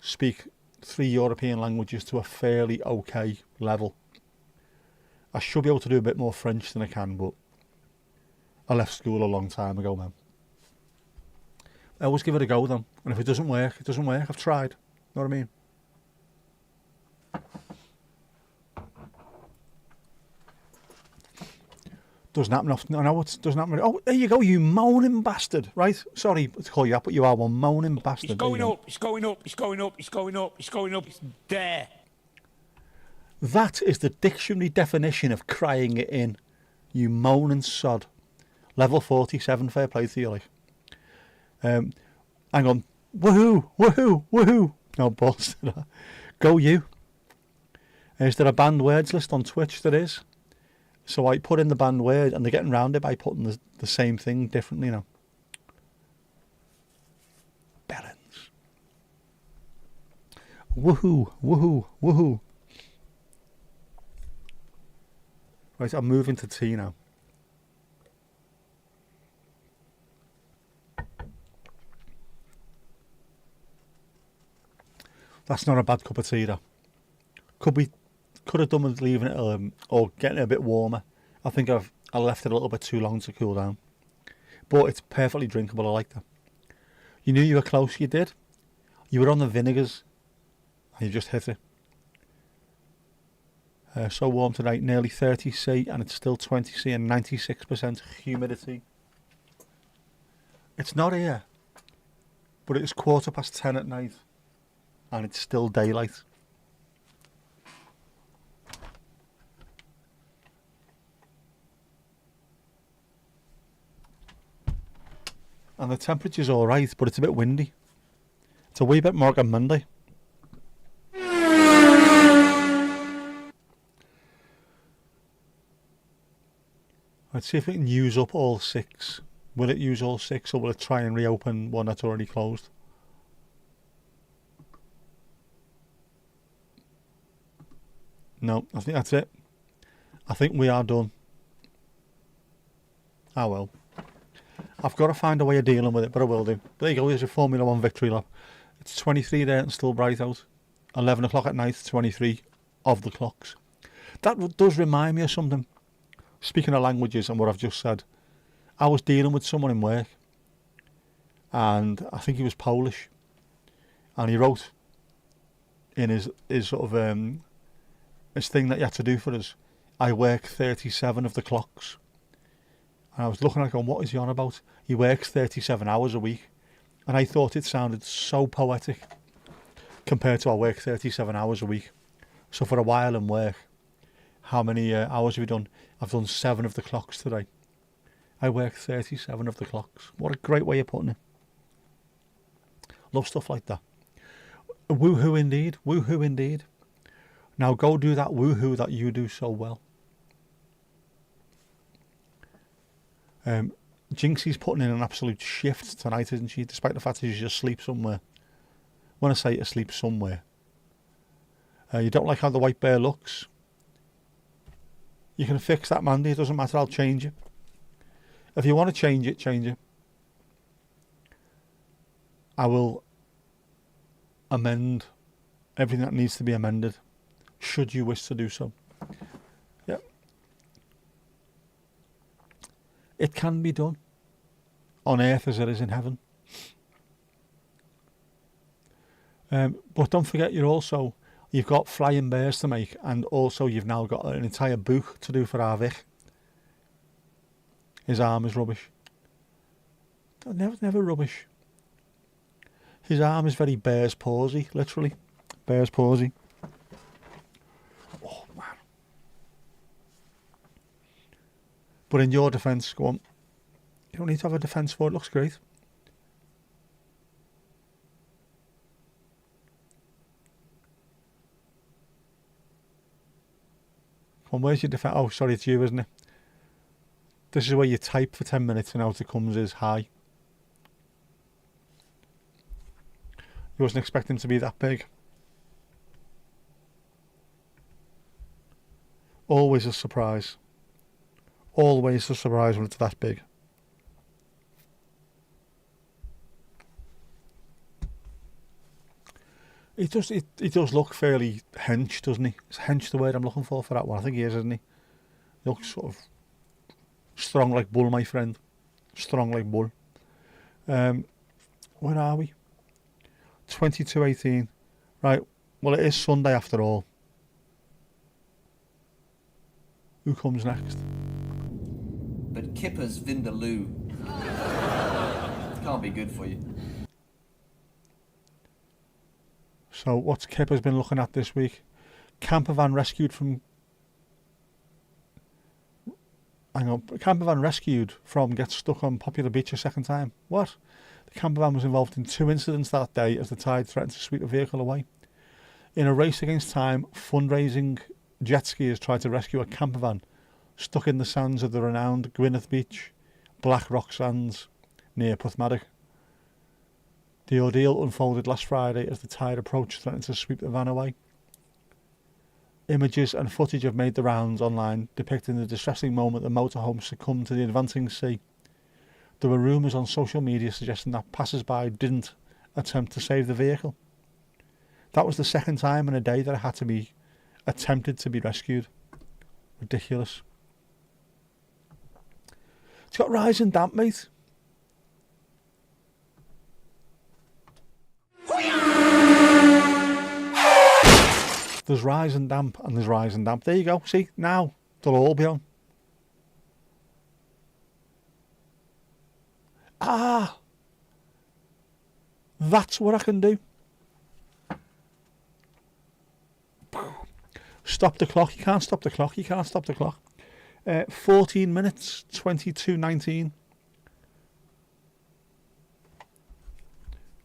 speak 3 European languages to a fairly okay level. I should be able to do a bit more French than I can, but I left school a long time ago, man. I always give it a go, though. And if it doesn't work, it doesn't work. I've tried. Know what I mean? Doesn't happen often. I know it doesn't happen. Oh, there you go, you moaning bastard. Right? Sorry to call you that, but you are one moaning bastard. It's going up, it's going up, it's going up, it's going up, it's going up, it's there. That is the dictionary definition of crying it in. You moaning sod. Level 47, fair play to you, like. Hang on. Woohoo, woohoo, woohoo. No balls to that. Go you. Is there a banned words list on Twitch? There is. So I put in the banned word and they're getting around it by putting the same thing differently now. Balance. Woohoo, woohoo, woohoo. Right, I'm moving to tea now. That's not a bad cup of tea, though. Could have done with leaving it or getting it a bit warmer. I think I left it a little bit too long to cool down. But it's perfectly drinkable, I like that. You knew you were close, you did. You were on the vinegars and you just hit it. So warm tonight, nearly 30C and it's still 20C and 96% humidity. It's not here, but it's 10:15 at night and it's still daylight. And the temperature's alright, but it's a bit windy. It's a wee bit more like Monday. Let's see if it can use up all 6. Will it use all 6 or will it try and reopen one that's already closed? No, I think that's it. I think we are done. Ah well. I've got to find a way of dealing with it, but I will do. But there you go, here's your Formula 1 victory lap. It's 23 there and still bright out. 11 o'clock at night, 23 of the clocks. That does remind me of something. Speaking of languages and what I've just said, I was dealing with someone in work and I think he was Polish and he wrote in his sort of his thing that he had to do for us, I work 37 of the clocks. And I was looking at going, what is he on about? He works 37 hours a week. And I thought it sounded so poetic compared to I work 37 hours a week. So for a while in work, how many hours have you done? I've done 7 of the clocks today. I work 37 of the clocks. What a great way of putting it. Love stuff like that. Woohoo indeed. Woohoo indeed. Now go do that woohoo that you do so well. Jinxie's putting in an absolute shift tonight, isn't she? Despite the fact that she's asleep somewhere. When I say asleep somewhere. You don't like how the white bear looks? You can fix that, Mandy. It doesn't matter. I'll change it. If you want to change it, change it. I will amend everything that needs to be amended, should you wish to do so. Yep. It can be done on earth as it is in heaven. But don't forget, you've got flying bears to make, and also you've now got an entire book to do for Arvik. His arm is rubbish. Never rubbish. His arm is very bear's pawsy, literally. Bear's pawsy. Oh, man. But in your defence, go on. You don't need to have a defence for it. It looks great. Come on, where's your defence? Oh, sorry, it's you, isn't it? This is where you type for 10 minutes and out it comes as hi. You wasn't expecting to be that big. Always a surprise. Always a surprise when it's that big. It does look fairly hench, doesn't he? Is hench the word I'm looking for that one? I think he is, isn't he? He looks sort of strong like bull, my friend. Strong like bull. Where are we? 22:18. Right. Well, it is Sunday after all. Who comes next? But Kipper's Vindaloo. It can't be good for you. So, what's Kipper's been looking at this week? Camper van rescued from... Camper van rescued from gets stuck on popular beach a second time. What? The camper van was involved in 2 incidents that day as the tide threatened to sweep the vehicle away. In a race against time, fundraising jet skiers tried to rescue a camper van stuck in the sands of the renowned Gwynedd Beach, Black Rock Sands, near Porthmadog. The ordeal unfolded last Friday as the tide approached, threatening to sweep the van away. Images and footage have made the rounds online, depicting the distressing moment the motorhome succumbed to the advancing sea. There were rumours on social media suggesting that passers-by didn't attempt to save the vehicle. That was the second time in a day that it had to be attempted to be rescued. Ridiculous. It's got rise and damp, mate. There's rise and damp and there's rise and damp. There you go. See, now they'll all be on. Ah! That's what I can do. Stop the clock. You can't stop the clock. You can't stop the clock. 14 minutes, 22:19.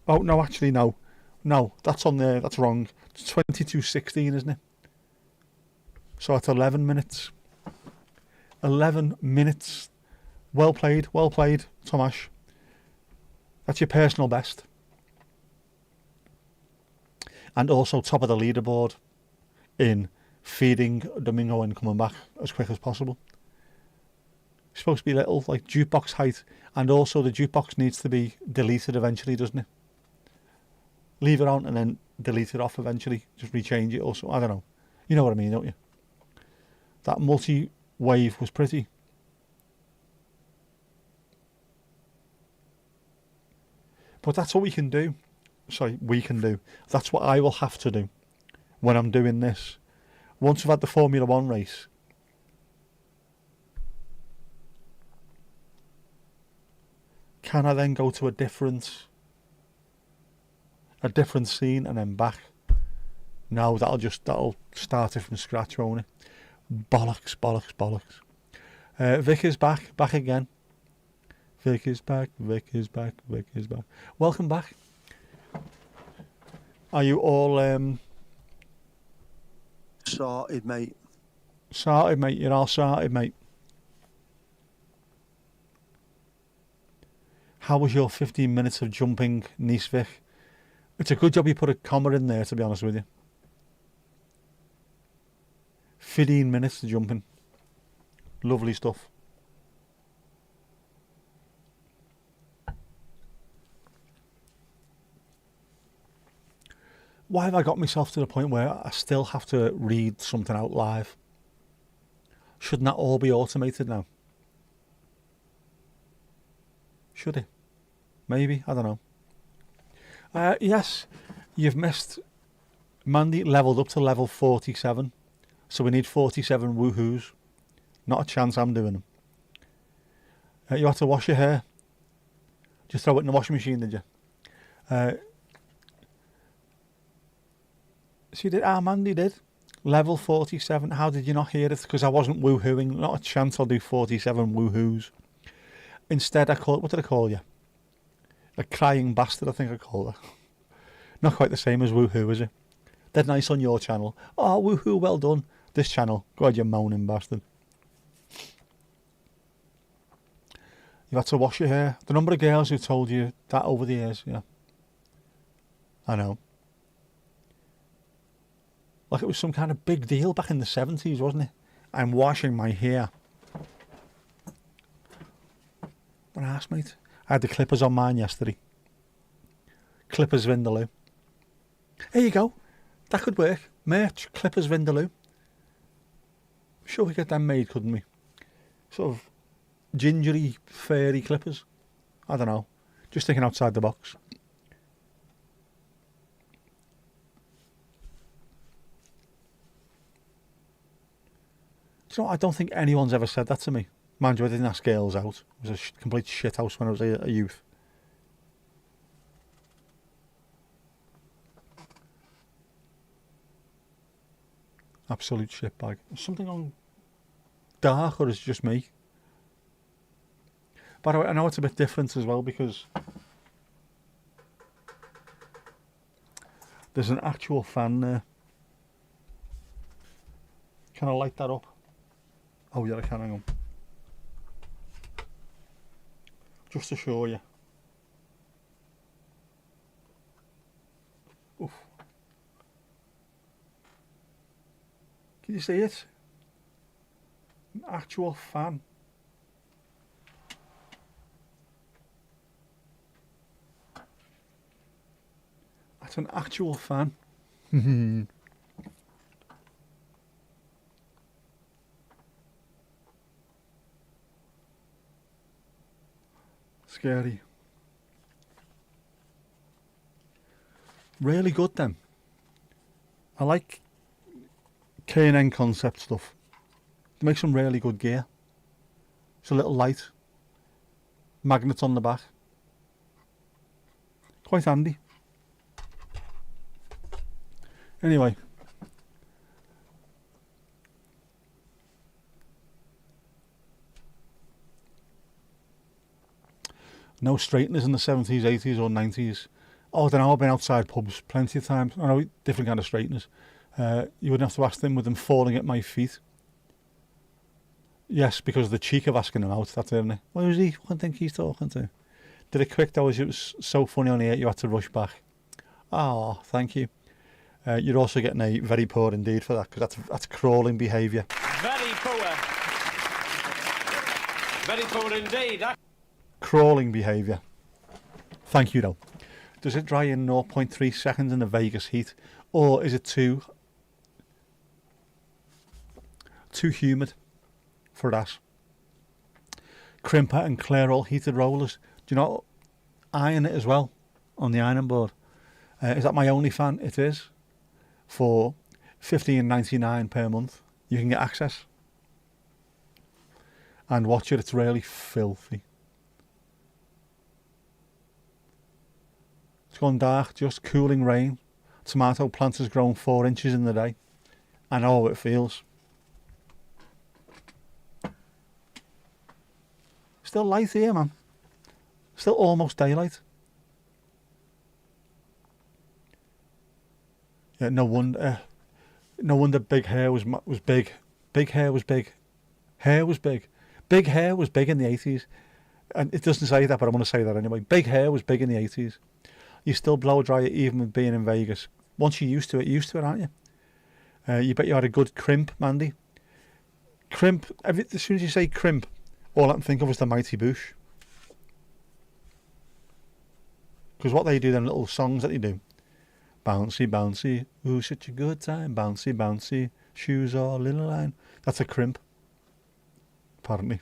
Oh, no, actually, no. No, that's on there. That's wrong. It's 22:16, isn't it? So it's 11 minutes. 11 minutes. Well played, Tomasz. That's your personal best. And also top of the leaderboard in feeding Domingo and coming back as quick as possible. It's supposed to be little, like, jukebox height. And also the jukebox needs to be deleted eventually, doesn't it? Leave it on and then delete it off eventually. Just rechange it or so. I don't know. You know what I mean, don't you? That multi-wave was pretty. But that's what we can do. Sorry, we can do. That's what I will have to do when I'm doing this. Once we've had the Formula 1 race, can I then go to a different scene and then back? No, that'll start it from scratch, won't it? Bollocks. Vic is back again. Vic is back. Welcome back. Are you all sorted, mate? Sorted, mate. You're all sorted, mate. How was your 15 minutes of jumping, Nice Vic? It's a good job you put a comma in there, to be honest with you. 15 minutes of jumping. Lovely stuff. Why have I got myself to the point where I still have to read something out live? Shouldn't that all be automated now? Should it? Maybe, I don't know. Yes, you've missed. Mandy leveled up to level 47. So we need 47 woohoos. Not a chance I'm doing them. You had to wash your hair. Just throw it in the washing machine, did you? She did. Mandy did. Level 47. How did you not hear it? Because I wasn't woohooing. Not a chance I'll do 47 woohoos. Instead, what did I call you? A crying bastard, I think I called her. Not quite the same as woohoo, is it? Dead nice on your channel. Oh, woohoo, well done. This channel. God, you moaning bastard. You've had to wash your hair. The number of girls who told you that over the years, yeah. I know. Like it was some kind of big deal back in the 70s, wasn't it? I'm washing my hair. What an ass, mate. I had the clippers on mine yesterday. Clippers Vindaloo. There you go. That could work. Merch, Clippers Vindaloo. Sure we get them made, couldn't we? Sort of gingery, fairy clippers. I don't know. Just thinking outside the box. So I don't think anyone's ever said that to me. Mind you, I didn't ask girls out. It was a complete shithouse when I was a youth. Absolute shitbag. Is something on dark, or is it just me? By the way, I know it's a bit different as well because there's an actual fan there. Can I light that up? Oh yeah, I can, hang on. Just to show you. Oof. Can you see it? An actual fan. That's an actual fan. Scary. Really good then. I like K&N concept stuff. They make some really good gear. It's a little light. Magnets on the back. Quite handy. Anyway. No straighteners in the 70s, 80s or 90s. Oh, I don't know, I've been outside pubs plenty of times. I know, different kind of straighteners. You wouldn't have to ask them with them falling at my feet. Yes, because of the cheek of asking him out, that's it, isn't it? Where is he? I don't think he's talking to. Did it quick though, as it was so funny on here, you had to rush back. Oh, thank you. You're also getting a very poor indeed for that, because that's crawling behaviour. Very poor. Very poor indeed. Crawling behaviour. Thank you though. Does it dry in 0.3 seconds in the Vegas heat, or is it too humid for that? Crimper and Clairol heated rollers. Do you not iron it as well on the ironing board? Is that my only fan? It is. For $15.99 per month, you can get access. And watch it, it's really filthy. It's gone dark, just cooling rain. Tomato plant has grown 4 inches in the day. I know how it feels. Still light here, man. Still almost daylight. Yeah, no wonder big hair was big. Big hair was big. Hair was big. Big hair was big in the 80s. And it doesn't say that, but I'm going to say that anyway. Big hair was big in the 80s. You still blow dry it even with being in Vegas. Once you're used to it, aren't you? You bet you had a good crimp, Mandy. Crimp, as soon as you say crimp, all I can think of is the Mighty Boosh. Because what they do, them little songs that they do. Bouncy, bouncy, ooh, such a good time. Bouncy, bouncy, shoes all in a line. That's a crimp, apparently.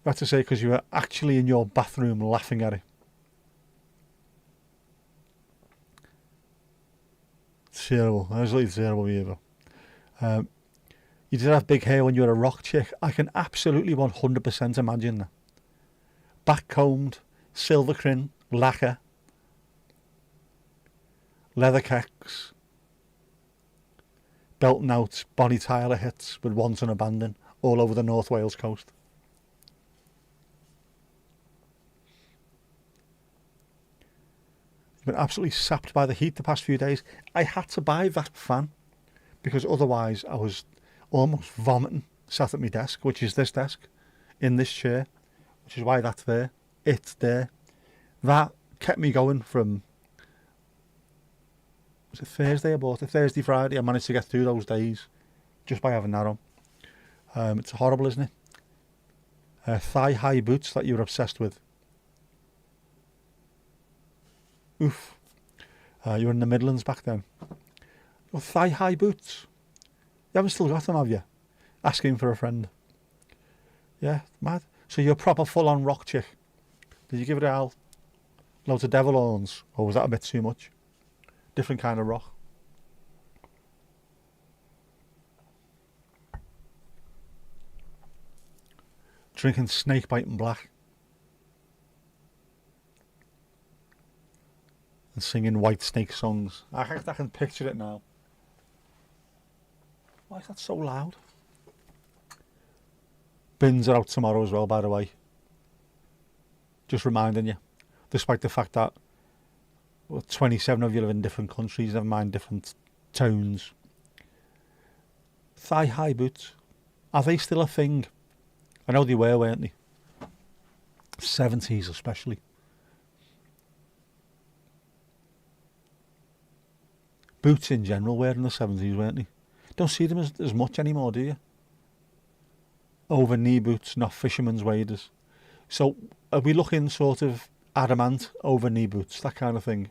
That's to say, because you were actually in your bathroom laughing at it. Terrible. Absolutely terrible behaviour. You did have big hair when you were a rock chick. I can absolutely 100% imagine that. Back combed, silver crin, lacquer, leather kecks, belting out Bonnie Tyler hits with Want and Abandon all over the North Wales coast. You've been absolutely sapped by the heat the past few days. I had to buy that fan because otherwise I was almost vomiting sat at my desk, which is this desk, in this chair, which is why that's there. It's there. That kept me going from, was it Thursday I bought it? Thursday, Friday. I managed to get through those days just by having that on. It's horrible, isn't it? Thigh-high boots that you were obsessed with. Oof. You were in the Midlands back then. Your thigh-high boots. You haven't still got them, have you? Asking for a friend. Yeah, mad. So you're a proper full-on rock chick. Did you give it a hell? Loads of devil horns? Or was that a bit too much? Different kind of rock. Drinking snakebite and black. And singing White Snake songs. I can picture it now. Why is that so loud? Bins are out tomorrow as well, by the way. Just reminding you. Despite the fact that 27 of you live in different countries, never mind different towns. Thigh-high boots. Are they still a thing? I know they were, weren't they? 70s especially. Boots in general were in the 70s, weren't they? Don't see them as much anymore, do you? Over knee boots, not fisherman's waders. So are we looking sort of adamant over knee boots, that kind of thing?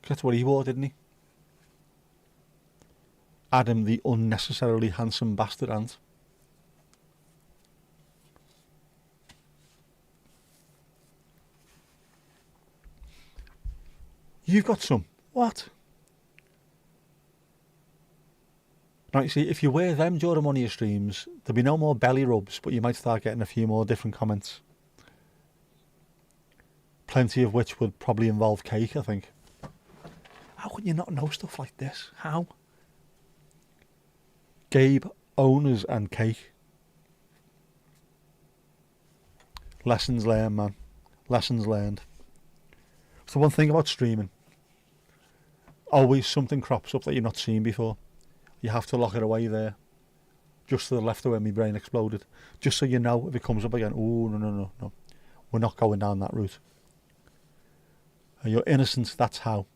That's what he wore, didn't he? Adam, the unnecessarily handsome bastard ant. You've got some. What? Right, see, if you wear them during one of your streams, there'll be no more belly rubs, but you might start getting a few more different comments. Plenty of which would probably involve cake, I think. How can you not know stuff like this? How? Gabe, owners and cake. Lessons learned, man. Lessons learned. So one thing about streaming. Always something crops up that you've not seen before. You have to lock it away there. Just to the left of where my brain exploded. Just so you know if it comes up again. Oh, no. We're not going down that route. You're innocent, that's how.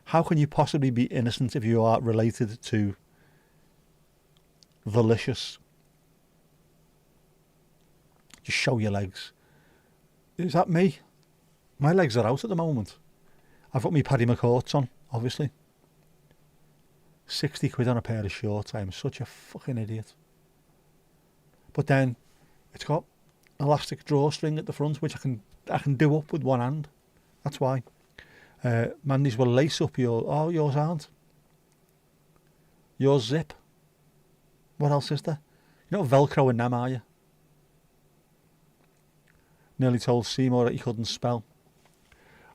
How can you possibly be innocent if you are related to Delicious? Just show your legs. Is that me? My legs are out at the moment. I've got my Paddy McCourts on, obviously. 60 quid on a pair of shorts. I am such a fucking idiot. But then it's got elastic drawstring at the front, which I can do up with one hand. That's why. Mandy's will lace up yours. Oh, yours aren't. Yours zip. What else is there? You're not Velcro in them, are you? Nearly told Seymour that he couldn't spell.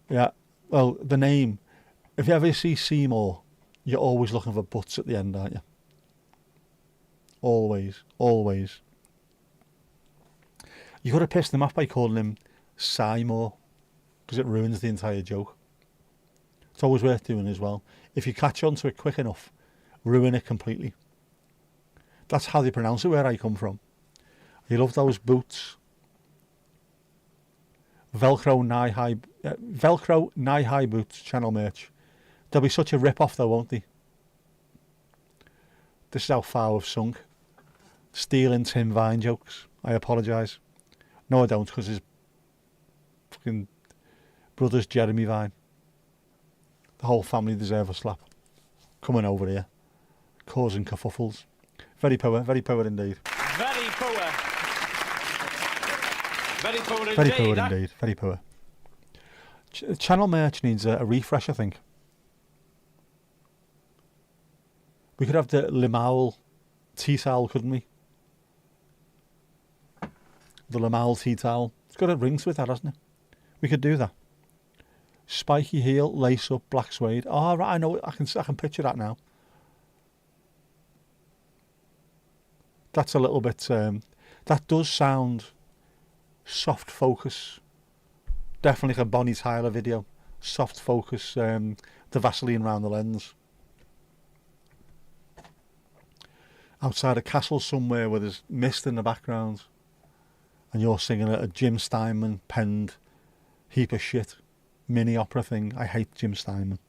Yeah, well, the name. If you ever see Seymour, you're always looking for butts at the end, aren't you? Always. You could have pissed him off by calling him Seymour, because it ruins the entire joke. It's always worth doing as well. If you catch on to it quick enough, ruin it completely. That's how they pronounce it where I come from. You love those boots. Velcro knee-high boots, channel merch. They'll be such a rip-off though, won't they? This is how far we've sunk. Stealing Tim Vine jokes. I apologise. No, I don't, because his fucking brother's Jeremy Vine. The whole family deserve a slap. Coming over here, causing kerfuffles. Very poor indeed. Very poor. Very poor indeed. Very poor indeed. Very poor. Channel merch needs a refresh, I think. We could have the Limaul tea towel, couldn't we? The Limaul tea towel. It's got a ring to it, that, hasn't it? We could do that. Spiky heel, lace up, black suede. Oh, right, I know. I can picture that now. That's a little bit. That does sound soft focus. Definitely like a Bonnie Tyler video. Soft focus. The Vaseline around the lens. Outside a castle somewhere where there's mist in the background, and you're singing a Jim Steinman penned heap of shit mini opera thing. I hate Jim Steinman.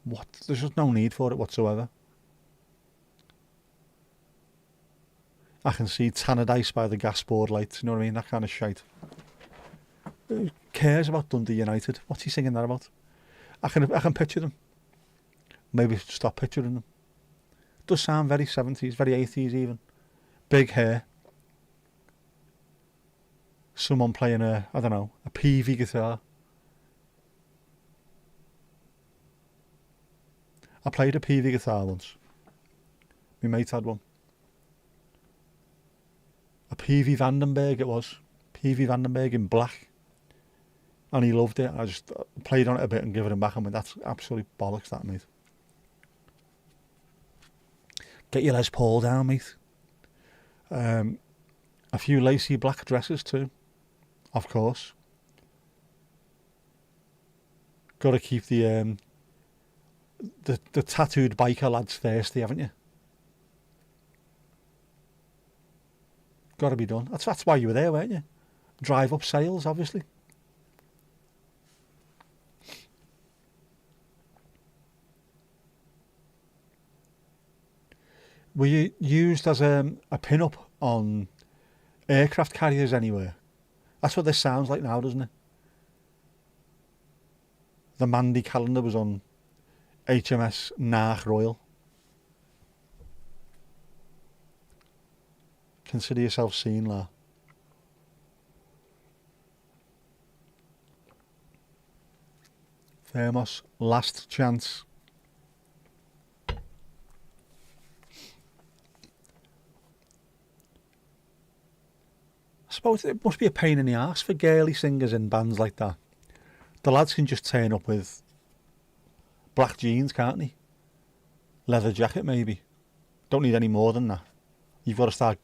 What? There's just no need for it whatsoever. I can see Tannadice by the gas board lights, you know what I mean? That kind of shite. Who cares about Dundee United? What's he singing that about? I can picture them. Maybe stop picturing them. Does sound very 70s, very 80s even. Big hair. Someone playing a PV guitar. I played a PV guitar once. My mate had one. A PV Vandenberg it was. PV Vandenberg in black. And he loved it. I just played on it a bit and gave it him back and went, that's absolute bollocks, that, mate. Get your Les Paul down, mate. A few lacy black dresses too, of course. Got to keep the tattooed biker lads thirsty, haven't you? Got to be done. That's why you were there, weren't you? Drive up sales, obviously. Were you used as a pin-up on aircraft carriers anywhere? That's what this sounds like now, doesn't it? The Mandy calendar was on HMS Narch Royal. Consider yourself seen, La. thermos. Last chance. I suppose it must be a pain in the arse for girly singers in bands like that. The lads can just turn up with black jeans, can't they? Leather jacket maybe. Don't need any more than that. You've got to start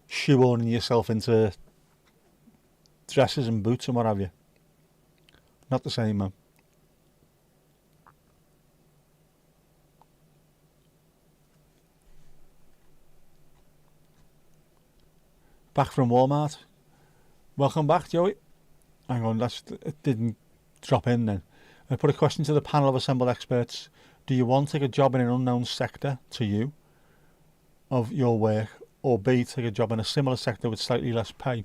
shoehorning yourself into dresses and boots and what have you. Not the same, man. Back from Walmart. Welcome back, Joey. Hang on, it didn't drop in then. I put a question to the panel of assembled experts. Do you want to take a job in an unknown sector to you of your work, or B, take a job in a similar sector with slightly less pay?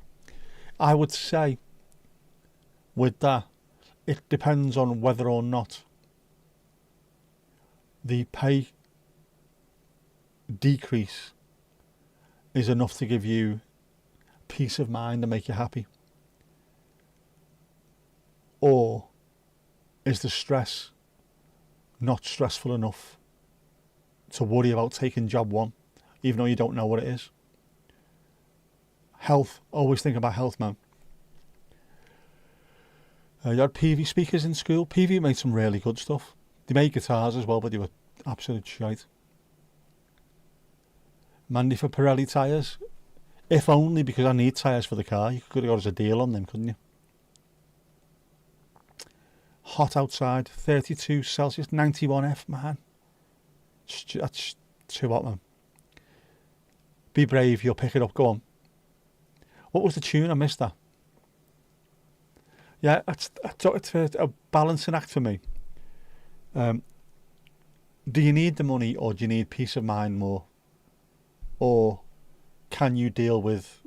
I would say with that, it depends on whether or not the pay decrease is enough to give you peace of mind and make you happy. Or is the stress not stressful enough to worry about taking job one, even though you don't know what it is? Health, always think about health, man. You had PV speakers in school. PV made some really good stuff. They made guitars as well, but they were absolute shite. Mandy for Pirelli tyres. If only because I need tyres for the car. You could have got us a deal on them, couldn't you? Hot outside, 32 Celsius, 91 F, man. That's too hot, man. Be brave, you'll pick it up. Go on. What was the tune? I missed that. Yeah, it's a balancing act for me. Do you need the money, or do you need peace of mind more? Or can you deal with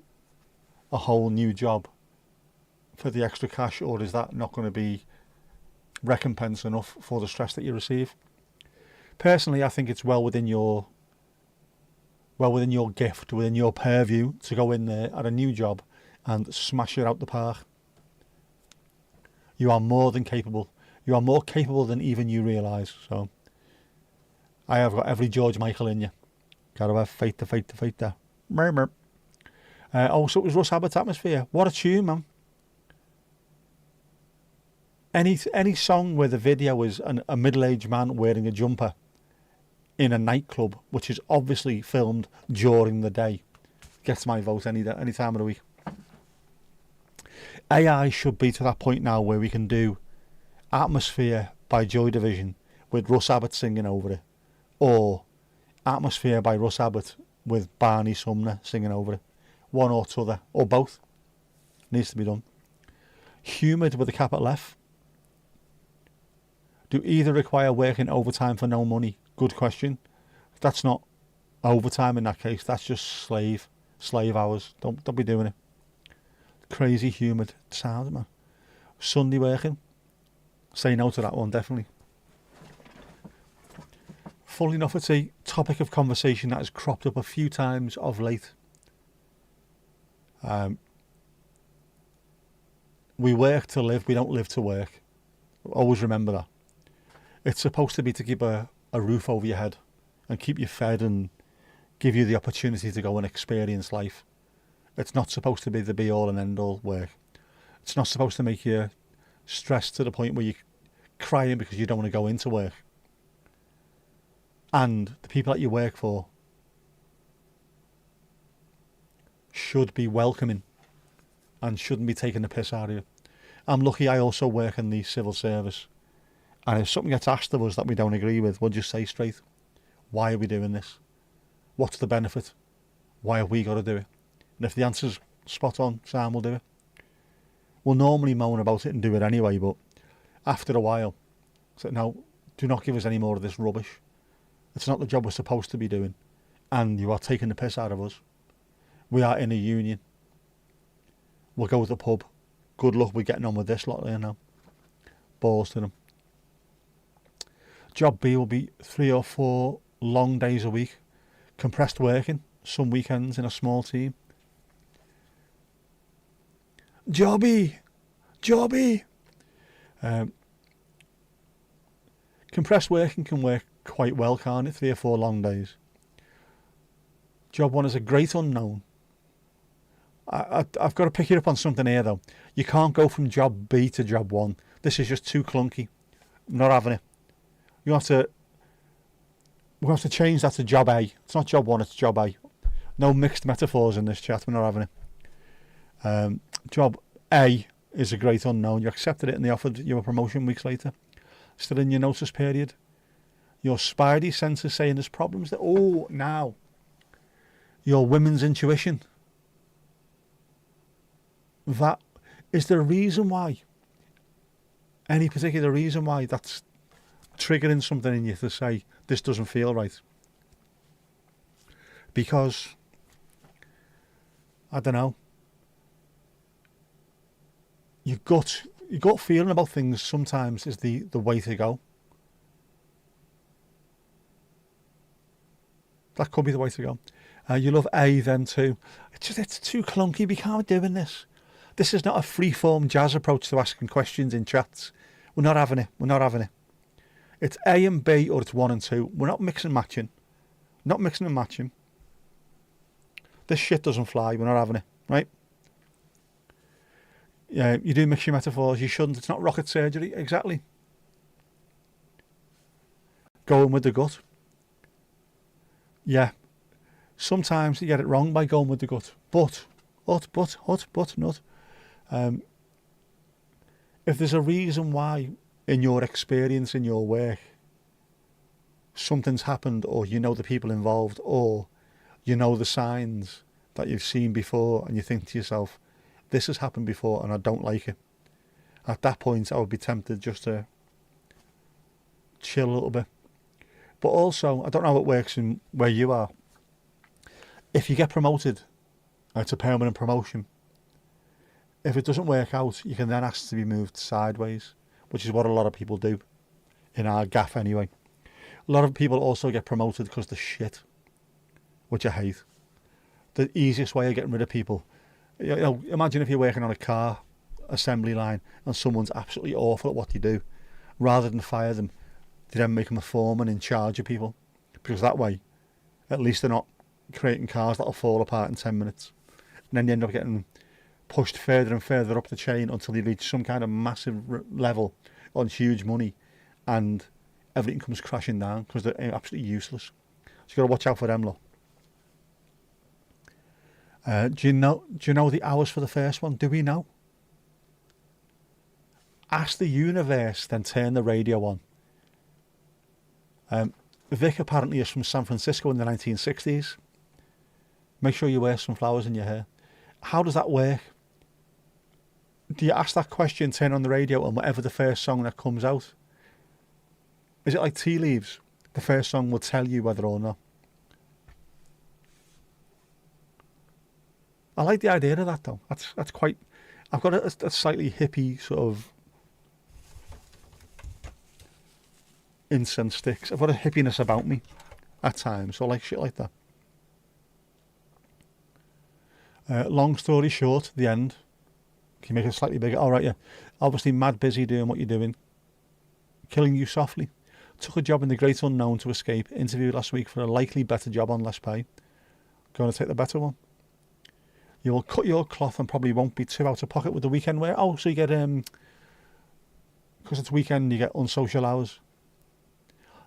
a whole new job for the extra cash, or is that not going to be recompense enough for the stress that you receive? Personally, I think it's well within your gift, within your purview, to go in there at a new job and smash it out the park. You are more than capable. You are more capable than even you realise. So I have got every George Michael in you. Gotta have faith there. Murmur. Also, it was Russ Abbott's Atmosphere. What a tune, man. Any song where the video is a middle-aged man wearing a jumper in a nightclub, which is obviously filmed during the day, gets my vote any time of the week. AI should be to that point now where we can do Atmosphere by Joy Division with Russ Abbott singing over it, or Atmosphere by Russ Abbott with Barney Sumner singing over it. One or t'other, or both. Needs to be done. Humoured with a capital F. Do either require working overtime for no money? Good question. That's not overtime in that case. That's just slave hours. Don't be doing it. Crazy humoured sound, man. Sunday working. Say no to that one, definitely. Full enough, it's a topic of conversation that has cropped up a few times of late. We work to live, we don't live to work. Always remember that. It's supposed to be to keep a roof over your head and keep you fed and give you the opportunity to go and experience life. It's not supposed to be the be-all and end-all work. It's not supposed to make you stressed to the point where you're crying because you don't want to go into work. And the people that you work for should be welcoming and shouldn't be taking the piss out of you. I'm lucky I also work in the civil service. And if something gets asked of us that we don't agree with, we'll just say straight, why are we doing this? What's the benefit? Why have we got to do it? And if the answer's spot on, Sam will do it. We'll normally moan about it and do it anyway, but after a while, say, no, do not give us any more of this rubbish. It's not the job we're supposed to be doing. And you are taking the piss out of us. We are in a union. We'll go to the pub. Good luck with getting on with this lot there now. Balls to them. Job B will be 3 or 4 long days a week. Compressed working. Some weekends in a small team. Jobby! Compressed working can work quite well, can't it? 3 or 4 long days. Job 1 is a great unknown. I've got to pick you up on something here, though. You can't go from job B to job 1. This is just too clunky. I'm not having it. We'll have to change that to job A. It's not job 1, it's job A. No mixed metaphors in this chat. We're not having it. Job A is a great unknown. You accepted it and they offered you a promotion weeks later. Still in your notice period. Your spidey senses saying there's problems there. Oh, now. Your women's intuition. That is the reason why. Any particular reason why that's triggering something in you to say this doesn't feel right. Because, I don't know, your gut feeling about things sometimes is the way to go. That could be the way to go. You love A then too. It's too clunky. We can't be doing this. This is not a free-form jazz approach to asking questions in chats. We're not having it. We're not having it. It's A and B or it's 1 and 2. We're not mixing and matching. Not mixing and matching. This shit doesn't fly. We're not having it. Right? Yeah, you do mix your metaphors. You shouldn't. It's not rocket surgery. Exactly. Going with the gut. Yeah. Sometimes you get it wrong by going with the gut. But, not. If there's a reason why, in your experience, in your work, something's happened, or you know the people involved, or you know the signs that you've seen before, and you think to yourself, this has happened before and I don't like it. At that point, I would be tempted just to chill a little bit. But also, I don't know how it works in where you are. If you get promoted, it's a permanent promotion. If it doesn't work out, you can then ask to be moved sideways, which is what a lot of people do, in our gaff anyway. A lot of people also get promoted because they're shit, which I hate. The easiest way of getting rid of people, imagine if you're working on a car assembly line and someone's absolutely awful at what they do. Rather than fire them, they then make them a foreman in charge of people, because that way, at least they're not creating cars that'll fall apart in 10 minutes. And then you end up getting pushed further and further up the chain until you reach some kind of massive level on huge money, and everything comes crashing down because they're absolutely useless. So you've got to watch out for them, lot. Do you know the hours for the first one? Do we know? Ask the universe, then turn the radio on. Vic apparently is from San Francisco in the 1960s. Make sure you wear some flowers in your hair. How does that work? Do you ask that question, turn on the radio, and whatever the first song that comes out? Is it like tea leaves? The first song will tell you whether or not. I like the idea of that, though. That's quite... I've got a slightly hippie sort of incense sticks. I've got a hippiness about me at times, so I like shit like that. Long story short, the end. Can you make it slightly bigger? All right, yeah. Obviously mad busy doing what you're doing. Killing you softly. Took a job in the great unknown to escape. Interviewed last week for a likely better job on less pay. Going to take the better one. You will cut your cloth and probably won't be too out of pocket with the weekend wear. Oh, so you get, because it's weekend, you get unsocial hours.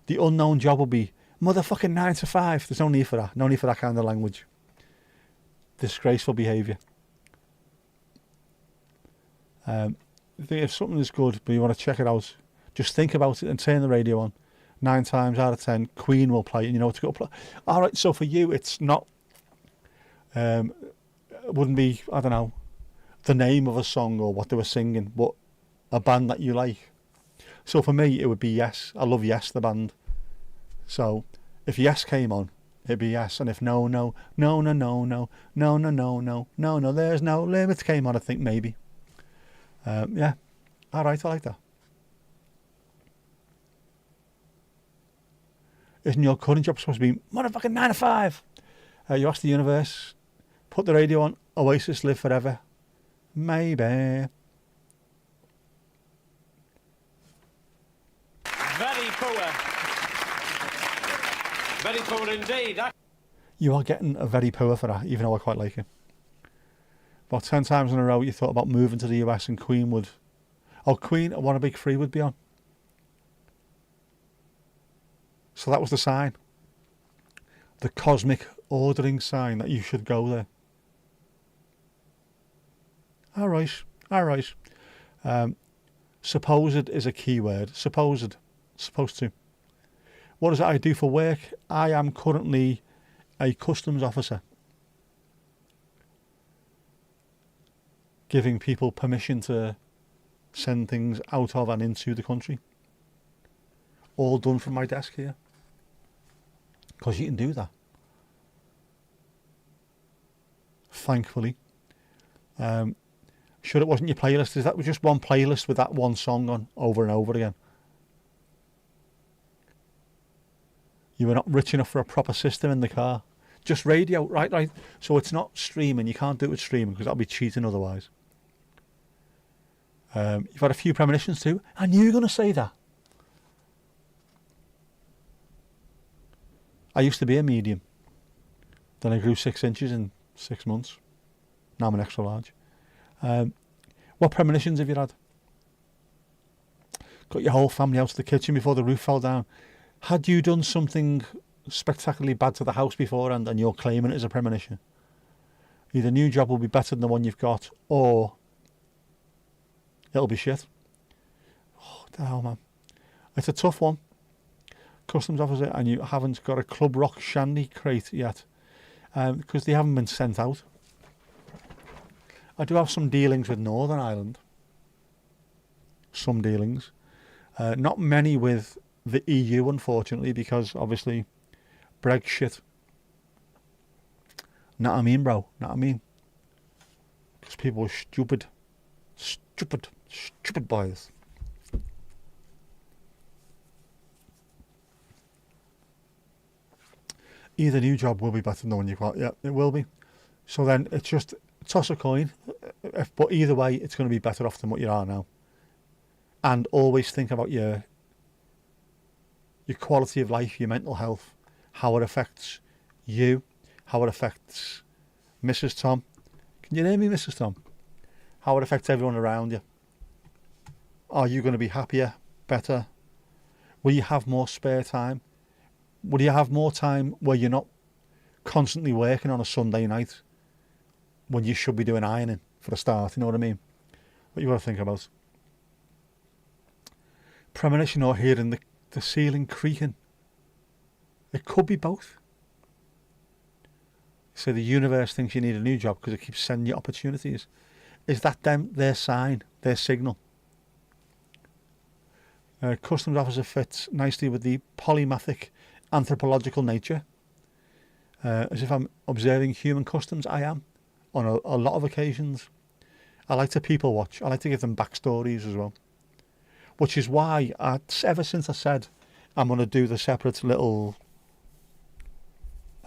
The unknown job will be motherfucking 9 to 5. There's no need for that. No need for that kind of language. Disgraceful behaviour. If something is good but you want to check it out, just think about it and turn the radio on. 9 times out of 10, Queen will play and you know what to go play. Alright, so for you it's not, it wouldn't be, I don't know, the name of a song or what they were singing, but a band that you like. So for me it would be Yes. I love Yes, the band. So if Yes came on, it'd be Yes, and if no, there's no limits came on, I think maybe. Yeah, alright, I like that. Isn't your current job supposed to be motherfucking 9 to 5? You ask the universe, put the radio on, Oasis live forever. Maybe. Very poor. Very poor indeed. You are getting a very poor for that, even though I quite like it. About 10 times in a row you thought about moving to the US and Queen would... Oh, Queen, What a Big Free would be on. So that was the sign. The cosmic ordering sign that you should go there. Alright. Supposed is a key word. Supposed. Supposed to. What is it I do for work? I am currently a customs officer. Giving people permission to send things out of and into the country. All done from my desk here. Because you can do that. Thankfully. Sure it wasn't your playlist. Is that just one playlist with that one song on over and over again? You were not rich enough for a proper system in the car. Just radio, right. So it's not streaming. You can't do it with streaming because that'll be cheating otherwise. You've had a few premonitions too. I knew you were going to say that. I used to be a medium. Then I grew 6 inches in 6 months. Now I'm an extra large. What premonitions have you had? Got your whole family out of the kitchen before the roof fell down. Had you done something spectacularly bad to the house beforehand and you're claiming it as a premonition? Either a new job will be better than the one you've got, or it'll be shit. Oh, the hell, man. It's a tough one. Customs officer, and you haven't got a Club Rock Shandy crate yet, because they haven't been sent out. I do have some dealings with Northern Ireland. Some dealings. Not many with the EU, unfortunately, because obviously Brexit. Not I mean, bro. Not I mean. Because people are stupid. Stupid boys. Either new job will be better than the one you've got. Yeah, it will be. So then it's just toss a coin. But either way, it's going to be better off than what you are now. And always think about your quality of life, your mental health, how it affects you, how it affects Mrs. Tom. Can you name me Mrs. Tom? How it affects everyone around you. Are you going to be happier, better? Will you have more spare time? Will you have more time where you're not constantly working on a Sunday night when you should be doing ironing for a start, you know what I mean? What you got to think about. Premonition or hearing the ceiling creaking. It could be both. So the universe thinks you need a new job because it keeps sending you opportunities. Is that their sign, their signal? Customs officer fits nicely with the polymathic anthropological nature. As if I'm observing human customs, I am. On a lot of occasions. I like to people watch. I like to give them backstories as well. Which is why, ever since I said I'm going to do the separate little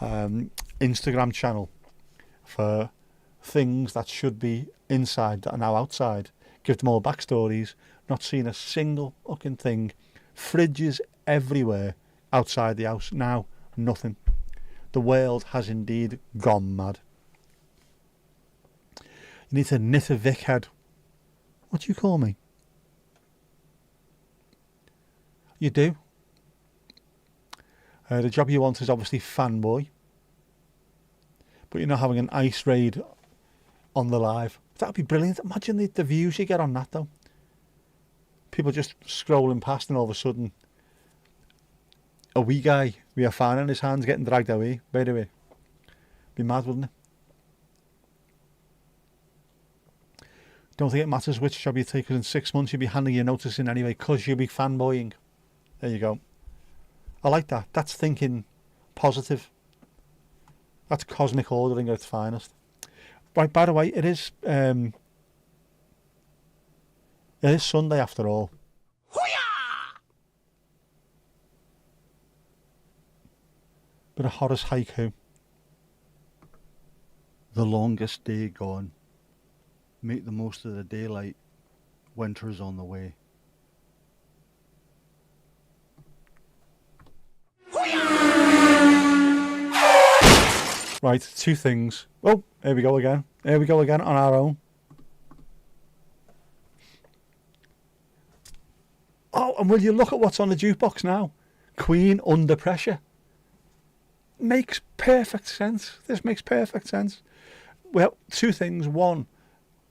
Instagram channel for things that should be inside that are now outside, give them all backstories, not seeing a single fucking thing, fridges everywhere outside the house, now nothing. The world has indeed gone mad. You need to knit a Vic head. What do you call me? You do. The job you want is obviously fanboy. But you're not having an ice raid on the live. That'd be brilliant. Imagine the views you get on that though. People just scrolling past and all of a sudden a wee guy with a fan in his hands getting dragged away, by the way. Be mad, wouldn't it? Don't think it matters which job you take, because in 6 months you'll be handing your notice in anyway, because you'll be fanboying. There you go. I like that. That's thinking positive. That's cosmic ordering at its finest. Right, by the way, it is Sunday after all. Bit of Horace haiku. The longest day gone. Make the most of the daylight. Winter's on the way. Hoo-yah! Right, two things. Oh, here we go again. Here we go again on our own. Oh, and will you look at what's on the jukebox now? Queen Under Pressure. Makes perfect sense. This makes perfect sense. Well, two things. One,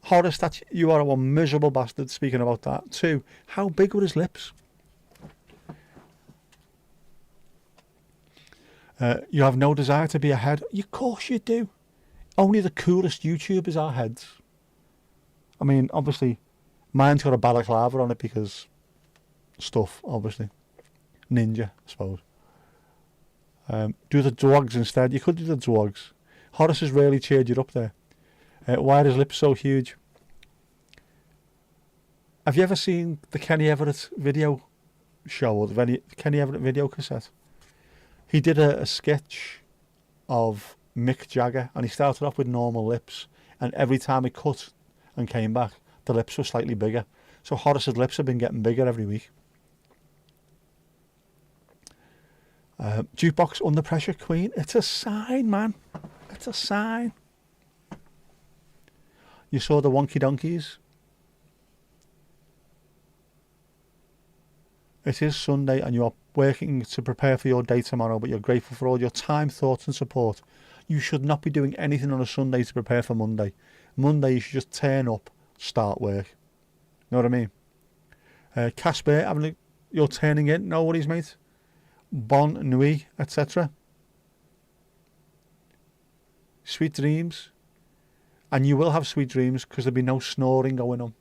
Horace, that you are one miserable bastard speaking about that. Two, how big were his lips? You have no desire to be a head. Of course you do. Only the coolest YouTubers are heads. I mean, obviously, mine's got a balaclava on it because stuff, obviously. Ninja, I suppose. Do the dogs instead. You could do the dogs. Horace has really cheered you up there. Why are his lips so huge? Have you ever seen the Kenny Everett video show or the Kenny Everett video cassette? He did a sketch of Mick Jagger and he started off with normal lips, and every time he cut and came back, the lips were slightly bigger. So Horace's lips have been getting bigger every week. Jukebox Under Pressure Queen. It's a sign, man. It's a sign. You saw the Wonky Donkeys? It is Sunday and you are working to prepare for your day tomorrow, but you're grateful for all your time, thoughts and support. You should not be doing anything on a Sunday to prepare for Monday. Monday you should just turn up, start work. You know what I mean? Casper, you're turning in, no worries mate. Bonne nuit, etc. Sweet dreams. And you will have sweet dreams because there'll be no snoring going on.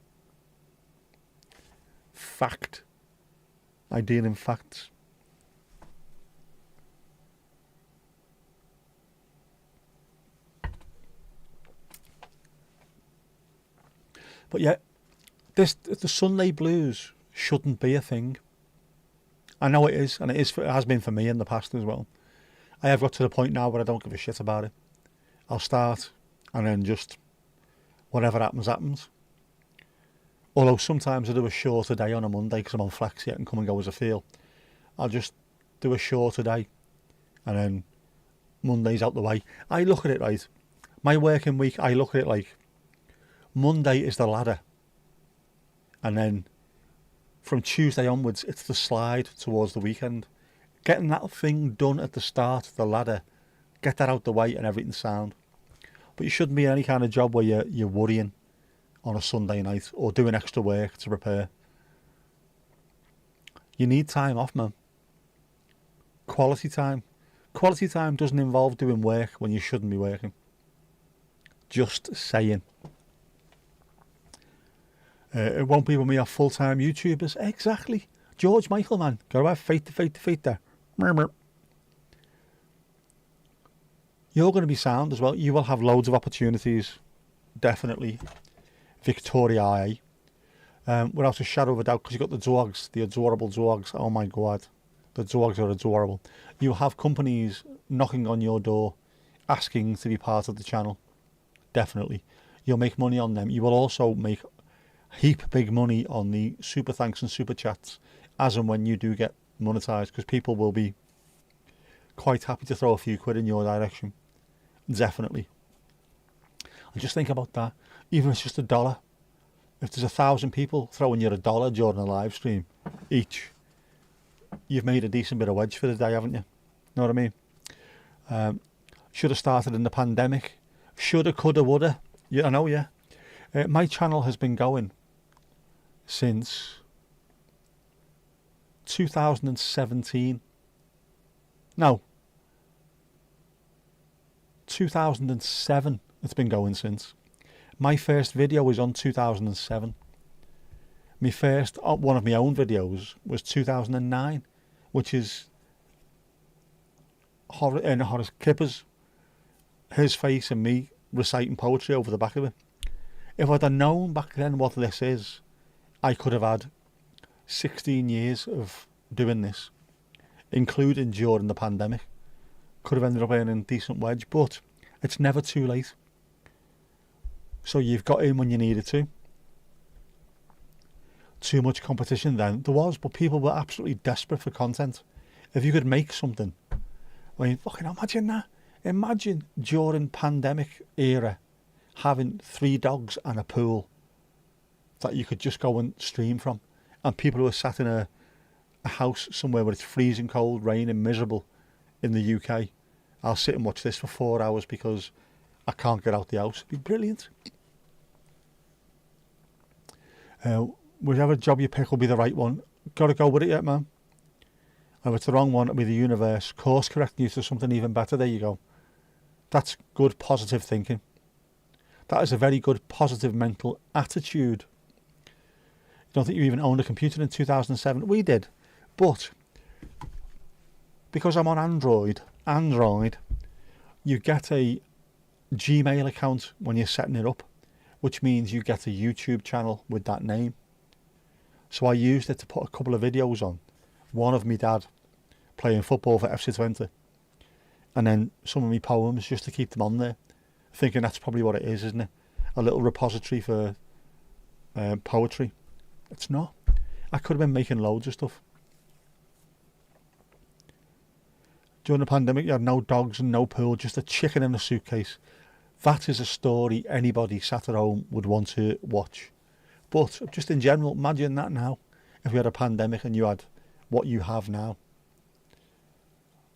Fact. I deal in facts. But yeah, the Sunday blues shouldn't be a thing. I know it is, and it has been for me in the past as well. I have got to the point now where I don't give a shit about it. I'll start, and then just whatever happens, happens. Although sometimes I do a shorter day on a Monday because I'm on flex yet and come and go as I feel. I'll just do a shorter day, and then Monday's out the way. I look at it right. My working week, I look at it like Monday is the ladder, and then from Tuesday onwards, it's the slide towards the weekend. Getting that thing done at the start of the ladder, get that out the way and everything's sound. But you shouldn't be in any kind of job where you're worrying on a Sunday night or doing extra work to prepare. You need time off, man. Quality time. Quality time doesn't involve doing work when you shouldn't be working. Just saying. It won't be when we are full-time YouTubers. Exactly. George Michael, man. Gotta have faith there. Murmur. You're going to be sound as well. You will have loads of opportunities. Definitely. Victoria. Without a shadow of a doubt, because you've got the dogs, the adorable dogs. Oh my God. The dogs are adorable. You have companies knocking on your door, asking to be part of the channel. Definitely. You'll make money on them. You will also make heap big money on the super thanks and super chats as and when you do get monetized, because people will be quite happy to throw a few quid in your direction. Definitely. And just think about that. Even if it's just $1, if there's 1,000 people throwing you $1 during a live stream each, you've made a decent bit of wedge for the day, haven't you? Know what I mean? Should have started in the pandemic. Shoulda, coulda, woulda. Yeah, I know, yeah. My channel has been going since 2017. No. 2007 it's been going since. My first video was on 2007. My first, one of my own videos was 2009, which is Horace Kippers, his face and me reciting poetry over the back of it. If I'd have known back then what this is, I could have had 16 years of doing this, including during the pandemic. Could have ended up earning a decent wedge, but it's never too late. So you've got in when you needed to. Too much competition then. There was, but people were absolutely desperate for content. If you could make something, I mean, fucking imagine that. Imagine during pandemic era having 3 dogs and a pool that you could just go and stream from, and people who are sat in a house somewhere where it's freezing cold, raining, miserable in the UK. I'll sit and watch this for 4 hours because I can't get out the house. It'd be brilliant. Whichever job you pick will be the right one. Got to go with it yet, man. And if it's the wrong one, it'll be the universe course correcting you to something even better. There you go. That's good positive thinking. That is a very good positive mental attitude. You don't think you even owned a computer in 2007? We did. But because I'm on Android, you get a Gmail account when you're setting it up, which means you get a YouTube channel with that name. So I used it to put a couple of videos on. One of me dad playing football for FC Twente, and then some of my poems just to keep them on there, thinking that's probably what it is, isn't it? A little repository for poetry. It's not. I could have been making loads of stuff. During the pandemic, you had no dogs and no pool, just a chicken in a suitcase. That is a story anybody sat at home would want to watch. But just in general, imagine that now. If we had a pandemic and you had what you have now.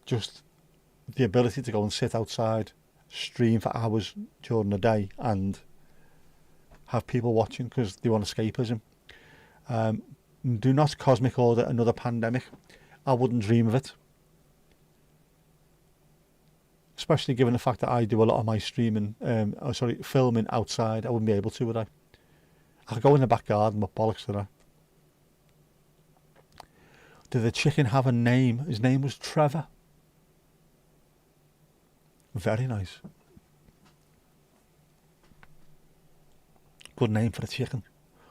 Just the ability to go and sit outside, stream for hours during the day and have people watching because they want escapism. Do not cosmic order another pandemic. I wouldn't dream of it. Especially given the fact that I do a lot of my filming outside. I wouldn't be able to, would I? I could go in the back garden, but bollocks to that. Did the chicken have a name? His name was Trevor. Very nice. Good name for a chicken.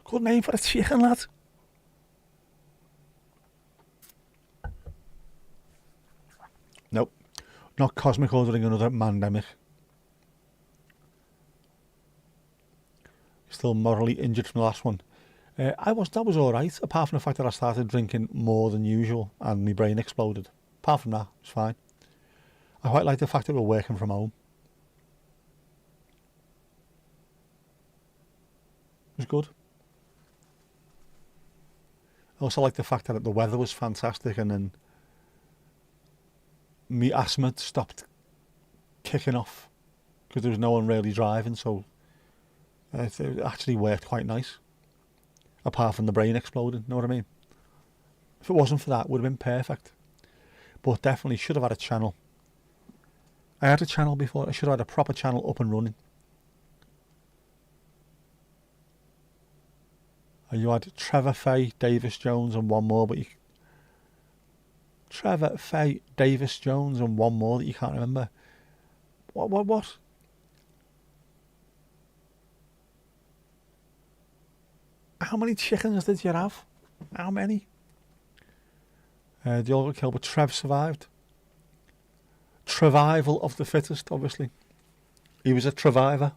Good name for a chicken, lad. Nope. Not cosmic ordering another pandemic. Still morally injured from the last one. That was alright, apart from the fact that I started drinking more than usual and my brain exploded. Apart from that, it's fine. I quite like the fact that we're working from home. It was good. I also like the fact that the weather was fantastic and then my asthma stopped kicking off because there was no one really driving, so it actually worked quite nice. Apart from the brain exploding, know what I mean? If it wasn't for that, it would have been perfect. But definitely should have had a channel. I had a channel before. I should have had a proper channel up and running. And you had Trevor, Faye, Davis Jones and one more, but you... Trevor, Faye, Davis Jones and one more that you can't remember. What? How many chickens did you have? How many? They all got killed, but Trev survived. Trevival of the fittest, obviously. He was a Treviver.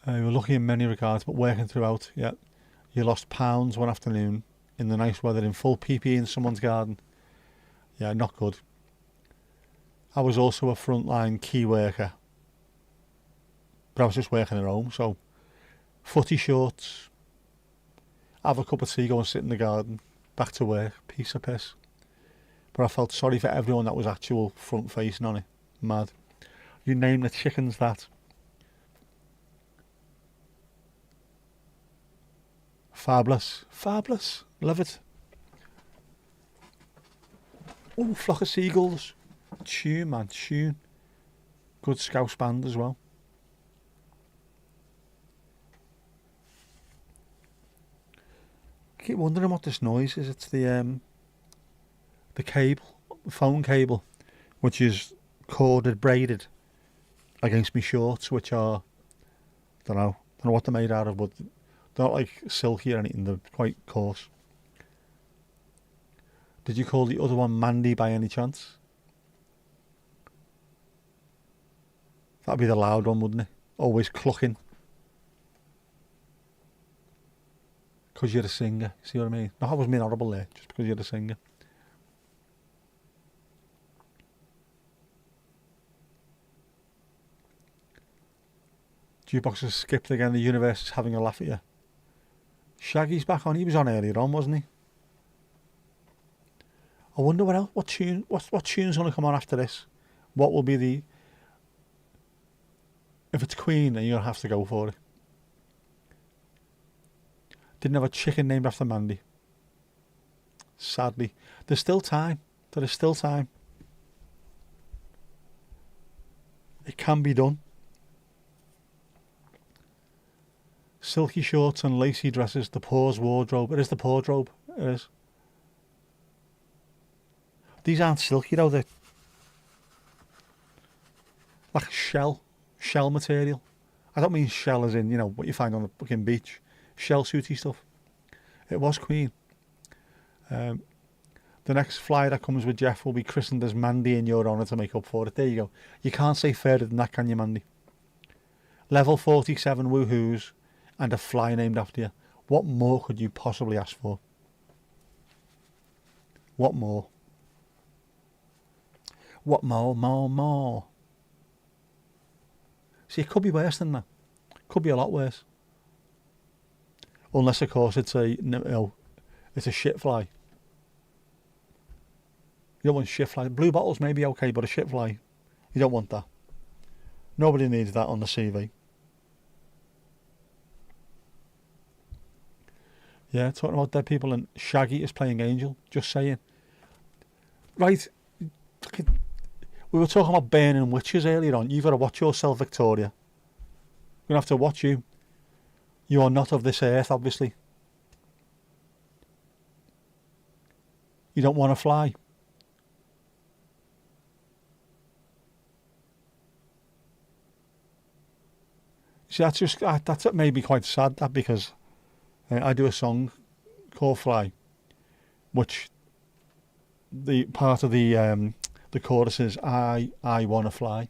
You were lucky in many regards, but working throughout, yeah. You lost pounds one afternoon in the nice weather in full PPE in someone's garden. Yeah, not good. I was also a frontline key worker. But I was just working at home, so footy shorts, have a cup of tea, go and sit in the garden, back to work, piece of piss. But I felt sorry for everyone that was actual front facing on it. Mad. You name the chickens that. Fabulous. Fabulous. Love it. Oh, flock of seagulls. Tune, man, tune. Good Scouse band as well. I keep wondering what this noise is. It's the cable, phone cable, which is corded, braided against my shorts, which are, don't know what they're made out of, but they're not like silky or anything. They're quite coarse. Did you call the other one Mandy by any chance? That'd be the loud one, wouldn't it? Always clucking. Because you're a singer, see what I mean? No, I was being horrible there, just because you're a singer. Jukebox has skipped again. The universe is having a laugh at you. Shaggy's back on. He was on earlier on, wasn't he? I wonder what else. What tune's going to come on after this? What will be the... If it's Queen, then you're going to have to go for it. Didn't have a chicken named after Mandy. Sadly. There's still time. There is still time. It can be done. Silky shorts and lacy dresses. The Pause wardrobe. It is the wardrobe. It is. These aren't silky though. They're like shell material. I don't mean shell as in, you know, what you find on the fucking beach. Shell suity stuff. It was Queen. The next flyer that comes with Jeff will be christened as Mandy in your honour to make up for it. There you go. You can't say further than that, can you, Mandy? Level 47 woohoos and a fly named after you. What more could you possibly ask for? What more? What more? See, it could be worse than that. Could be a lot worse. Unless, of course, it's it's a shit fly. You don't want shit fly. Blue bottles may be okay, but a shit fly, you don't want that. Nobody needs that on the CV. Yeah, talking about dead people, and Shaggy is playing Angel. Just saying. Right. We were talking about burning witches earlier on. You've got to watch yourself, Victoria. You're going to have to watch you. You are not of this earth, obviously. You don't want to fly. See, that's made me quite sad, that, because I do a song called Fly, which the part of the chorus is I wanna fly.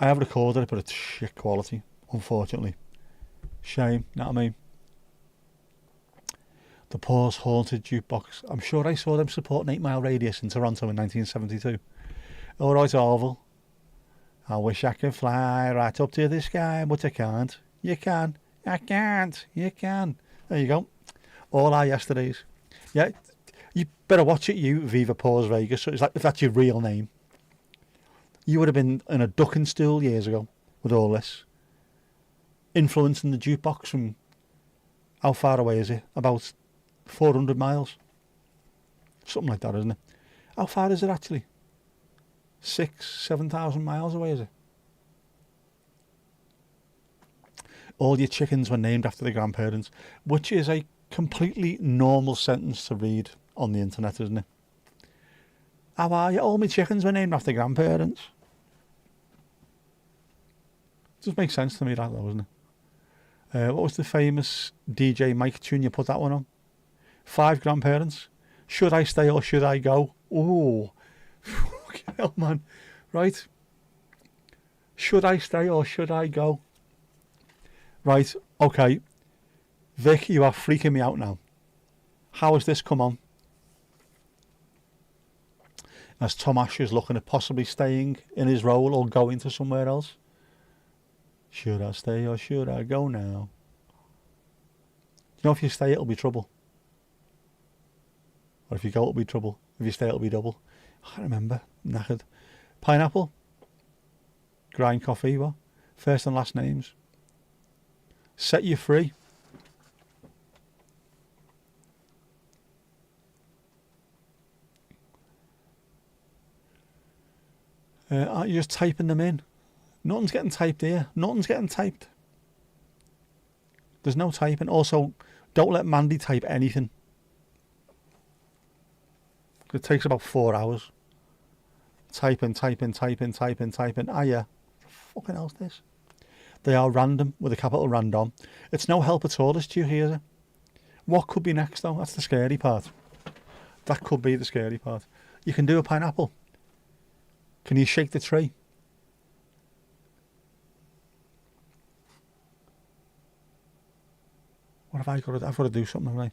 I have recorded it, but it's shit quality, unfortunately. Shame, know what I mean? The Pause Haunted Jukebox. I'm sure I saw them supporting 8 Mile Radius in Toronto in 1972. Alright, Orville. I wish I could fly right up to the sky, but I can't. You can. I can't. You can. There you go. All our yesterdays. Yeah, you better watch it, you, Viva Pause Vegas. So it's like, if that's your real name. You would have been in a ducking stool years ago with all this. Influencing the jukebox from... How far away is it? About 400 miles. Something like that, isn't it? How far is it actually? 7,000 miles away, is it? All your chickens were named after the grandparents, which is a completely normal sentence to read on the internet, isn't it? How are you? All my chickens were named after grandparents. Does make sense to me, that, though, doesn't it? What was the famous DJ Mike tune? You put that one on? 5 grandparents. Should I stay or should I go? Ooh. Fucking hell, man. Right. Should I stay or should I go? Right. Okay. Vic, you are freaking me out now. How has this come on? As Tom Ash is looking at possibly staying in his role or going to somewhere else. Should I stay or should I go now? You know, if you stay, it'll be trouble. Or if you go, it'll be trouble. If you stay, it'll be double. I can't remember. Knackered. Pineapple. Grind coffee, what? First and last names. Set you free. Aren't you just typing them in? Nothing's getting typed here. Nothing's getting typed. There's no typing. Also, don't let Mandy type anything. It takes about 4 hours. Typing. Ah, yeah. Fucking hell's this? They are random, with a capital random. It's no help at all, this Stu here. What could be next, though? That's the scary part. That could be the scary part. You can do a pineapple. Can you shake the tree? What have I got to do? I've got to do something, haven't I?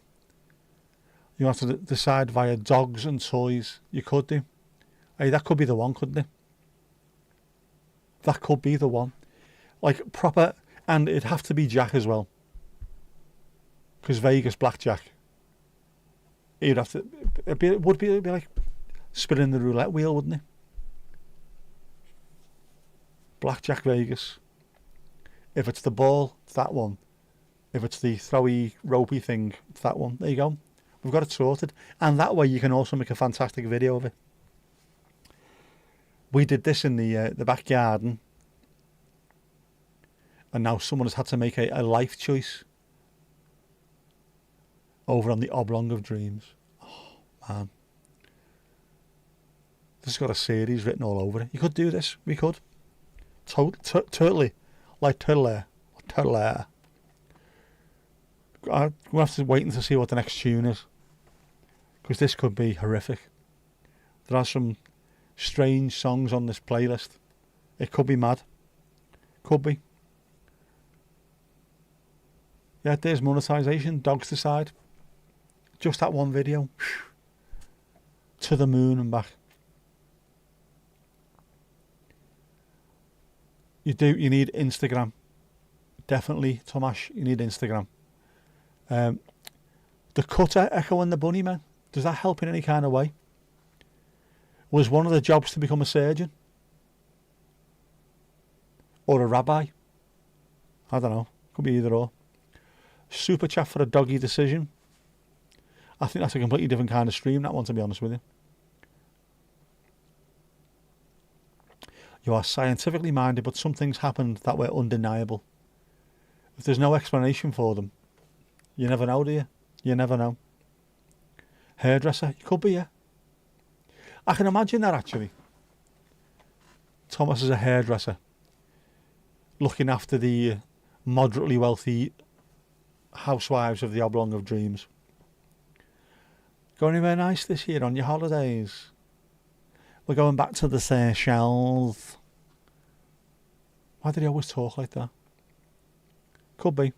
You have to decide via dogs and toys. You could do. Hey, that could be the one, couldn't it? That could be the one. Like proper, and it'd have to be Jack as well. Because Vegas blackjack. You'd have to. It'd be like spinning the roulette wheel, wouldn't it? Blackjack Vegas. If it's the ball, it's that one. If it's the throwy, ropey thing, it's that one. There you go. We've got it sorted. And that way you can also make a fantastic video of it. We did this in the back garden. And now someone has had to make a life choice. Over on the oblong of dreams. Oh, man. This has got a series written all over it. You could do this. We could. Totally. Like turtle air. Turtle air. We'll have to wait to see what the next tune is. Because this could be horrific. There are some strange songs on this playlist. It could be mad. Could be. Yeah, there's monetization. Dogs Decide. Just that one video. To the moon and back. You need Instagram. Definitely, Tomash, you need Instagram. The cutter, Echo and the Bunnymen, does that help in any kind of way? Was one of the jobs to become a surgeon? Or a rabbi? I don't know. Could be either or. Super chat for a doggy decision. I think that's a completely different kind of stream, that one, to be honest with you. You are scientifically minded, but some things happened that were undeniable. If there's no explanation for them, you never know, do you? You never know. Hairdresser, you could be, yeah. I can imagine that, actually. Thomas is a hairdresser, looking after the moderately wealthy housewives of the oblong of dreams. Going anywhere nice this year on your holidays? We're going back to the Seychelles. Why did he always talk like that? Could be.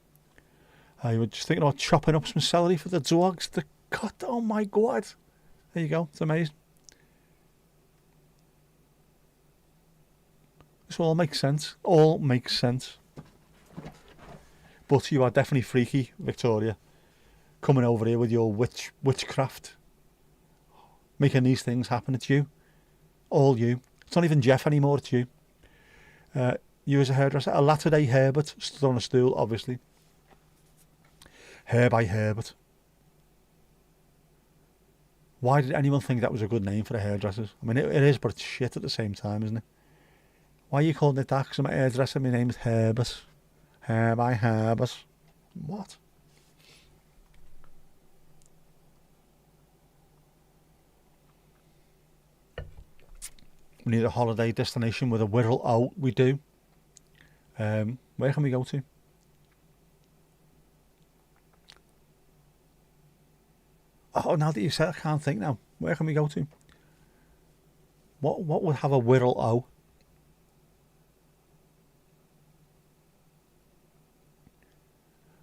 You were just thinking about chopping up some celery for the dogs. The cut. Oh my God. There you go. It's amazing. This all makes sense. All makes sense. But you are definitely freaky, Victoria. Coming over here with your witchcraft. Making these things happen. It's you. All you. It's not even Jeff anymore, it's you. You as a hairdresser. A latter-day Herbert stood on a stool, obviously. Hair by Herbert. Why did anyone think that was a good name for the hairdressers? I mean, it is, but it's shit at the same time, isn't it? Why are you calling it that? Because I'm a hairdresser, my name is Herbert. Hair by Herbert. What? We need a holiday destination with a Wirral. Oh, we do. Where can we go to? Oh, now that you said, I can't think now. Where can we go to? What would have a Wirral? Oh.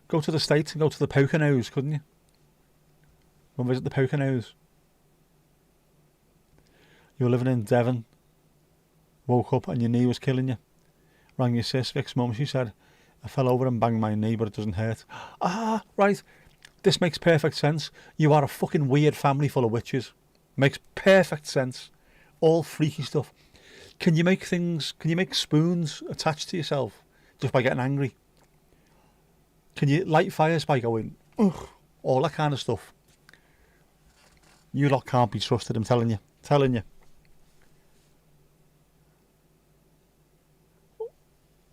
Go to the States and go to the Poconos, couldn't you? Go and visit the Poconos. You were living in Devon. Woke up and your knee was killing you. Rang your sis, Vic's mum. She said, I fell over and banged my knee, but it doesn't hurt. Ah, right. This makes perfect sense. You are a fucking weird family full of witches. Makes perfect sense. All freaky stuff. Can you make spoons attached to yourself just by getting angry? Can you light fires by going, ugh, all that kind of stuff? You lot can't be trusted, I'm telling you. Telling you.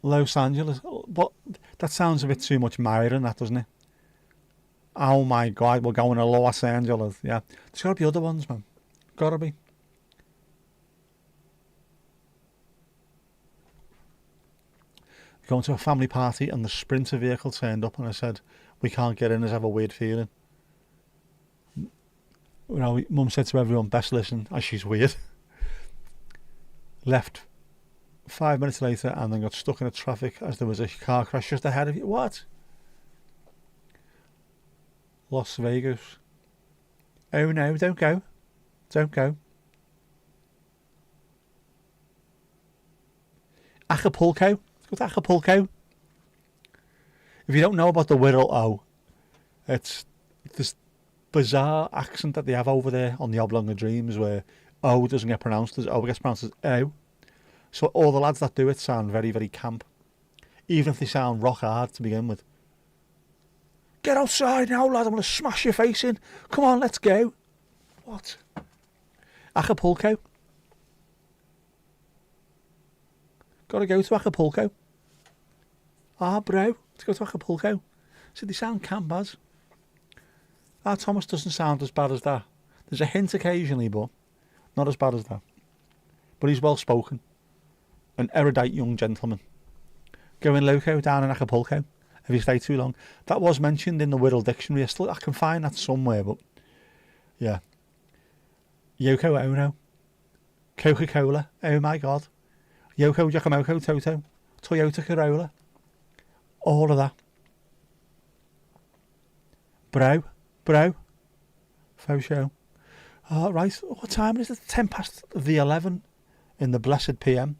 Los Angeles. But that sounds a bit too much Myron, that, doesn't it? Oh my God, we're going to Los Angeles. Yeah. There's got to be other ones, man. Got to be. Going to a family party and the Sprinter vehicle turned up and I said, we can't get in, I have a weird feeling. You know, Mum said to everyone, best listen, as she's weird. Left 5 minutes later and then got stuck in the traffic as there was a car crash just ahead of you. What? Las Vegas. Oh no, don't go. Don't go. I Acapulco. Let's go to Acapulco. If you don't know about the Wirral O, it's this bizarre accent that they have over there on the Oblong of Dreams where O doesn't get pronounced as O, it gets pronounced as O. So all the lads that do it sound very, very camp. Even if they sound rock hard to begin with. Get outside now, lad, I'm going to smash your face in. Come on, let's go. What? Acapulco. Gotta go to Acapulco. Ah, bro, let's go to Acapulco. So they sound camp as. Ah, Thomas doesn't sound as bad as that. There's a hint occasionally, but not as bad as that. But he's well spoken. An erudite young gentleman. Going loco down in Acapulco if you stay too long. That was mentioned in the Wirral Dictionary. I can find that somewhere, but yeah. Yoko Ono. Coca-Cola. Oh my God. Yoko Giacomoco Toto. Toyota Corolla. All of that. Bro. Faux show. Oh, right. What time is it? 10 past the 11 in the blessed PM.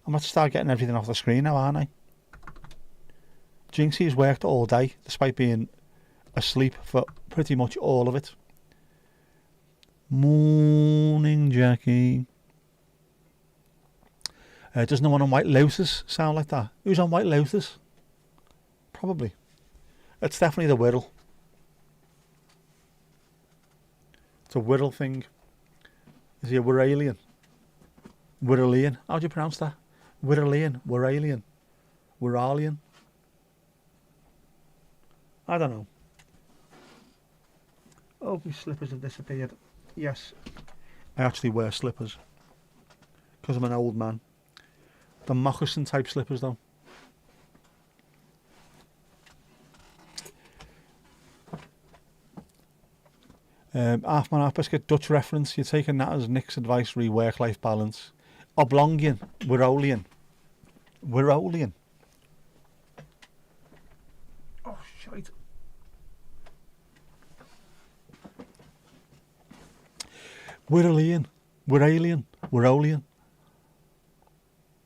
I'm going to start getting everything off the screen now, aren't I? Jinxie's worked all day, despite being asleep for pretty much all of it. Morning, Jackie. Does no one on White Lotus sound like that? Who's on White Lotus? Probably. It's definitely the Wirral. It's a Wirral thing. Is he a Wirralian? Wirralian. How do you pronounce that? Wirralian. Wirralian. I don't know. Oh, my slippers have disappeared. Yes. I actually wear slippers. Because I'm an old man. The moccasin type slippers though. Half man, half biscuit, Dutch reference. You're taking that as Nick's advice re work-life balance. Oblongian, Wirralian. Oh, shite. Wirralian.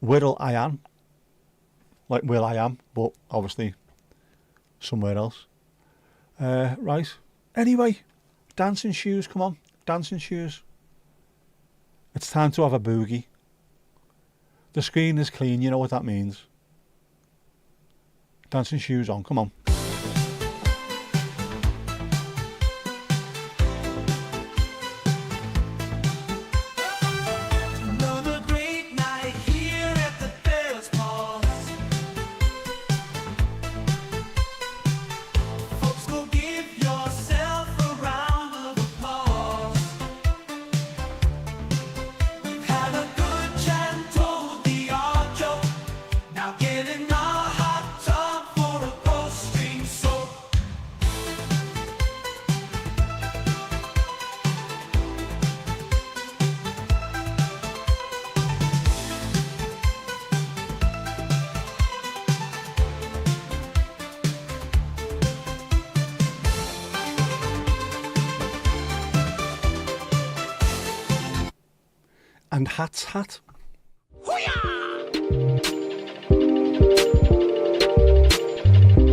Wirral I am. Like Will I am, but obviously somewhere else. Right. Anyway, dancing shoes, come on. Dancing shoes. It's time to have a boogie. The screen is clean, you know what that means. Dancing shoes on, come on. Another great night here at the Paris Pause. Folks, go give yourself a round of applause. We've had a good chat and told the odd joke. Now get in our hot tub for a post-stream soak. And hat's hat. Hoo-yah!